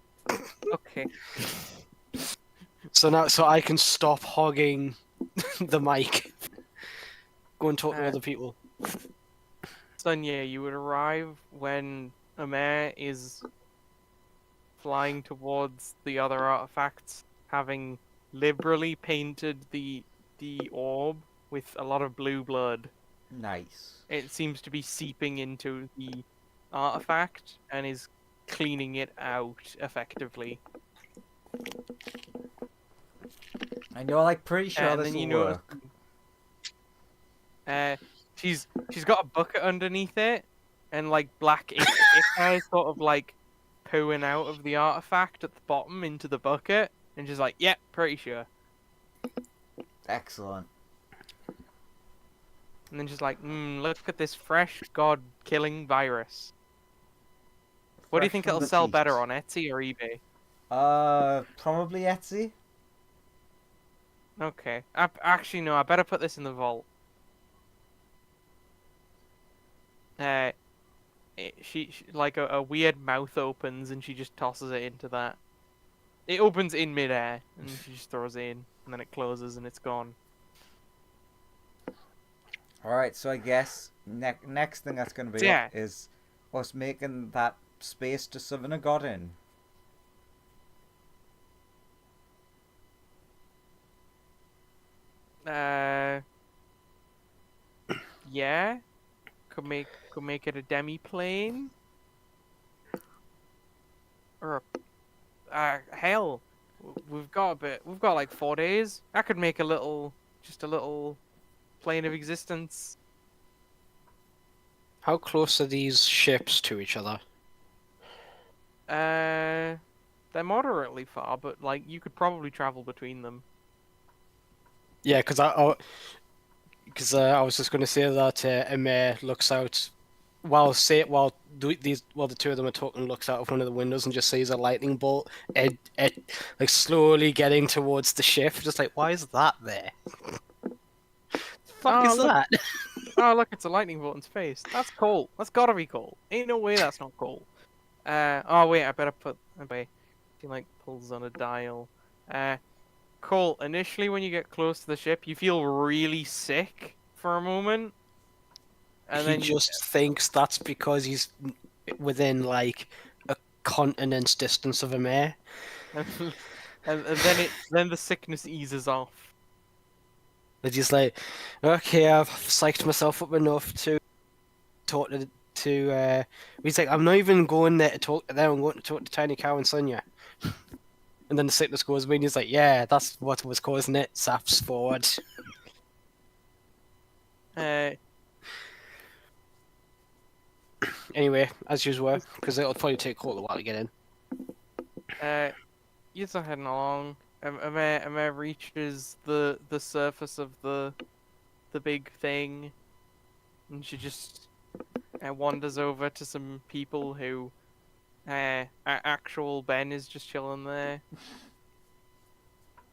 Okay. So I can stop hogging the mic. Go and talk to Uh, other people. Sonya, you would arrive when a mare is flying towards the other artifacts, having liberally painted the orb with a lot of blue blood. Nice. It seems to be seeping into the artifact and is cleaning it out effectively. And you're like pretty sure And this then will you know, work. she's got a bucket underneath it, and like black ink is sort of like pooing out of the artifact at the bottom into the bucket, and she's like, "Yep, pretty sure." Excellent. And then she's like, "Look at this fresh god-killing virus. What do you Fresh think from it'll the sell teat. better on Etsy or eBay?" Probably Etsy. Okay. Actually, no. I better put this in the vault. She like a weird mouth opens and she just tosses it into that. It opens in midair and she just throws it in, and then it closes and it's gone. Alright, so I guess next thing that's going to be Yeah. up is us making that space to summon a god in. Yeah. Could make it a demi-plane. Or hell, we've got like 4 days. I could make just a little plane of existence. How close are these ships to each other? They're moderately far, but like you could probably travel between them. Yeah, because I was just going to say that Emir looks out while the two of them are talking, looks out of one of the windows and just sees a lightning bolt, like slowly getting towards the ship. Just like, why is that there? Fuck Oh, is look. that? Oh, look, it's a lightning bolt in space. That's cool. That's gotta be cool. Ain't no way that's not cool. Oh wait, I better put. Wait, he like pulls on a dial. Cool. Initially, when you get close to the ship, you feel really sick for a moment, and He then just thinks that's because he's within like a continent's distance of Emir. and then the sickness eases off. They're just like, okay, I've psyched myself up enough to talk to. He's like, I'm not even going there to talk to them. I'm going to talk to Tiny Cow and Sonya. And then the sickness goes away, and he's like, yeah, that's what was causing it. Saps forward. Uh, Anyway, as usual, because it'll probably take quite a while to get in. You're heading along. Emma reaches the surface of the big thing, and she just wanders over to some people who actual Ben is just chilling there,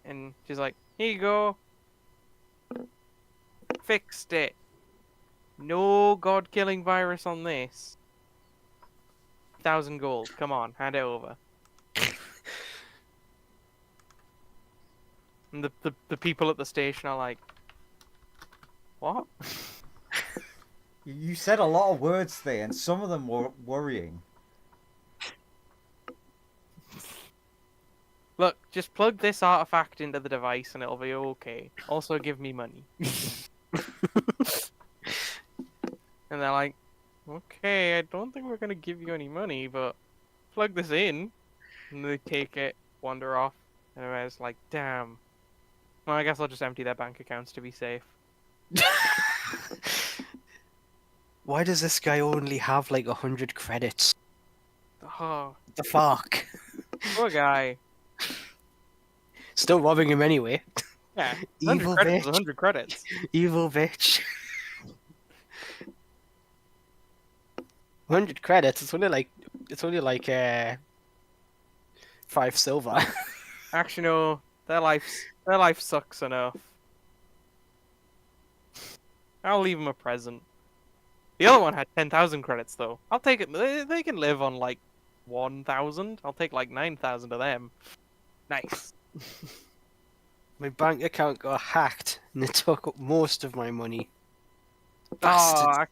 and she's like, "Here you go, fixed it. No god-killing virus on this. 1,000 gold. Come on, hand it over." And the people at the station are like, "What?" You said a lot of words there, and some of them were worrying. Look, just plug this artifact into the device and it'll be okay. Also, give me money. And they're like, "Okay, I don't think we're gonna give you any money, but plug this in." And they take it, wander off, and I was like, "Damn. Well, I guess I'll just empty their bank accounts to be safe." Why does this guy only have like 100 credits? Oh, The fuck? poor guy. Still robbing him anyway. Yeah, 100 Evil credits is bitch. 100 credits. Evil bitch. 100 credits. It's only like 5 silver. Actually, no, their life sucks enough. I'll leave them a present. The other one had 10,000 credits, though. I'll take it. They can live on like 1,000. I'll take like 9,000 of them. Nice. My bank account got hacked and it took up most of my money. Oh, Bastard.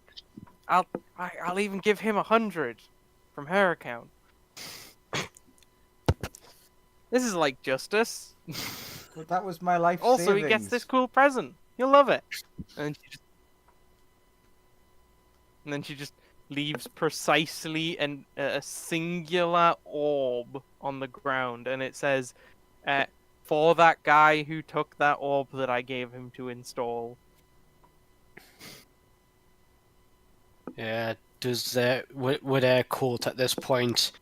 I'll even give him 100 from her account. This is like justice. But that was my life Also, savings. he gets this cool present. You'll love it. And then she just leaves precisely a singular orb on the ground, and it says, "For that guy who took that orb that I gave him to install." Yeah, would Colt at this point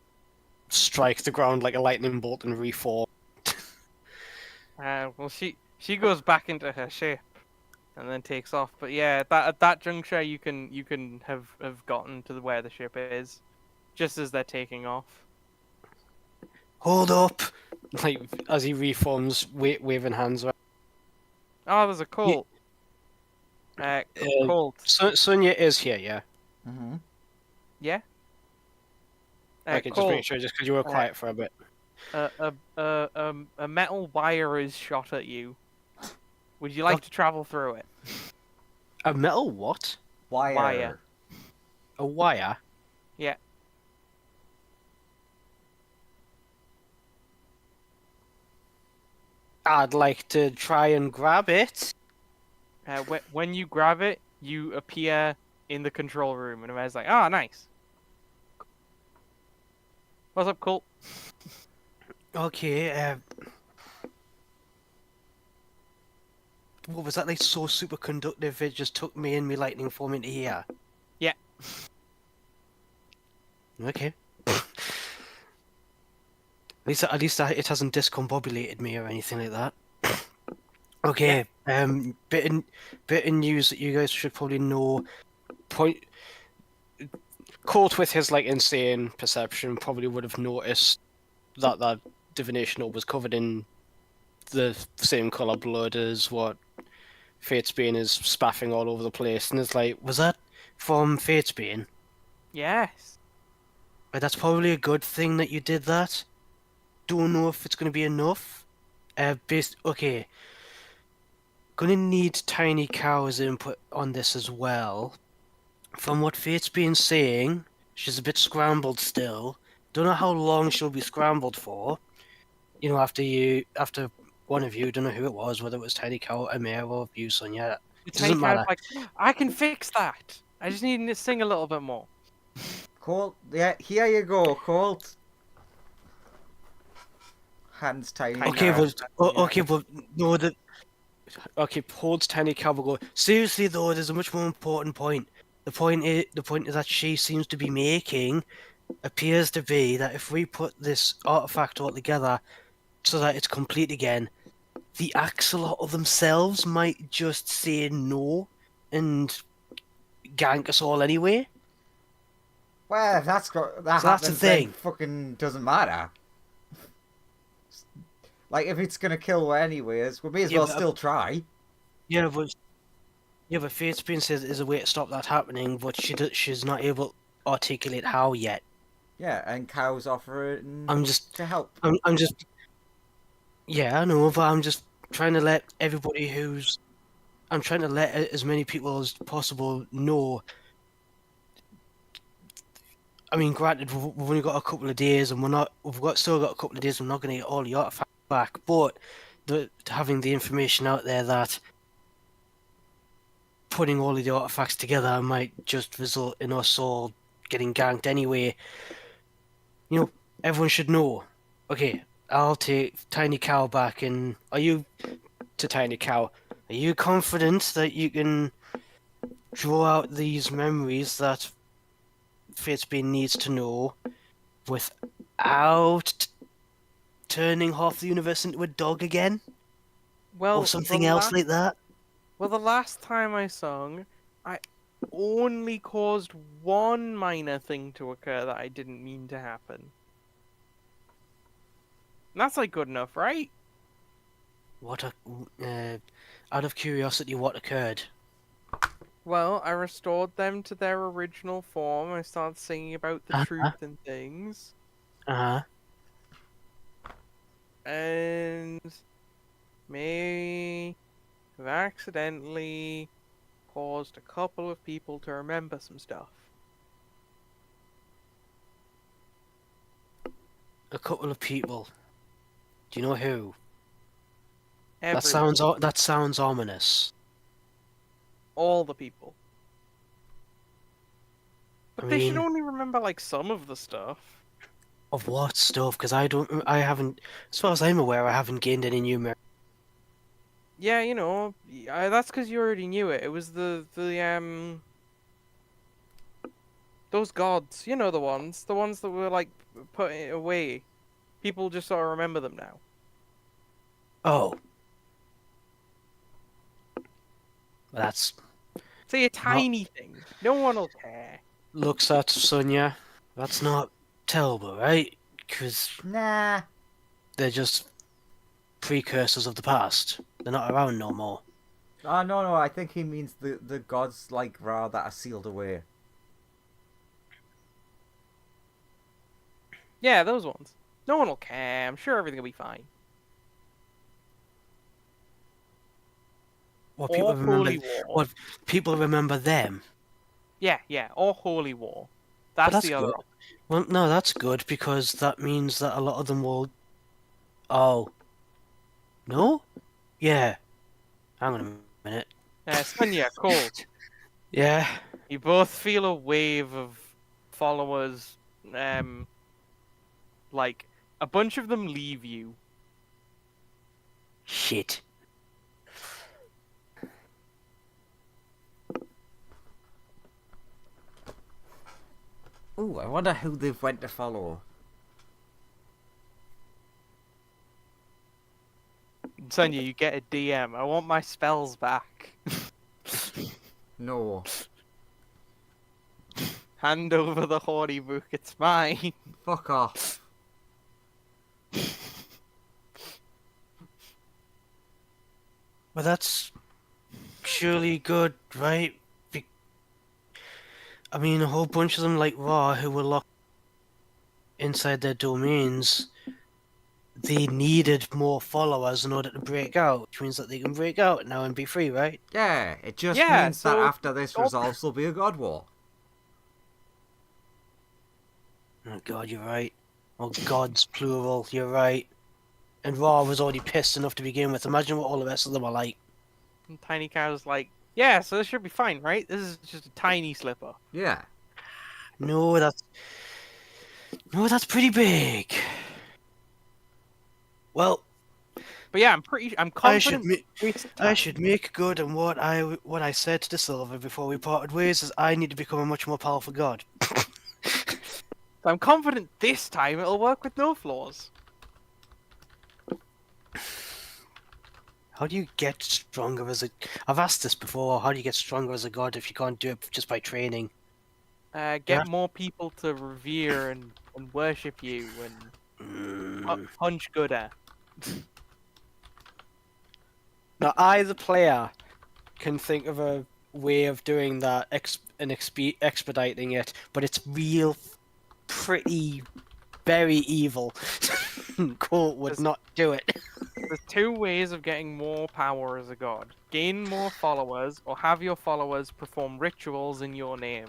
strike the ground like a lightning bolt and reform? Well, she goes back into her ship, and then takes off. But yeah, at that juncture, you can have gotten to where the ship is, just as they're taking off. Hold up! Like as he reforms, waving hands around. Oh, there's a Colt. Colt. Sonia is here, yeah. Mm-hmm. Yeah. Okay, just Colt. make sure, just because you were quiet for a bit. A metal wire is shot at you. Would you like to travel through it? A metal what? Wire. A wire? Yeah. I'd like to try and grab it. When you grab it, you appear in the control room, and I was like, "Ah, nice. What's up, Colt?" Okay, what was that like so superconductive it just took me and me lightning form into here? Yeah. Okay. At least it hasn't discombobulated me or anything like that. Okay, bit of news that you guys should probably know. Colt with his like insane perception probably would have noticed that that divination orb was covered in the same colour blood as what Fatesbane is spaffing all over the place, and it's like, was that from Fatesbane? Yes. But that's probably a good thing that you did that. Don't know if it's going to be enough. Okay. Gonna need Tiny Cow's input on this as well. From what Fate's been saying, she's a bit scrambled still. Don't know how long she'll be scrambled for. You know, after one of you, don't know who it was, whether it was Tiny Cow, Amir, or you, Sonia. It doesn't matter. Like, I can fix that. I just need to sing a little bit more. Colt, yeah, here you go, Colt. Hands tiny. Okay, now. but no, okay, holds Tiny Cow, but go. Seriously though, there's a much more important point. The point is that she seems to be making appears to be that if we put this artifact all together so that it's complete again, the axolotl themselves might just say no and gank us all anyway. Well, if that So that's the happens, then thing. fucking doesn't matter. Like, if it's gonna kill anyways, we may as Yeah, well but- still try. Yeah, but Fate's Bane says there's a way to stop that happening, but she's not able to articulate how yet. Yeah, and cows offering I'm just to help. I'm just yeah, I know, but I'm just trying to let everybody I'm trying to let as many people as possible know. I mean, granted, we've only got a couple of days, and still got a couple of days. We're not going to get all the artifacts back, but having the information out there that putting all of the artifacts together might just result in us all getting ganked anyway. You know, everyone should know. Okay, I'll take Tiny Cow back, and are you to Tiny Cow? Are you confident that you can draw out these memories that Fitspin needs to know without turning half the universe into a dog again? Well, Or something else like that? Well, the last time I sung, I only caused one minor thing to occur that I didn't mean to happen. And that's like good enough, right? Out of curiosity, what occurred? Well, I restored them to their original form. I started singing about the Uh-huh. truth and things. Uh-huh. And may have accidentally caused a couple of people to remember some stuff. A couple of people. Do you know who? Everyone. That sounds ominous. All the people. But I they should mean- only remember like some of the stuff. Of what stuff? Because I haven't, as far as I'm aware, I haven't gained any new memory. Yeah, you know, that's because you already knew it. It was those gods, you know, the ones that were like put away. People just sort of remember them now. Oh. That's Say a tiny thing. No one will care. looks at Sonia. That's not terrible, right? Because Nah. they're just precursors of the past. They're not around no more. Oh, no, I think he means the gods like Ra that are sealed away. Yeah, those ones. No one will care. I'm sure everything will be fine. What Or people remember? Holy War. What people remember them? Yeah. Or Holy War. That's that's the other good. option. Well, no, that's good because that means that a lot of them will. Oh. No? Yeah. Hang on a minute. Sonia, Cole, Yeah. you both feel a wave of followers. Like a bunch of them leave you. Shit. Ooh, I wonder who they've went to follow. Sonia, you get a DM. I want my spells back. No. Hand over the Haughty book. It's mine. Fuck off. Well, that's surely good, right? I mean, a whole bunch of them, like Ra, who were locked inside their domains, they needed more followers in order to break out, which means that they can break out now and be free, right? Yeah, it just Yeah, means that so- after this resolves, there'll be a god war. Oh god, you're right. Oh, gods, plural, you're right. And Ra was already pissed enough to begin with. Imagine what all the rest of them are like. And Tiny Cow's like, yeah, so this should be fine, right? This is just a tiny slipper. Yeah. No, that's pretty big. Well, But yeah, I'm I should confident. I should make good on what I said to Silver before we parted ways. Is I need to become a much more powerful god. I'm confident this time it'll work with no flaws. How do you get stronger as a... I've asked this before. How do you get stronger as a god if you can't do it just by training? Get Yeah. more people to revere and worship you and punch gooder. Now, I, the player, can think of a way of doing that and expediting it, but it's pretty, very evil. Colt would not do it. There's two ways of getting more power as a god. Gain more followers, or have your followers perform rituals in your name.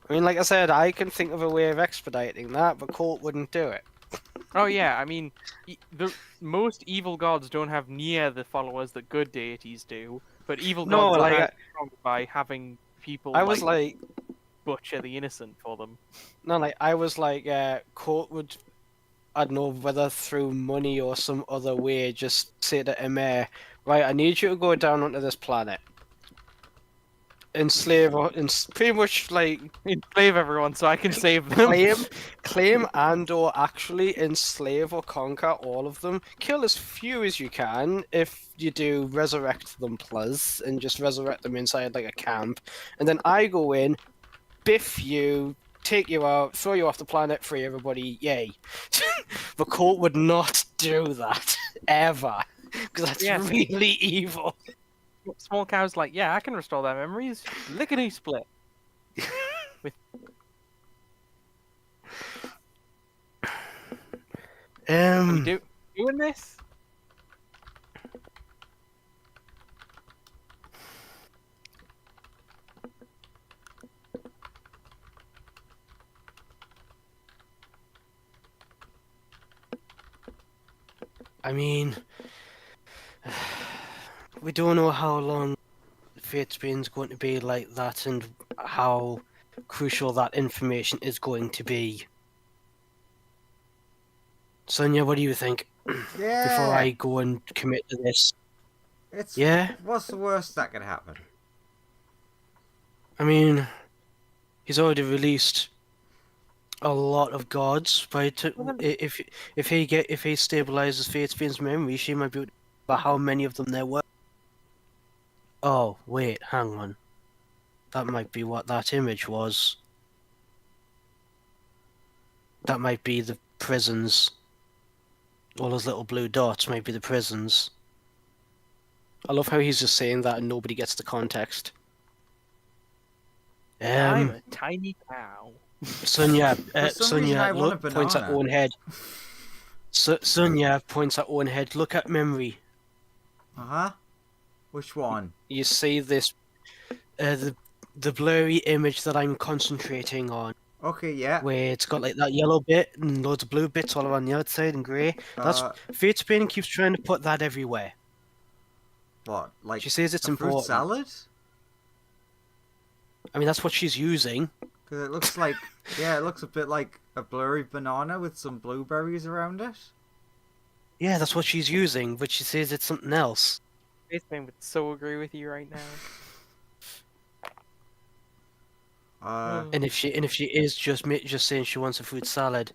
I mean, like I said, I can think of a way of expediting that, but Colt wouldn't do it. Oh yeah, I mean, most evil gods don't have near the followers that good deities do, but evil No, gods like, are stronger by having people I was like, butcher the innocent for them. no, like, I was like, Colt would, I don't know, whether through money or some other way, just say to him, right, I need you to go down onto this planet. Enslave, pretty much, like, Enslave everyone so I can save them. claim and or actually enslave or conquer all of them. Kill as few as you can. If you do, resurrect them plus, and just resurrect them inside like a camp. And then I go in, biff you, take you out, throw you off the planet, free everybody, yay. But Colt would not do that, ever. Because that's really evil. Small Cow's like, yeah, I can restore their memories. Lickety split. Are we doing this? I mean, we don't know how long Fate's Bane's going to be like that and how crucial that information is going to be. Sonia, what do you think? Yeah. Before I go and commit to this. It's Yeah? What's the worst that could happen? I mean, he's already released a lot of gods. If he stabilizes Fate's Bane's memory, she might be able to remember how many of them there were. Oh, wait, hang on. That might be what that image was. That might be the prisons. All those little blue dots might be the prisons. I love how he's just saying that and nobody gets the context. I'm a tiny cow. Sonia, look, points at own head. Sonia points at own head. Look at memory. Uh-huh. Which one? You see this, The blurry image that I'm concentrating on. Okay, yeah. Where it's got like that yellow bit and loads of blue bits all around the outside and grey. That's Fate's Bane keeps trying to put that everywhere. What? Like she says it's a important. fruit salad? I mean, that's what she's using. Because it looks like, yeah, it looks a bit like a blurry banana with some blueberries around it. Yeah, that's what she's using, but she says it's something else. Fate's Bane would so agree with you right now. And if she is just saying she wants a fruit salad.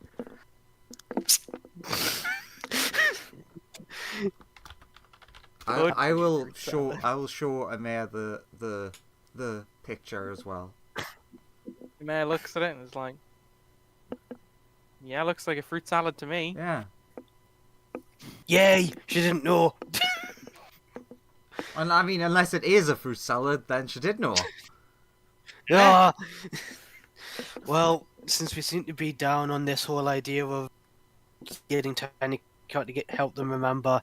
I will show Amir the picture as well. Amir looks at it and is like, yeah, looks like a fruit salad to me. Yeah. Yay! She didn't know. And I mean, unless it is a fruit salad, then she did know. Yeah. Well, since we seem to be down on this whole idea of getting Tiny Cat to help them remember,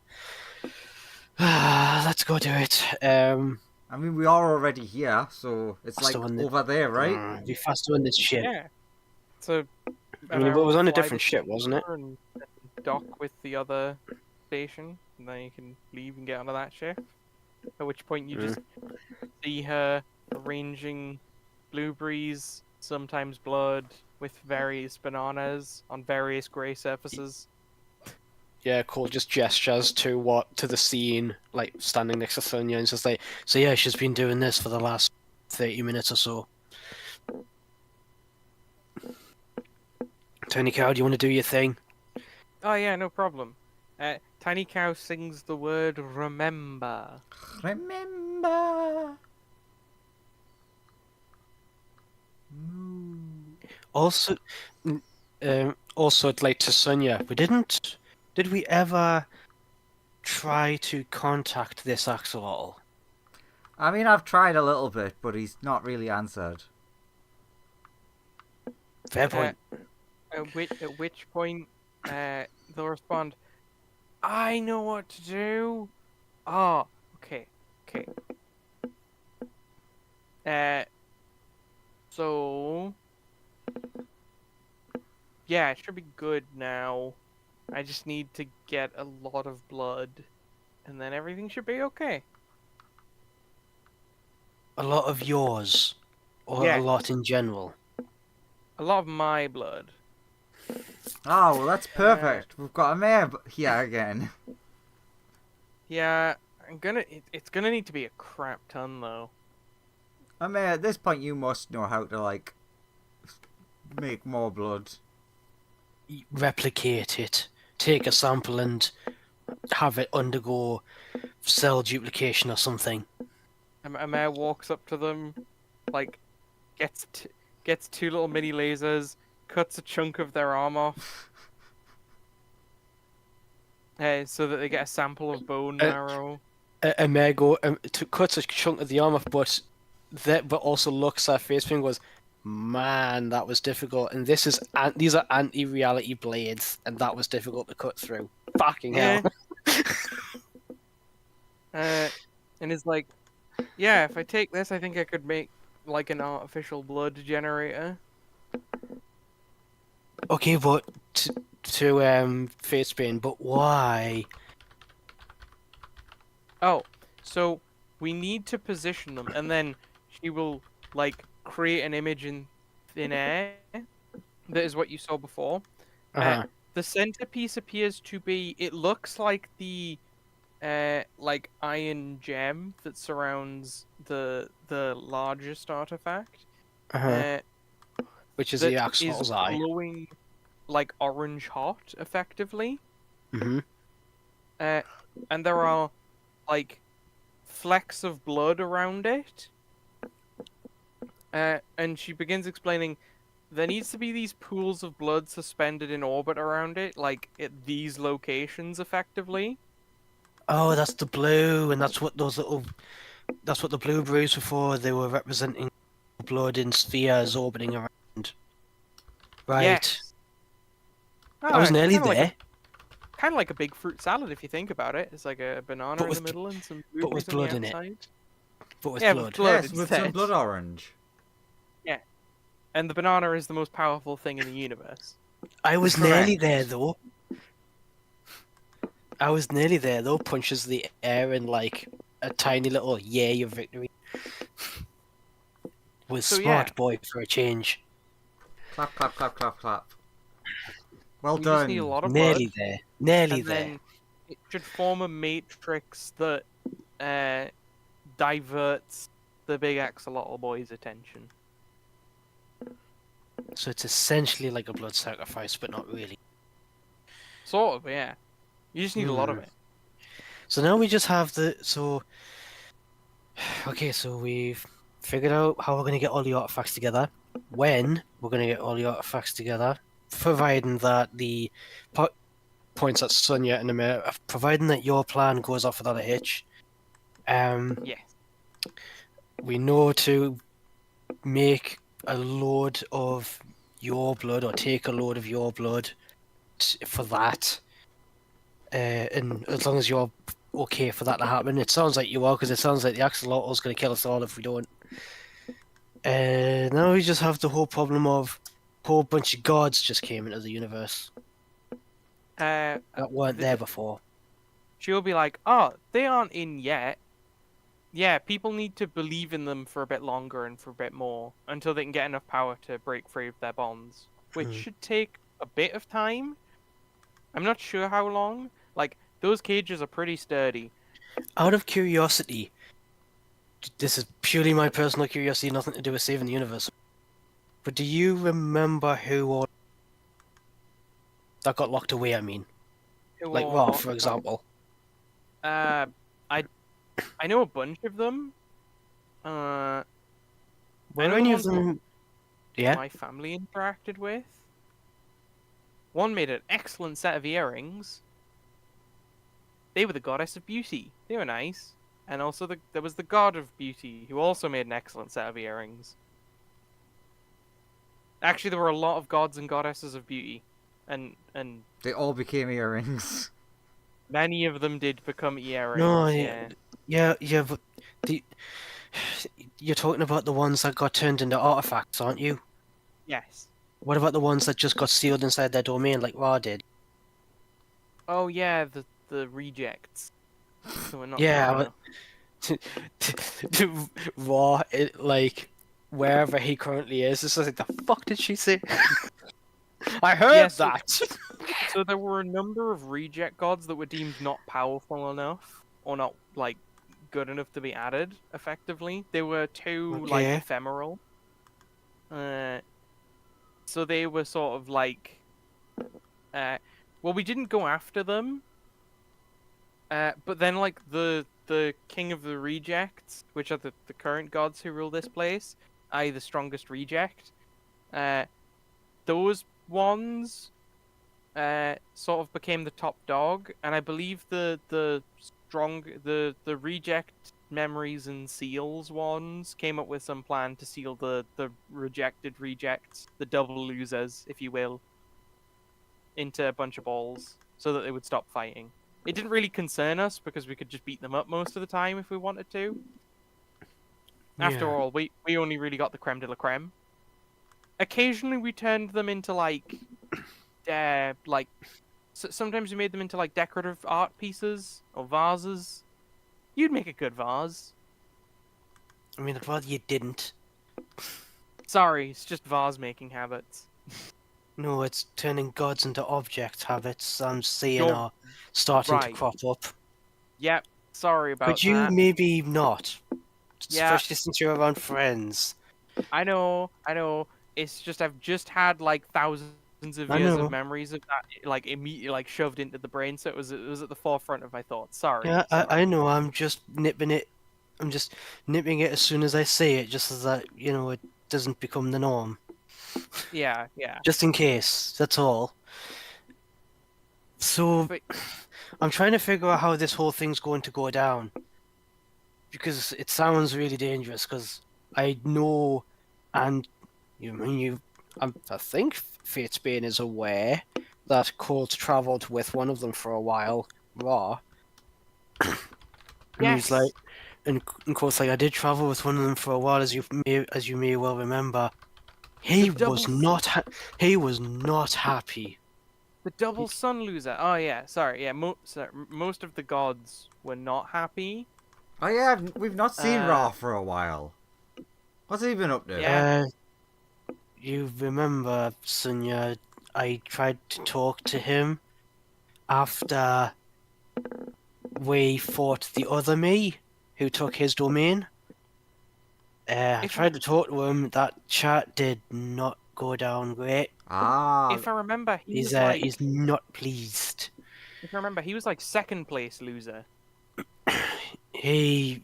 let's go do it. I mean, we are already here, so it's like over there, right? Be faster on this ship. Yeah. So, I mean, it was on a different ship, wasn't it? And dock with the other station, and then you can leave and get onto that ship. At which point you just see her arranging blueberries, sometimes blood, with various bananas on various grey surfaces. Yeah, Cole just gestures to the scene, like standing next to Sonia, and says like, so yeah, she's been doing this for the last 30 minutes or so. Tiny Cow, do you want to do your thing? Oh yeah, no problem. Tiny Cow sings the word remember. Remember. Moo. Also, also, like to Sonia, did we ever try to contact this axolotl? I mean, I've tried a little bit, but he's not really answered. Fair point. At which point, they'll respond, I know what to do. Ah, okay. So yeah, it should be good now. I just need to get a lot of blood, and then everything should be okay. A lot of yours, or Yeah. a lot in general? A lot of my blood. Oh, well, that's perfect. We've got a mayor here again. Yeah, it's gonna need to be a crap ton though. I mean, at this point, you must know how to, like, make more blood. Replicate it. Take a sample and have it undergo cell duplication or something. A mayor walks up to them, like, gets two little mini lasers, cuts a chunk of their arm off, so that they get a sample of bone marrow. A Mego cuts a chunk of the arm off, but also looks at Facepaint and goes, "Man, that was difficult." And these are anti-reality blades, and that was difficult to cut through. Fucking hell! And it's like, yeah, if I take this, I think I could make like an artificial blood generator. Okay, but to Facepaint, but why? Oh, so we need to position them, and then she will like create an image in thin air. That is what you saw before. The centerpiece appears to be. It looks like the like iron gem that surrounds the largest artifact. Which is the axolotl's eye. Glowing like orange hot, effectively. Mm-hmm. And there are like flecks of blood around it. And she begins explaining there needs to be these pools of blood suspended in orbit around it, like at these locations, effectively. Oh, that's the blue, and that's what the blue brews were for. They were representing blood in spheres orbiting around. Right. Yes. I was nearly there. Kind of like a big fruit salad, if you think about it. It's like a banana in the middle and some blueberries blood on in the it. outside. But with Yeah, blood. with blood Yes, with some instead. blood orange. Yeah. And the banana is the most powerful thing in the universe. I was Correct. nearly there though. Punches the air in like a tiny little yay of victory. Was So, smart yeah. boy for a change. Clap, clap, clap, clap, clap. Well We done. just need a lot of Nearly blood. there. Nearly And there. then it should form a matrix that diverts the big axolotl boy's attention. So it's essentially like a blood sacrifice, but not really. Sort of, yeah. You just need a lot of it. So now we just have okay, so we've figured out how we're going to get all the artifacts together, when we're going to get all the artifacts together, providing that the points at Sonia and Amir, providing that your plan goes off without a hitch. Yes. We know to make a load of your blood, or take a load of your blood for that. And as long as you're okay for that to happen, it sounds like you are, because it sounds like the axolotl is going to kill us all if we don't. Now we just have the whole problem of a whole bunch of gods just came into the universe that weren't there before. She'll be like, oh, they aren't in yet. Yeah, people need to believe in them for a bit longer and for a bit more until they can get enough power to break free of their bonds, which should take a bit of time. I'm not sure how long. Like, those cages are pretty sturdy. Out of curiosity, this is purely my personal curiosity, nothing to do with saving the universe, but do you remember who that got locked away. I mean, Who like all Ra, got- for example. I know a bunch of them. I Were know the any of ones them? Yeah. my family interacted with. One made an excellent set of earrings. They were the goddess of beauty. They were nice. And also there was the god of beauty, who also made an excellent set of earrings. Actually, there were a lot of gods and goddesses of beauty, and They all became earrings. many of them did become earrings. No, yeah. yeah, but the you're talking about the ones that got turned into artifacts, aren't you? Yes. What about the ones that just got sealed inside their domain, like Ra did? Oh yeah, the rejects. So we're not Yeah, gonna- Ra, like wherever he currently is, it's just like the fuck did she say? I heard Yeah, so- that. So there were a number of reject gods that were deemed not powerful enough, or not like good enough to be added effectively. They were too like Okay. ephemeral. So they were sort of like, well, we didn't go after them. But then like the king of the rejects, which are the current gods who rule this place, i.e. the strongest reject, those ones sort of became the top dog, and I believe the reject memories and seals ones came up with some plan to seal the rejected rejects, the double losers, if you will, into a bunch of balls so that they would stop fighting. It didn't really concern us because we could just beat them up most of the time if we wanted to. After Yeah. all, we only really got the creme de la creme. Occasionally we turned them into like sometimes we made them into like decorative art pieces or vases. You'd make a good vase. I mean, I'd rather you didn't. Sorry, it's just vase making habits. No, it's turning gods into object habits. I'm seeing You're are starting to right. crop up. Yep, sorry about Could you that. maybe not? Yeah. Especially since you're around friends. I know. It's just I've just had like thousands of I years know. of memories of that, like immediately like shoved into the brain, so it was at the forefront of my thoughts. Sorry. Yeah, sorry. I know. I'm just nipping it. I'm just nipping it as soon as I say it, just so that it doesn't become the norm. Yeah. Just in case. That's all. So But I'm trying to figure out how this whole thing's going to go down. Because it sounds really dangerous. Because I know, and I think Fatesbane is aware that Colt travelled with one of them for a while, Raw. And he's Yes. like, and Colt's like, I did travel with one of them for a while, as you may well remember. He The was double- not. He was not happy. the double sun loser. Oh yeah, sorry. Yeah, most of the gods were not happy. Oh yeah, we've not seen Uh, Ra for a while. What's he been up to? Yeah. You remember, Sunya? I tried to talk to him after we fought the other me, who took his domain. I If tried to talk to him. That chat did not go down great. Ah, If I remember, he He's was like. he's not pleased. If I remember, he was like second place loser.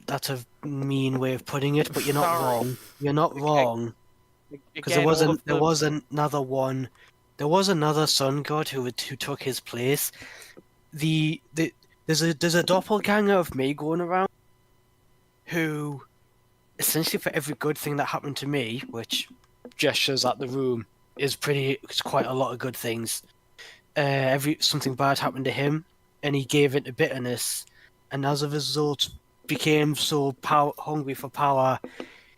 That's a mean way of putting it, but you're not Sorry. wrong. You're not Okay. wrong. Because there was another one. There was another sun god who took his place. There's a doppelganger of me going around, who essentially for every good thing that happened to me, which gestures at the room it's quite a lot of good things. Something bad happened to him, and he gave into bitterness, and as a result became so hungry for power.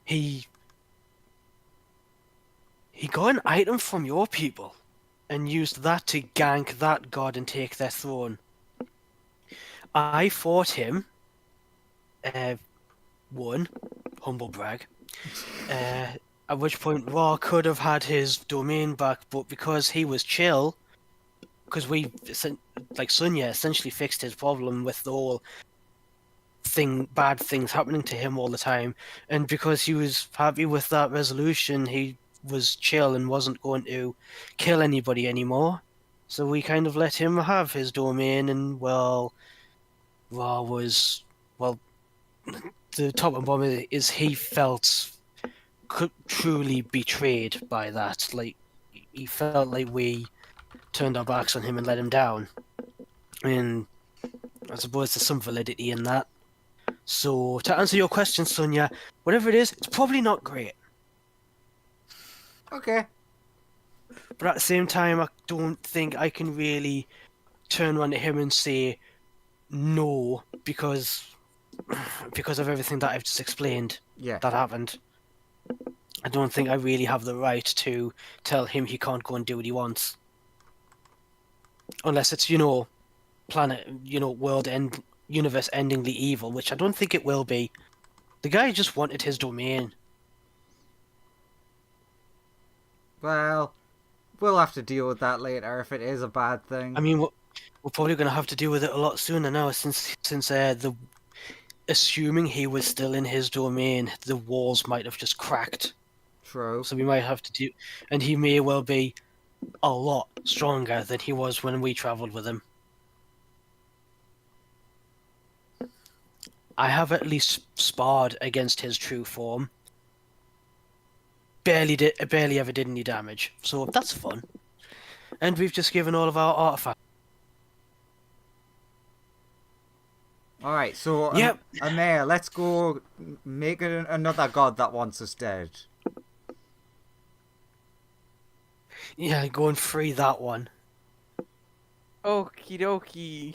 He got an item from your people and used that to gank that god and take their throne. I fought him. Won. Humble brag. At which point Ra could have had his domain back, but because he was chill, because Sunya essentially fixed his problem with the whole bad things happening to him all the time, and because he was happy with that resolution, he was chill and wasn't going to kill anybody anymore. So we kind of let him have his domain, and well, the top and bottom is he felt truly betrayed by that. Like he felt like we turned our backs on him and let him down. And I suppose there's some validity in that. So to answer your question, Sonia, whatever it is, it's probably not great. Okay. But at the same time, I don't think I can really turn around to him and say no because of everything that I've just explained Yeah. that happened. I don't think I really have the right to tell him he can't go and do what he wants. Unless it's, planet, world end, universe endingly evil, which I don't think it will be. The guy just wanted his domain. Well, we'll have to deal with that later if it is a bad thing. I mean, we're probably going to have to deal with it a lot sooner now, since assuming he was still in his domain, the walls might have just cracked. True. So we might have to do, and he may well be a lot stronger than he was when we travelled with him. I have at least sparred against his true form. Barely ever did any damage, so that's fun. And we've just given all of our artifacts. Alright, so Yep. Amaya, let's go make another god that wants us dead. Yeah, go and free that one. Okie dokie.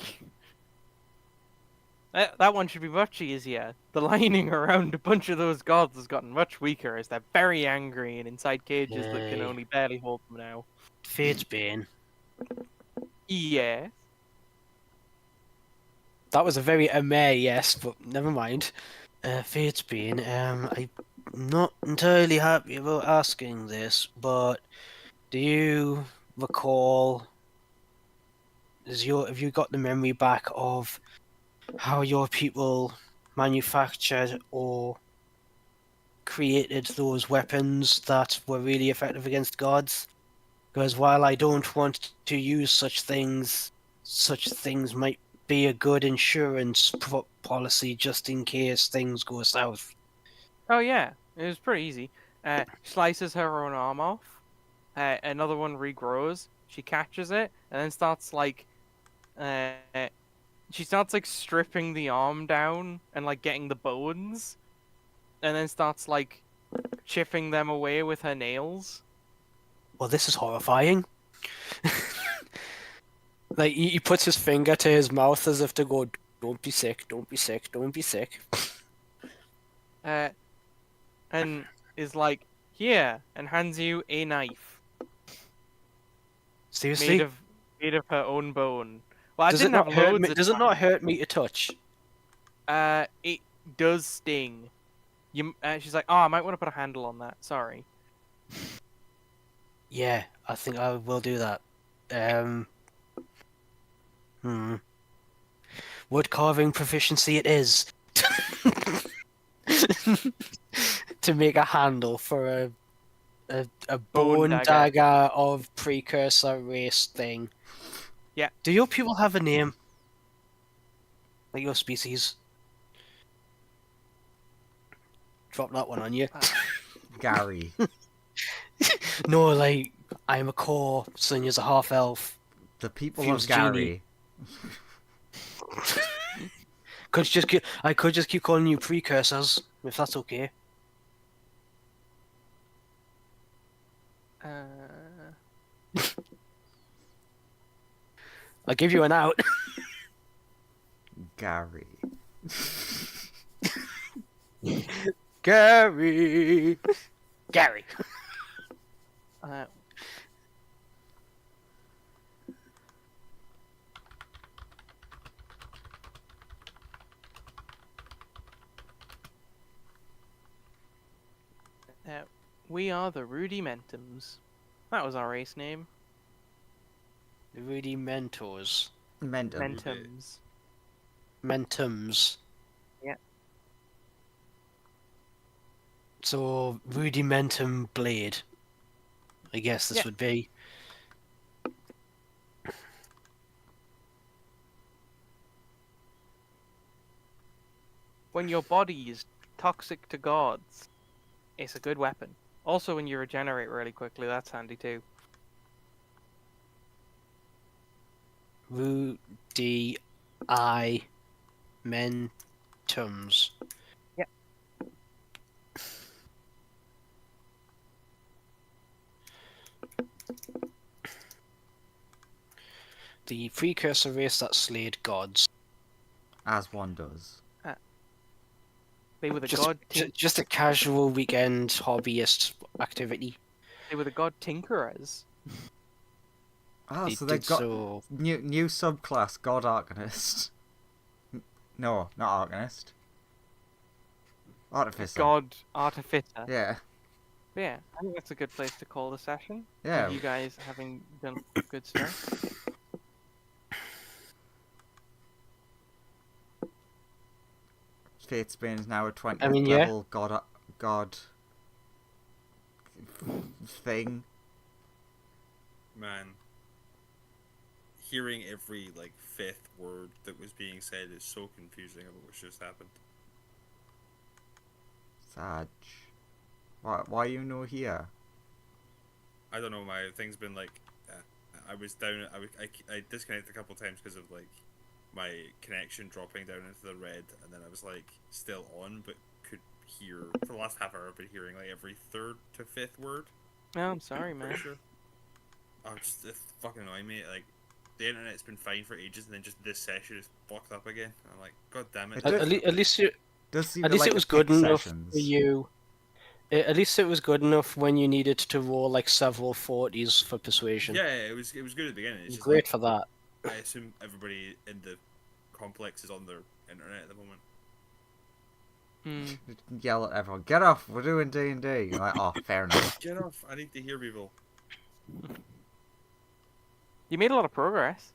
That one should be much easier. The lining around a bunch of those gods has gotten much weaker as they're very angry and inside cages that can Yay. only barely hold them now. Fate's Bane. Yeah. That was a very yes, but never mind. Fate's Bane. I'm not entirely happy about asking this, but do you recall? Have you got the memory back of how your people manufactured or created those weapons that were really effective against gods? Because while I don't want to use such things might be a good insurance policy just in case things go south. Oh yeah, it was pretty easy. Slices her own arm off. Another one regrows. She catches it and then starts like, she starts like stripping the arm down and like getting the bones, and then starts like chipping them away with her nails. Well, this is horrifying. Like he puts his finger to his mouth as if to go, "Don't be sick, don't be sick, don't be sick." And is like, here, and hands you a knife Seriously? made of her own bone. Well, I Does didn't it not have hurt loads me? of Does it time. not hurt me to touch? It does sting. She's like, oh, I might want to put a handle on that. Sorry. Yeah, I think I will do that. Wood carving proficiency it is. To make a handle for a bone dagger of precursor race thing. Yeah. Do your people have a name? Like your species? Drop that one on you. Gary. No, like I'm a core, Sonia's a half elf. The people Feels of Gary. I could just keep calling you precursors, if that's okay. I'll give you an out. Gary. Gary. Gary. We are the Rudimentums. That was our race name. The Rudimentors. Mentums. Mentums. Yeah. So, Rudimentum Blade. I guess this would be. when your body is toxic to gods, it's a good weapon. Also, when you regenerate really quickly, that's handy too. Rudi Mentums. Yep. The precursor race that slayed gods. As one does. They were the Just, god. just a casual weekend hobbyist activity. They were the god tinkerers. Ah, They so they did got so. new subclass, God Arcanist. No, not Arcanist. Artificer. God artificer. Yeah. But yeah, I think that's a good place to call the session. Yeah. With you guys having done good stuff. Fatesbane is now a 20th I mean, yeah. level god thing. Man, hearing every like fifth word that was being said is so confusing about what's just happened. Sag. Why you no here? I don't know. My thing's been like, I was down. I disconnected a couple times because of like my connection dropping down into the red, and then I was like still on, but could hear for the last half hour. I've been hearing like every third to fifth word. Oh, I'm sorry, man. Pretty sure. Oh, it's fucking annoying me. Like the internet's been fine for ages, and then just this session is fucked up again. I'm like, god damn it. At least Does seem At to least like it was to good pick enough sessions. for you. At least it was good enough when you needed to roll like several 40s for persuasion. Yeah, it was good at the beginning. It's just Great like, for that. I assume everybody in the complex is on their internet at the moment. Yell at everyone, get off, we're doing D&D. You're like, oh, fair enough. Get off! I need to hear people. You made a lot of progress.